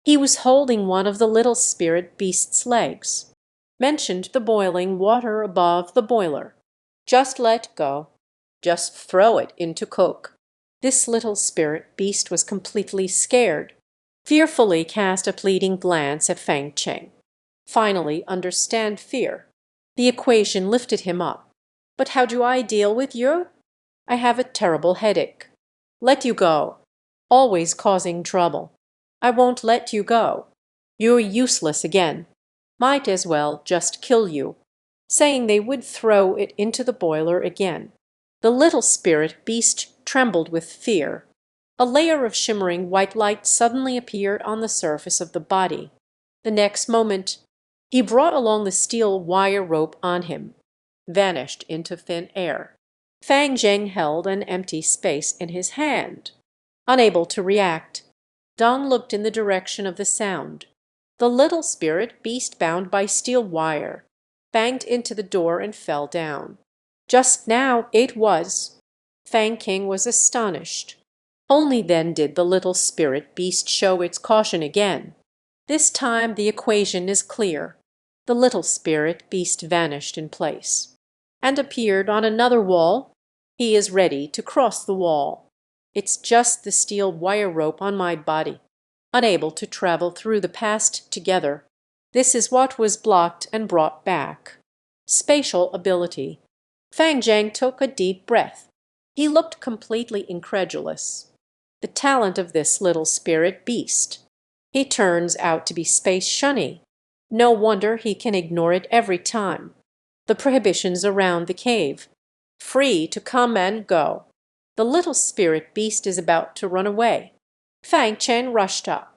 He was holding one of the little spirit beast's legs. Mentioned the boiling water above the boiler. Just let go. Just throw it into cook. This little spirit beast was completely scared. Fearfully cast a pleading glance at Fang Cheng. Finally understand fear. The equation lifted him up. But how do I deal with you? I have a terrible headache. Let you go. Always causing trouble. I won't let you go. You're useless again. Might as well just kill you. Saying they would throw it into the boiler again. The little spirit beast trembled with fear. A layer of shimmering white light suddenly appeared on the surface of the body. The next moment, he brought along the steel wire rope on him, vanished into thin air. Fang Zheng held an empty space in his hand. Unable to react, Dong looked in the direction of the sound. The little spirit beast bound by steel wire banged into the door and fell down. Just now it was. Fang King was astonished. Only then did the little spirit beast show its caution again. This time the equation is clear. The little spirit beast vanished in place and appeared on another wall. He is ready to cross the wall. It's just the steel wire rope on my body, unable to travel through the past together. This is what was blocked and brought back. Spatial ability. Fang Zheng took a deep breath. He looked completely incredulous. The talent of this little spirit beast. He turns out to be space shunny. No wonder he can ignore it every time. The prohibitions around the cave. Free to come and go. The little spirit beast is about to run away. Fang Chen rushed up,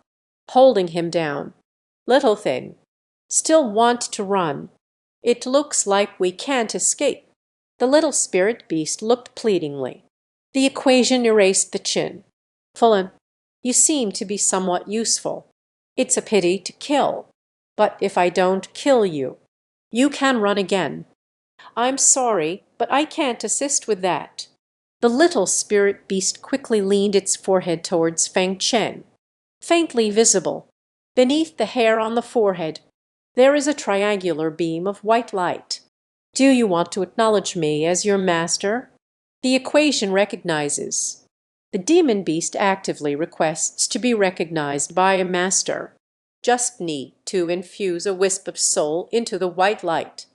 holding him down. Little thing. Still want to run. It looks like we can't escape. The little spirit beast looked pleadingly. The equation erased the chin. Fulham, you seem to be somewhat useful. It's a pity to kill. But if I don't kill you, you can run again. I'm sorry, but I can't assist with that. The little spirit beast quickly leaned its forehead towards Fang Chen. Faintly visible, beneath the hair on the forehead, there is a triangular beam of white light. Do you want to acknowledge me as your master? The equation recognizes. The demon beast actively requests to be recognized by a master. Just need to infuse a wisp of soul into the white light.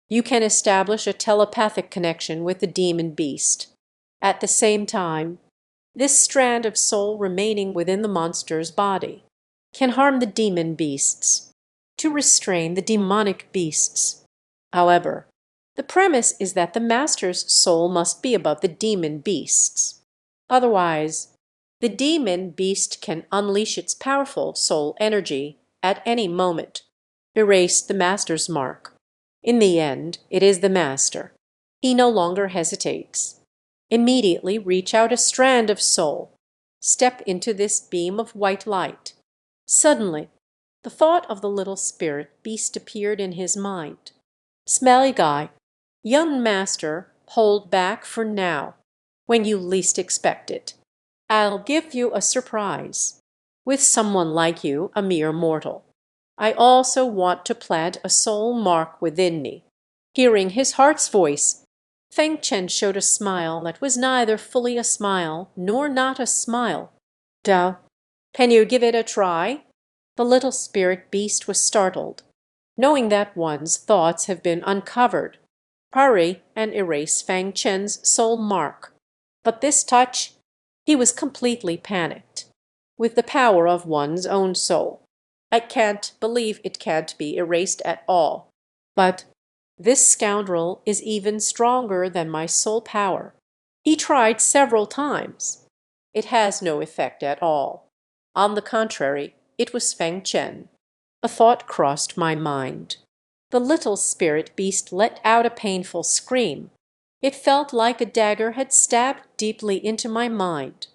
You can establish a telepathic connection with the demon beast. At the same time, this strand of soul remaining within the monster's body can harm the demon beasts, to restrain the demonic beasts. However, the premise is that the master's soul must be above the demon beasts. Otherwise, the demon beast can unleash its powerful soul energy at any moment, erase the master's mark. In the end, it is the master. He no longer hesitates. Immediately reach out a strand of soul. Step into this beam of white light. Suddenly, the thought of the little spirit beast appeared in his mind. Smelly guy, young master, hold back for now, when you least expect it. I'll give you a surprise. With someone like you, a mere mortal. I also want to plant a soul mark within me. Hearing his heart's voice, Feng Chen showed a smile that was neither fully a smile nor not a smile. Dao, can you give it a try? The little spirit beast was startled, knowing that one's thoughts have been uncovered. Hurry and erase Fang Chen's soul mark. But this touch, He was completely panicked. With the power of one's own soul. I can't believe it can't be erased at all. But this scoundrel is even stronger than my soul power. He tried several times. It has no effect at all. On the contrary, it was Feng Chen. A thought crossed my mind. The little spirit beast let out a painful scream. It felt like a dagger had stabbed deeply into my mind.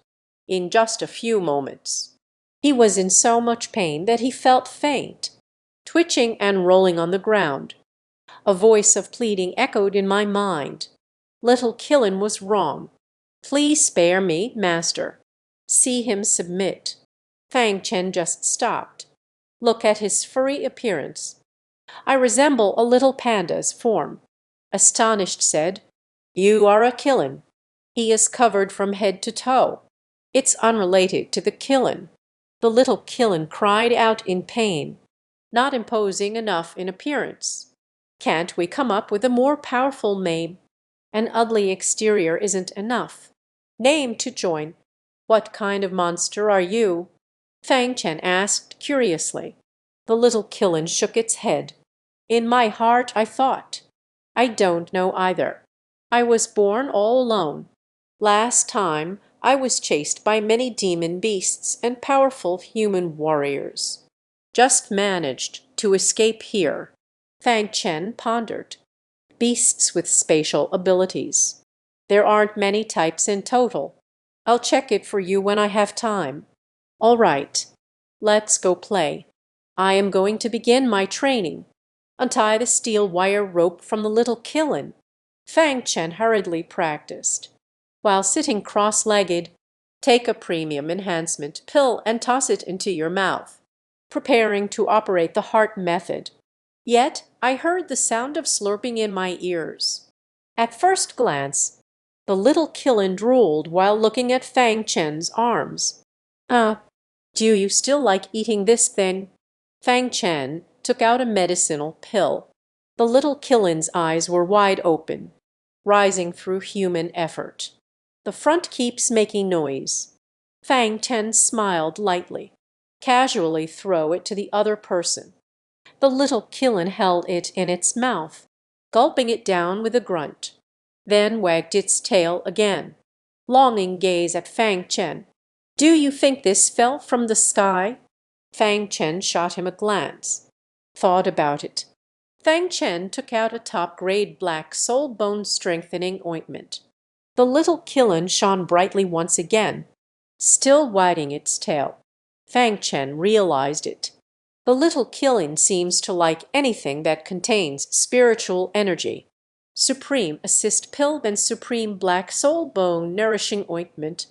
In just a few moments. He was in so much pain that he felt faint, twitching and rolling on the ground. A voice of pleading echoed in my mind. Little Killen was wrong. Please spare me, master. See him submit. Fang Chen just stopped. Look at his furry appearance. I resemble a little panda's form. Astonished said, You are a Killen. He is covered from head to toe. It's unrelated to the Killen. The little Killen cried out in pain. Not imposing enough in appearance. Can't we come up with a more powerful name? An ugly exterior isn't enough. Name to join. What kind of monster are you? Fang Chen asked curiously. The little Killen shook its head. In my heart I thought. I don't know either. I was born all alone. Last time I was chased by many demon beasts and powerful human warriors. Just managed to escape here. Fang Chen pondered. Beasts with spatial abilities. There aren't many types in total. I'll check it for you when I have time. All right. Let's go play. I am going to begin my training. Untie the steel wire rope from the little Killen. Fang Chen hurriedly practiced. While sitting cross-legged, take a premium enhancement pill and toss it into your mouth, preparing to operate the heart method. Yet I heard the sound of slurping in my ears. At first glance, the little Killen drooled while looking at Fang Chen's arms. Do you still like eating this thing? Fang Chen took out a medicinal pill. The little Killen's eyes were wide open, rising through human effort. The front keeps making noise. Fang Chen smiled lightly. Casually throw it to the other person. The little Killen held it in its mouth, gulping it down with a grunt. Then wagged its tail again. Longing gaze at Fang Chen. Do you think this fell from the sky? Fang Chen shot him a glance. Thought about it. Fang Chen took out a top-grade black soul bone strengthening ointment. The little Killen shone brightly once again, still wagging its tail. Fang Chen realized it. The little Killen seems to like anything that contains spiritual energy. Supreme Assist Pill and Supreme Black Soul Bone Nourishing Ointment,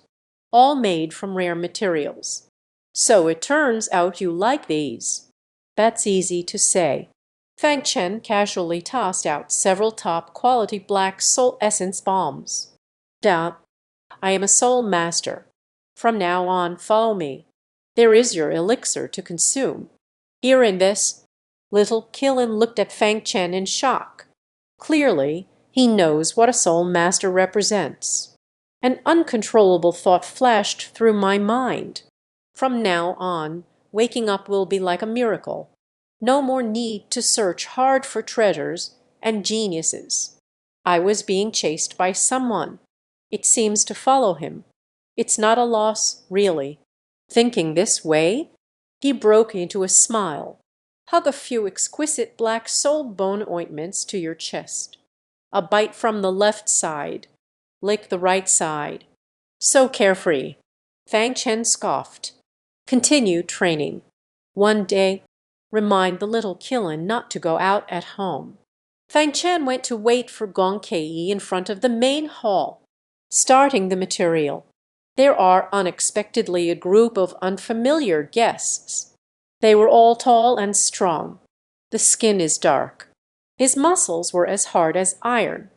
all made from rare materials. So it turns out you like these. That's easy to say. Fang Chen casually tossed out several top-quality black soul essence bombs. I am a soul master. From now on, follow me. There is your elixir to consume. Here in this. Little Killen looked at Fang Chen in shock. Clearly, he knows what a soul master represents. An uncontrollable thought flashed through my mind. From now on, waking up will be like a miracle. No more need to search hard for treasures and geniuses. I was being chased by someone. It seems to follow him. It's not a loss, really. Thinking this way, he broke into a smile. Hug a few exquisite black soul bone ointments to your chest. A bite from the left side. Lick the right side. So carefree. Fang Chen scoffed. Continue training. One day, remind the little Killen not to go out at home. Fang Chen went to wait for Gong Kei in front of the main hall, starting the material. There are unexpectedly a group of unfamiliar guests. They were all tall and strong. The skin is dark. His muscles were as hard as iron.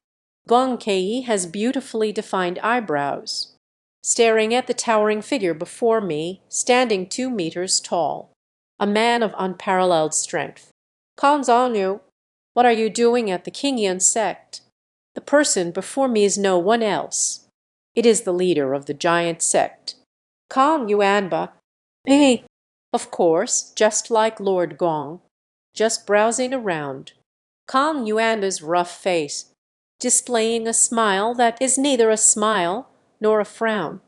Gong Kei has beautifully defined eyebrows. Staring at the towering figure before me, standing 2 meters tall. A man of unparalleled strength. Kanzanyu, what are you doing at the Kingian sect? The person before me is no one else. It is the leader of the giant sect. Kong Yuanba, hey, of course, just like Lord Gong, just browsing around. Kong Yuanba's rough face, displaying a smile that is neither a smile nor a frown.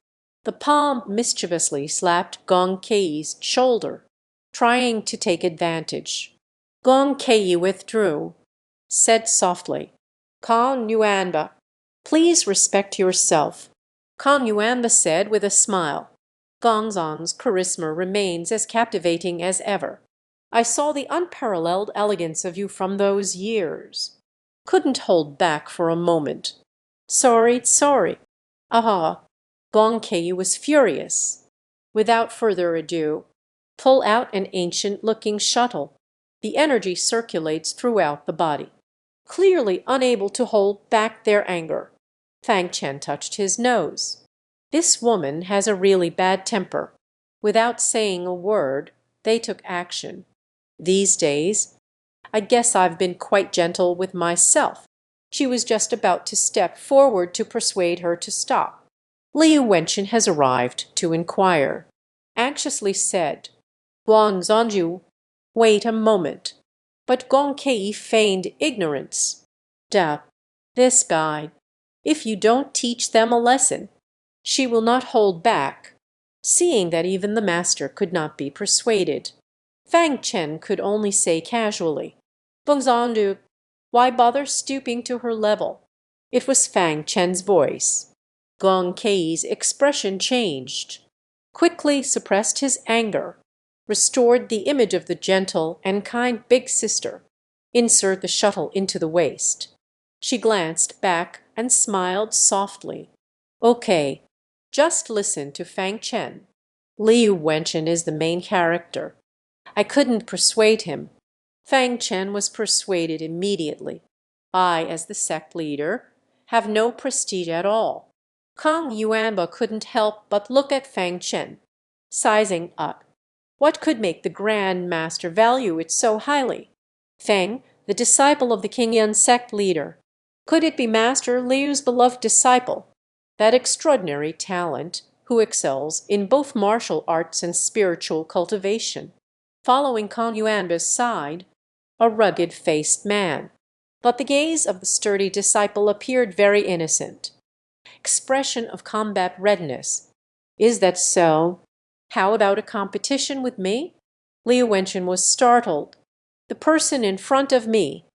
The palm mischievously slapped Gong Kei's shoulder, trying to take advantage. Gong Kei withdrew, said softly, Kong Yuanba, please respect yourself. Kong Yuanba said with a smile, Gongzong's charisma remains as captivating as ever. I saw the unparalleled elegance of you from those years. Couldn't hold back for a moment. Sorry, sorry. Ah, Gong Kei was furious. Without further ado, pull out an ancient-looking shuttle. The energy circulates throughout the body. Clearly unable to hold back their anger, Fang Chen touched his nose. This woman has a really bad temper. Without saying a word, they took action. These days, I guess I've been quite gentle with myself. She was just about to step forward to persuade her to stop. Liu Wenchen has arrived to inquire. Anxiously said, Guan Zonju, wait a moment. But Gong Kei feigned ignorance. Da, this guy. If you don't teach them a lesson, she will not hold back. Seeing that even the master could not be persuaded, Fang Chen could only say casually, Bongzondu, why bother stooping to her level? It was Fang Chen's voice. Gong Kei's expression changed, quickly suppressed his anger, restored the image of the gentle and kind big sister. Insert the shuttle into the waist. She glanced back and smiled softly. Okay, just listen to Fang Chen. Liu Wenchen is the main character. I couldn't persuade him. Fang Chen was persuaded immediately. I, as the sect leader, have no prestige at all. Kong Yuanba couldn't help but look at Fang Chen, sizing up. What could make the Grand Master value it so highly? Feng, the disciple of the Qingyan sect leader. Could it be Master Liu's beloved disciple, that extraordinary talent who excels in both martial arts and spiritual cultivation? Following Kong Yuanba's side, a rugged-faced man. But the gaze of the sturdy disciple appeared very innocent. Expression of combat readiness. Is that so? How about a competition with me? Liu Wenchen was startled. The person in front of me,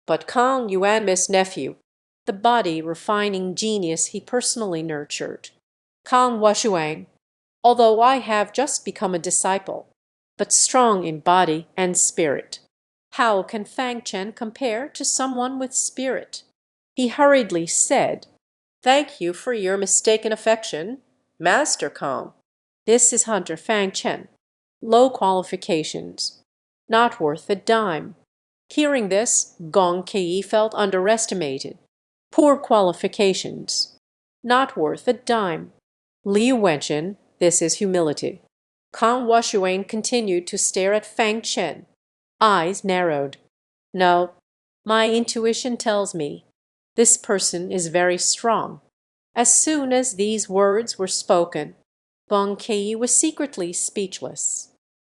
but Kong Yuanba's nephew, the body refining genius he personally nurtured. Kong Washuang, although I have just become a disciple, but strong in body and spirit. How can Fang Chen compare to someone with spirit? He hurriedly said, Thank you for your mistaken affection, Master Kong. This is Hunter Fang Chen. Low qualifications. Not worth a dime. Hearing this, Gong Kei felt underestimated. Poor qualifications. Not worth a dime. Liu Wenchen, this is humility. Kong Washuang continued to stare at Fang Chen. Eyes narrowed. No, my intuition tells me this person is very strong. As soon as these words were spoken, Gong Kei was secretly speechless.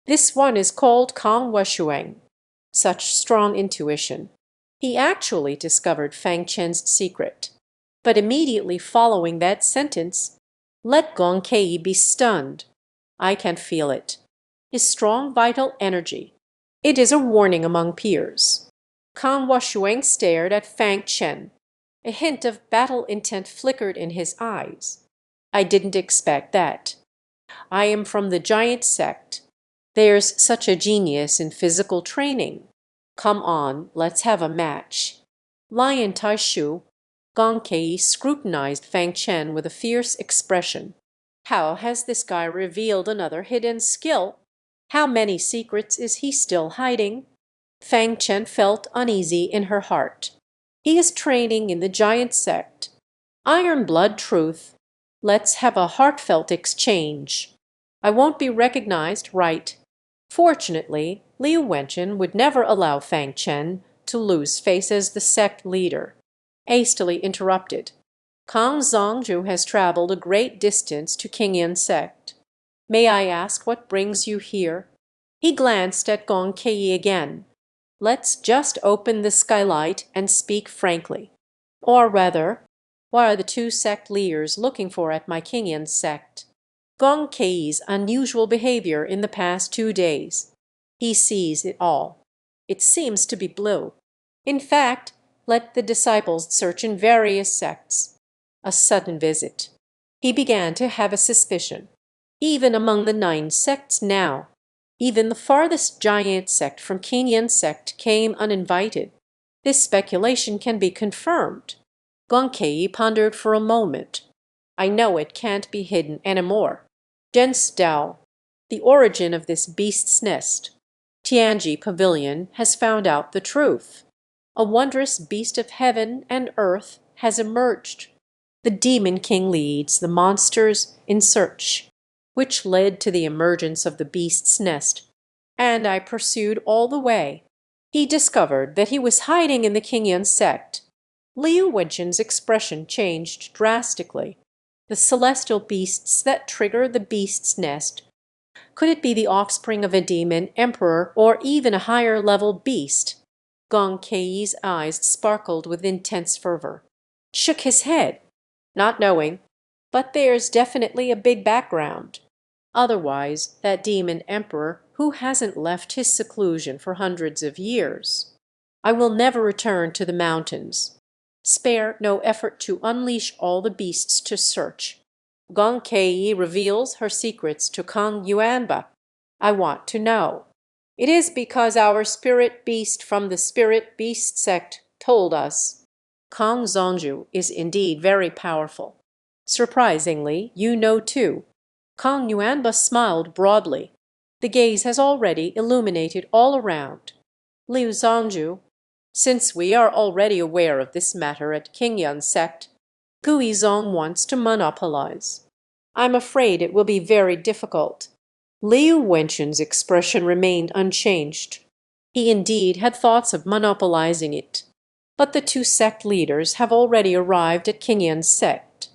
This one is called Kong Washuang. Such strong intuition. He actually discovered Fang Chen's secret. But immediately following that sentence, let Gong Kei be stunned. I can feel it. His strong vital energy. It is a warning among peers. Kong Washuang stared at Fang Chen. A hint of battle intent flickered in his eyes. I didn't expect that. I am from the giant sect. There's such a genius in physical training. Come on, let's have a match. Lion Taishu, Gong Kei scrutinized Fang Chen with a fierce expression. How has this guy revealed another hidden skill? How many secrets is he still hiding? Fang Chen felt uneasy in her heart. He is training in the giant sect. Iron blood truth. Let's have a heartfelt exchange. I won't be recognized, right? Fortunately, Liu Wenchen would never allow Fang Chen to lose face as the sect leader. Hastily interrupted. Kang Zongju has traveled a great distance to Qingyan sect. May I ask what brings you here? He glanced at Gong Kei again. Let's just open the skylight and speak frankly. Or rather, what are the two sect leaders looking for at my Qingyan sect? Gong Kei's unusual behavior in the past 2 days. He sees it all. It seems to be blue. In fact, let the disciples search in various sects. A sudden visit. He began to have a suspicion. Even among the 9 sects now, even the farthest giant sect from Qingyan sect came uninvited. This speculation can be confirmed. Gong Kei pondered for a moment. I know it can't be hidden anymore. Dense Dao, the origin of this beast's nest. Tianji Pavilion has found out the truth. A wondrous beast of heaven and earth has emerged. The demon king leads the monsters in search, which led to the emergence of the beast's nest, and I pursued all the way. He discovered that he was hiding in the Qingyan sect. Liu Wenqin's expression changed drastically. The celestial beasts that trigger the beast's nest. Could it be the offspring of a demon emperor or even a higher level beast? Gong Kei's eyes sparkled with intense fervor. Shook his head. Not knowing, but there's definitely a big background. Otherwise, that demon emperor who hasn't left his seclusion for hundreds of years. I will never return to the mountains. Spare no effort to unleash all the beasts to search. Gong Kei reveals her secrets to Kang Yuanba. I want to know. It is because our spirit beast from the spirit beast sect told us. Kang Zongju is indeed very powerful. Surprisingly, you know too. Kang Yuanba smiled broadly. The gaze has already illuminated all around. Liu Zongju, since we are already aware of this matter at Qingyan sect, Guizong wants to monopolize. I'm afraid it will be very difficult. Liu Wenqin's expression remained unchanged. He indeed had thoughts of monopolizing it. But the two sect leaders have already arrived at Qingyan sect.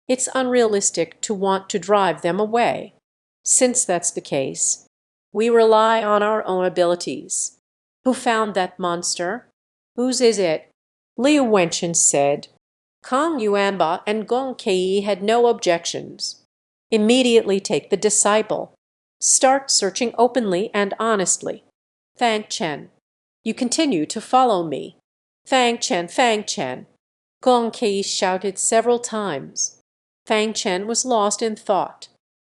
It's unrealistic to want to drive them away. Since that's the case, we rely on our own abilities. Who found that monster? Whose is it? Liu Wenqin said. Kang Yuanba and Gong Kei had no objections. Immediately take the disciple. Start searching openly and honestly. Fang Chen, you continue to follow me. Fang Chen, Fang Chen. Gong Kei shouted several times. Fang Chen was lost in thought.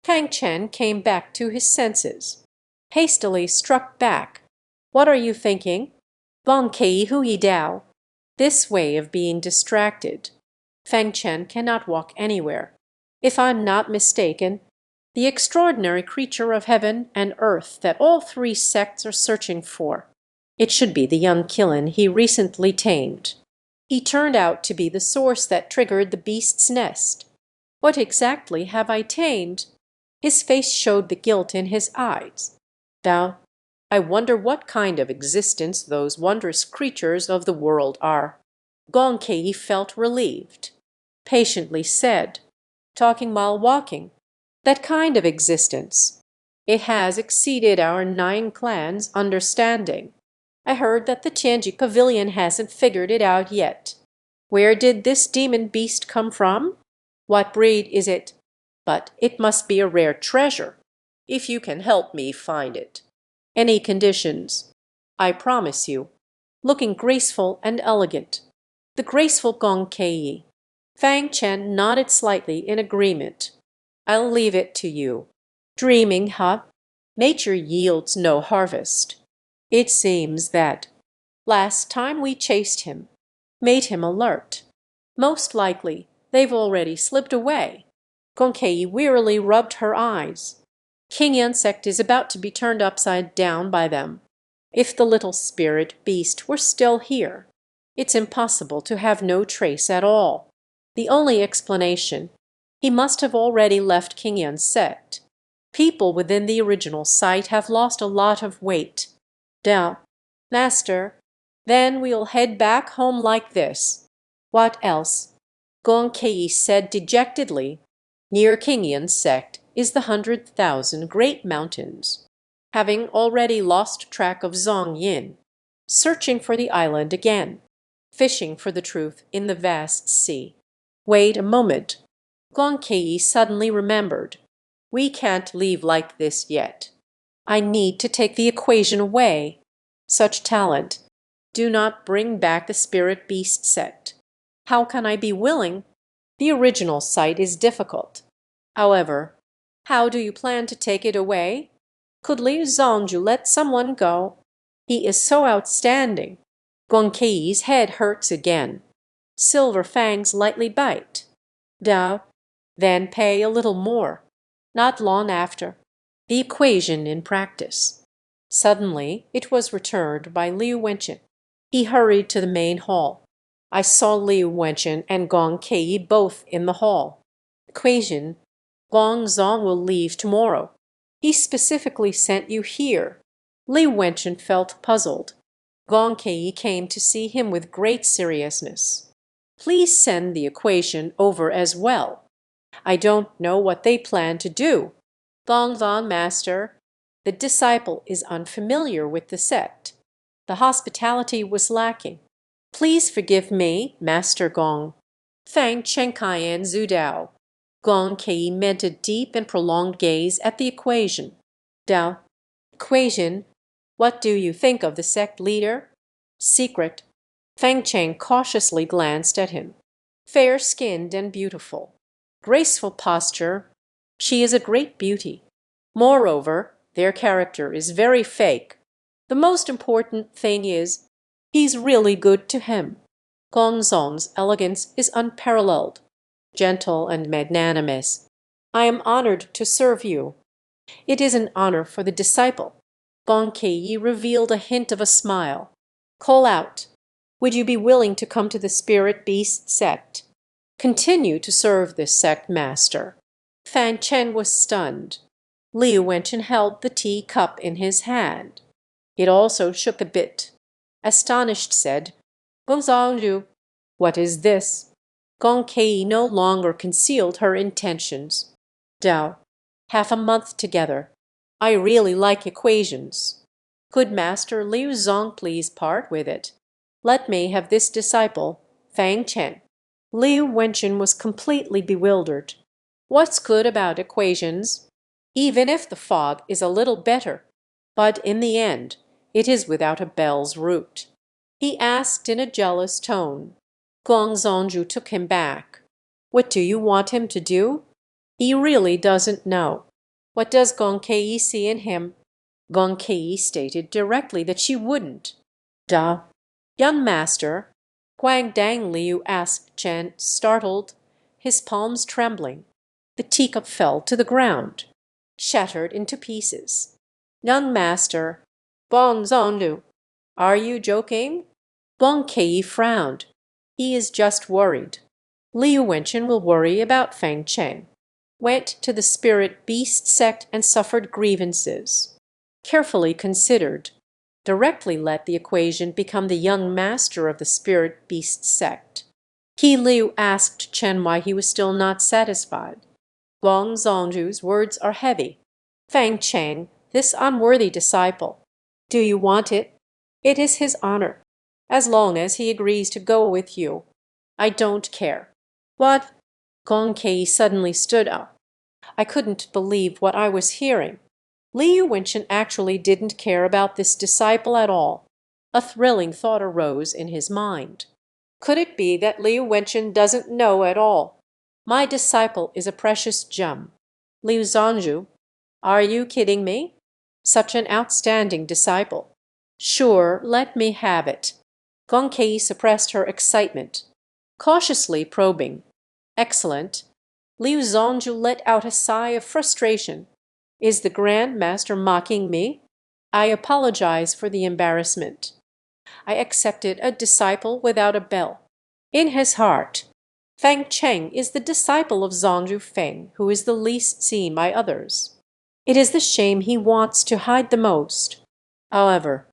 Fang Chen came back to his senses. Hastily struck back. What are you thinking? Gong Kei Hui Dao. This way of being distracted. Fang Chen cannot walk anywhere. If I'm not mistaken, the extraordinary creature of heaven and earth that all 3 sects are searching for. It should be the young Qilin he recently tamed. He turned out to be the source that triggered the beast's nest. What exactly have I tamed? His face showed the guilt in his eyes. Thou, I wonder what kind of existence those wondrous creatures of the world are. Gong Kei felt relieved. Patiently said, talking while walking, that kind of existence. It has exceeded our 9 clans' understanding. I heard that the Tianji Pavilion hasn't figured it out yet. Where did this demon beast come from? What breed is it? But it must be a rare treasure, if you can help me find it. Any conditions? I promise you. Looking graceful and elegant. The graceful Gong Kei. Fang Chen nodded slightly in agreement. I'll leave it to you. Dreaming, huh? Nature yields no harvest. It seems that last time we chased him, made him alert. Most likely, they've already slipped away. Gong Kei wearily rubbed her eyes. Qingyan sect is about to be turned upside down by them. If the little spirit beast were still here, it's impossible to have no trace at all. The only explanation, he must have already left Qingyan sect. People within the original site have lost a lot of weight. Down, master, then we'll head back home like this. What else? Gong Kei said dejectedly, "Near Kingian sect is the 100,000 Great Mountains." Having already lost track of Zhong Yin, searching for the island again, fishing for the truth in the vast sea. Wait a moment. Gong Kei suddenly remembered. We can't leave like this yet. I need to take the equation away. Such talent. Do not bring back the spirit beast sect. How can I be willing? The original site is difficult. However, how do you plan to take it away? Could Liu Zhongju let someone go? He is so outstanding. Gong Kei's head hurts again. Silver fangs lightly bite. Dao, then pay a little more. Not long after. The equation in practice. Suddenly it was returned by Liu Wenchen. He hurried to the main hall. I saw Liu Wenchen and Gong Kei both in the hall. Equation. Gong Zong will leave tomorrow. He specifically sent you here. Liu Wenchen felt puzzled. Gong Kei came to see him with great seriousness. Please send the equation over as well. I don't know what they plan to do. Gong Zong Master, the disciple is unfamiliar with the sect. The hospitality was lacking. Please forgive me, Master Gong. Fang Chenkian Zudao. Gong Kei meant a deep and prolonged gaze at the equation. Dao. Equation. What do you think of the sect leader? Secret. Fang Cheng cautiously glanced at him. Fair-skinned and beautiful. Graceful posture. She is a great beauty. Moreover, their character is very fake. The most important thing is, he's really good to him. Gongzong's elegance is unparalleled, gentle and magnanimous. I am honored to serve you. It is an honor for the disciple. Gong Kei revealed a hint of a smile. Call out. Would you be willing to come to the spirit beast sect? Continue to serve this sect, master. Fan Chen was stunned. Liu Wenchen held the tea cup in his hand. It also shook a bit. Astonished said, Gongzongju, what is this? Gong Kei no longer concealed her intentions. Dao, half a month together. I really like equations. Could Master Liu Zong please part with it? Let me have this disciple, Fang Chen. Liu Wenchen was completely bewildered. What's good about equations? Even if the fog is a little better, but in the end, it is without a bell's root. He asked in a jealous tone. Gong Zongju took him back. What do you want him to do? He really doesn't know. What does Gong Kei see in him? Gong Kei stated directly that she wouldn't. Da. Young master, Guang Dang Liu asked Chen, startled, his palms trembling. The teacup fell to the ground, shattered into pieces. Young master, Bon Zonlu, are you joking? Gong Kei frowned. He is just worried. Liu Wenchen will worry about Fang Cheng. Went to the spirit beast sect and suffered grievances. Carefully considered. Directly let the equation become the young master of the spirit beast sect. Qi Liu asked Chen why he was still not satisfied. Gong Zongju's words are heavy. Fang Cheng, this unworthy disciple. Do you want it? It is his honor. As long as he agrees to go with you. I don't care. What? Gong Kei suddenly stood up. I couldn't believe what I was hearing. Liu Wenchen actually didn't care about this disciple at all. A thrilling thought arose in his mind. Could it be that Liu Wenchen doesn't know at all? My disciple is a precious gem. Liu Zongju, are you kidding me? Such an outstanding disciple. Sure, let me have it. Gong Kei suppressed her excitement. Cautiously probing. Excellent. Liu Zongju let out a sigh of frustration. Is the Grand Master mocking me? I apologize for the embarrassment. I accepted a disciple without a bell. In his heart, Fang Cheng is the disciple of Zongju Feng, who is the least seen by others. It is the shame he wants to hide the most. However,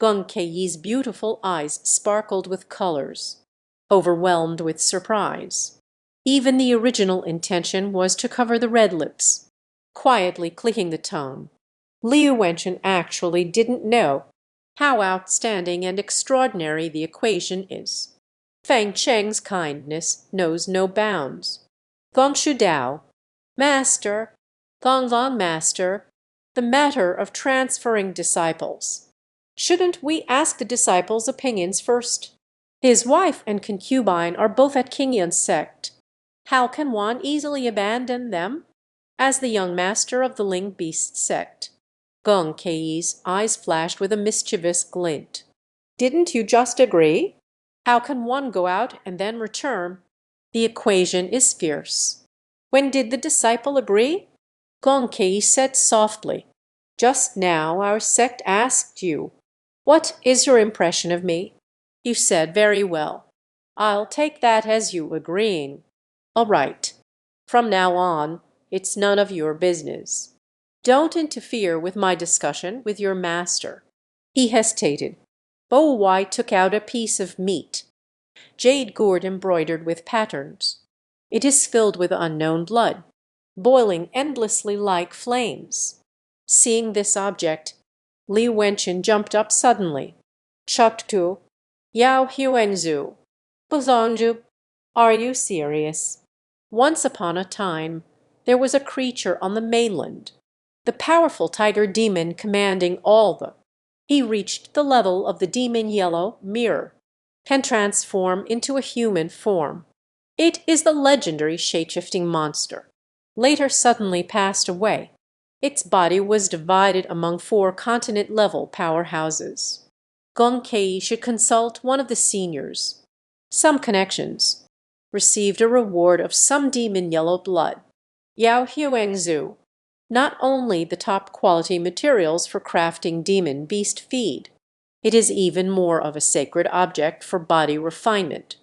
Gong Kei's beautiful eyes sparkled with colors, overwhelmed with surprise. Even the original intention was to cover the red lips. Quietly clicking the tongue, Liu Wenchen actually didn't know how outstanding and extraordinary the equation is. Fang Cheng's kindness knows no bounds. Gongxu Dao, Master, Gonglan Master, the matter of transferring disciples. Shouldn't we ask the disciples' opinions first? His wife and concubine are both at Qingyan's sect. How can one easily abandon them? As the young master of the Ling Beast sect. Gong Kei's eyes flashed with a mischievous glint. Didn't you just agree? How can one go out and then return? The equation is fierce. When did the disciple agree? Gong Kei said softly. Just now our sect asked you, what is your impression of me? You said very well. I'll take that as you agreeing. All right. From now on, it's none of your business. Don't interfere with my discussion with your master. He hesitated. Bo Wai took out a piece of meat, jade gourd embroidered with patterns. It is filled with unknown blood, boiling endlessly like flames. Seeing this object, Li Wenchen jumped up suddenly. Chuktu, Yao Huangzu, Buzonju, are you serious? Once upon a time, there was a creature on the mainland, the powerful tiger demon commanding all the. He reached the level of the demon yellow mirror, can transform into a human form. It is the legendary shape-shifting monster. Later suddenly passed away. Its body was divided among 4 continent-level powerhouses. Gong Kei should consult one of the seniors. Some connections. Received a reward of some demon yellow blood. Yao Huangzu. Not only the top quality materials for crafting demon beast feed. It is even more of a sacred object for body refinement.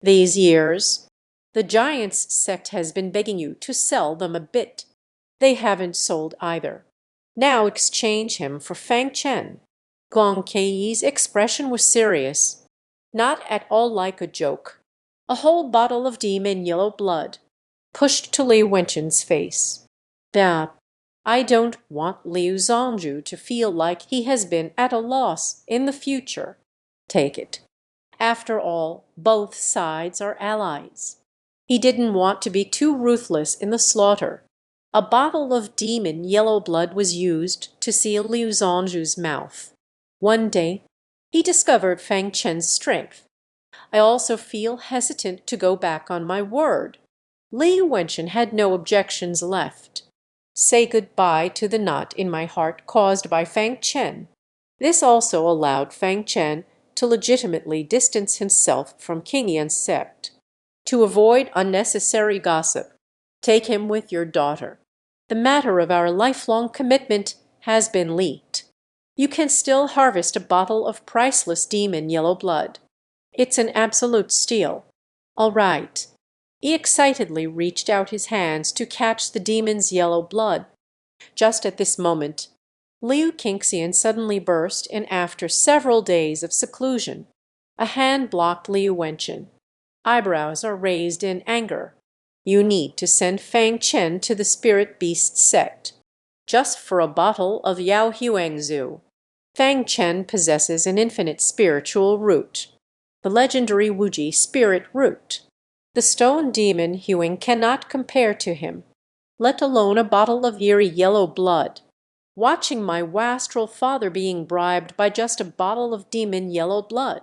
These years, the Giants sect has been begging you to sell them a bit. They haven't sold either. Now exchange him for Fang Chen. Gong Kei's expression was serious, not at all like a joke. A whole bottle of demon yellow blood, pushed to Li Wenchen's face. Bah, I don't want Liu Zongju to feel like he has been at a loss in the future. Take it. After all, both sides are allies. He didn't want to be too ruthless in the slaughter. A bottle of demon yellow blood was used to seal Liu Zongju's mouth. One day, he discovered Fang Chen's strength. I also feel hesitant to go back on my word. Li Wenchen had no objections left. Say goodbye to the knot in my heart caused by Fang Chen. This also allowed Fang Chen to legitimately distance himself from Qingyan's sect. To avoid unnecessary gossip, take him with your daughter. The matter of our lifelong commitment has been leaked. You can still harvest a bottle of priceless demon yellow blood. It's an absolute steal. All right. He excitedly reached out his hands to catch the demon's yellow blood. Just at this moment, Liu Qingxian suddenly burst in after several days of seclusion. A hand blocked Liu Wenchen. Eyebrows are raised in anger. You need to send Fang Chen to the spirit beast sect. Just for a bottle of Yao Huangzu. Fang Chen possesses an infinite spiritual root. The legendary Wuji spirit root. The stone demon Huang cannot compare to him, let alone a bottle of eerie yellow blood. Watching my astral father being bribed by just a bottle of demon yellow blood.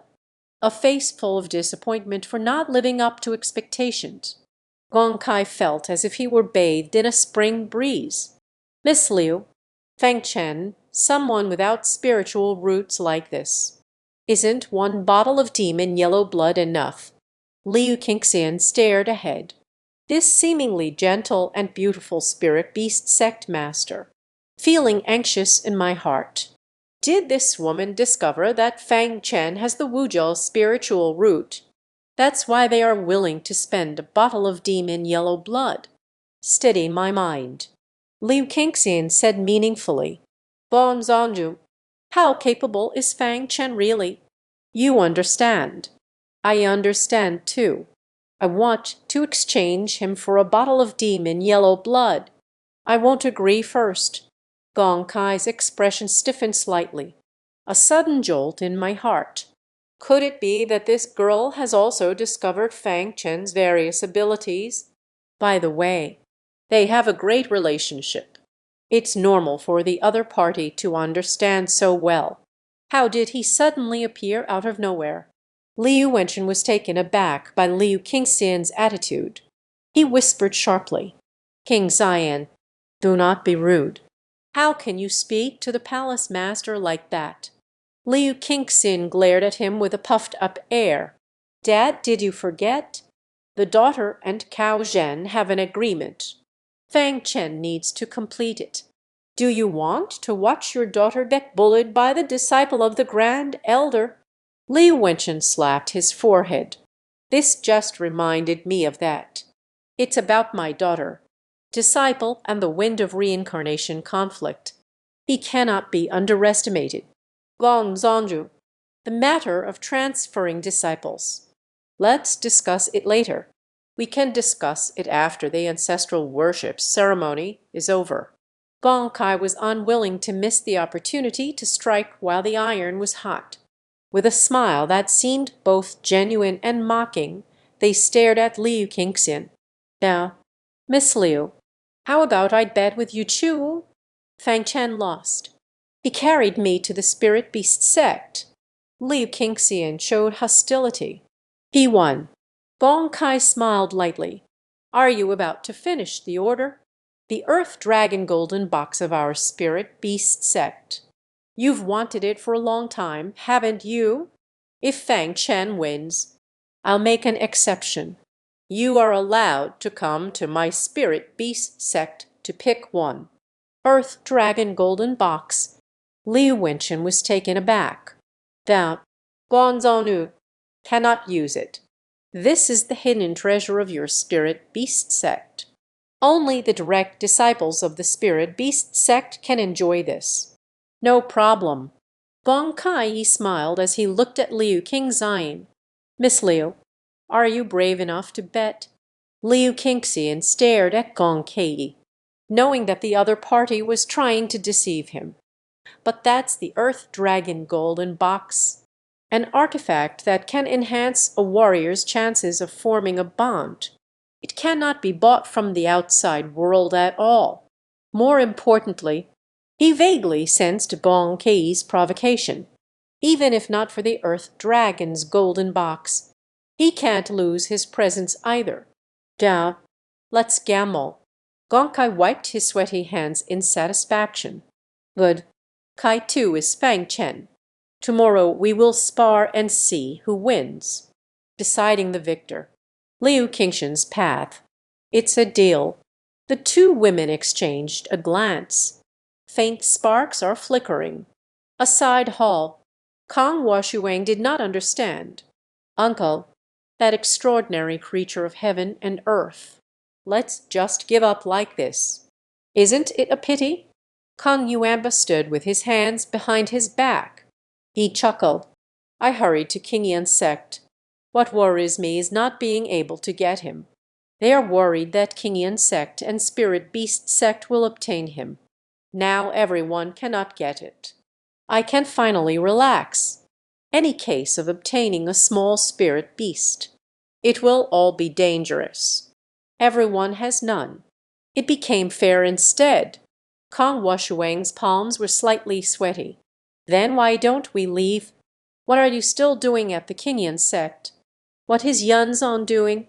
A face full of disappointment for not living up to expectations. Gong Kai felt as if he were bathed in a spring breeze. Miss Liu, Fang Chen, someone without spiritual roots like this. Isn't one bottle of demon yellow blood enough? Liu Qingxian stared ahead. This seemingly gentle and beautiful spirit beast sect master. Feeling anxious in my heart. Did this woman discover that Fang Chen has the Wuzhou spiritual root? That's why they are willing to spend a bottle of demon yellow blood. Steady my mind. Liu Qingxian said meaningfully. Bon Zongju, how capable is Fang Chen really? You understand. I understand too. I want to exchange him for a bottle of demon yellow blood. I won't agree first. Gong Kai's expression stiffened slightly. A sudden jolt in my heart. Could it be that this girl has also discovered Fang Chen's various abilities? By the way, they have a great relationship. It's normal for the other party to understand so well. How did he suddenly appear out of nowhere? Liu Wenchen was taken aback by Liu Qingxian's attitude. He whispered sharply, "King Xian, do not be rude. How can you speak to the palace master like that?" Liu Qingxian glared at him with a puffed-up air. "Dad, did you forget? The daughter and Cao Zhen have an agreement. Fang Chen needs to complete it. Do you want to watch your daughter get bullied by the disciple of the Grand Elder?" Liu Wenchen slapped his forehead. "This just reminded me of that. It's about my daughter, disciple and the wind of reincarnation conflict. He cannot be underestimated. Gong Zongju, the matter of transferring disciples. Let's discuss it later. We can discuss it after the ancestral worship ceremony is over." Gong Kai was unwilling to miss the opportunity to strike while the iron was hot. With a smile that seemed both genuine and mocking, they stared at Liu Qingxian. "Now, Miss Liu, how about I bet with you Chu? Fang Chen lost. He carried me to the spirit beast sect." Liu Qingxian showed hostility. "He won." Gong Kai smiled lightly. "Are you about to finish the order? The Earth Dragon Golden Box of our spirit beast sect. You've wanted it for a long time, haven't you? If Fang Chen wins, I'll make an exception. You are allowed to come to my spirit beast sect to pick one." Earth Dragon Golden Box. Liu Wenchen was taken aback. "Thou, Guanzhonu, cannot use it. This is the hidden treasure of your spirit beast sect. Only the direct disciples of the spirit beast sect can enjoy this." "No problem." Gong Kai smiled as he looked at Liu Qingxian. "Miss Liu, are you brave enough to bet?" Liu Qingxian stared at Gong Kai, knowing that the other party was trying to deceive him. "But that's the Earth Dragon Golden Box, an artifact that can enhance a warrior's chances of forming a bond. It cannot be bought from the outside world at all. More importantly," he vaguely sensed Gong Kei's provocation, "even if not for the Earth Dragon's golden box, he can't lose his presence either. Down, let's gamble." Gong Kai wiped his sweaty hands in satisfaction. "Good. Kai too is Fang Chen. Tomorrow we will spar and see who wins." Deciding the victor, Liu Qingxian's path. "It's a deal." The two women exchanged a glance. Faint sparks are flickering. A side hall. Kang Washuang did not understand. "Uncle, that extraordinary creature of heaven and earth. Let's just give up like this. Isn't it a pity?" Kang Yuanba stood with his hands behind his back. He chuckled. "I hurried to Qingyan sect. What worries me is not being able to get him. They are worried that Qingyan sect and spirit beast sect will obtain him. Now everyone cannot get it. I can finally relax. Any case of obtaining a small spirit beast. It will all be dangerous. Everyone has none. It became fair instead." Kang Washuang's palms were slightly sweaty. "Then why don't we leave? What are you still doing at the Qingyan sect? What is Yunzong doing?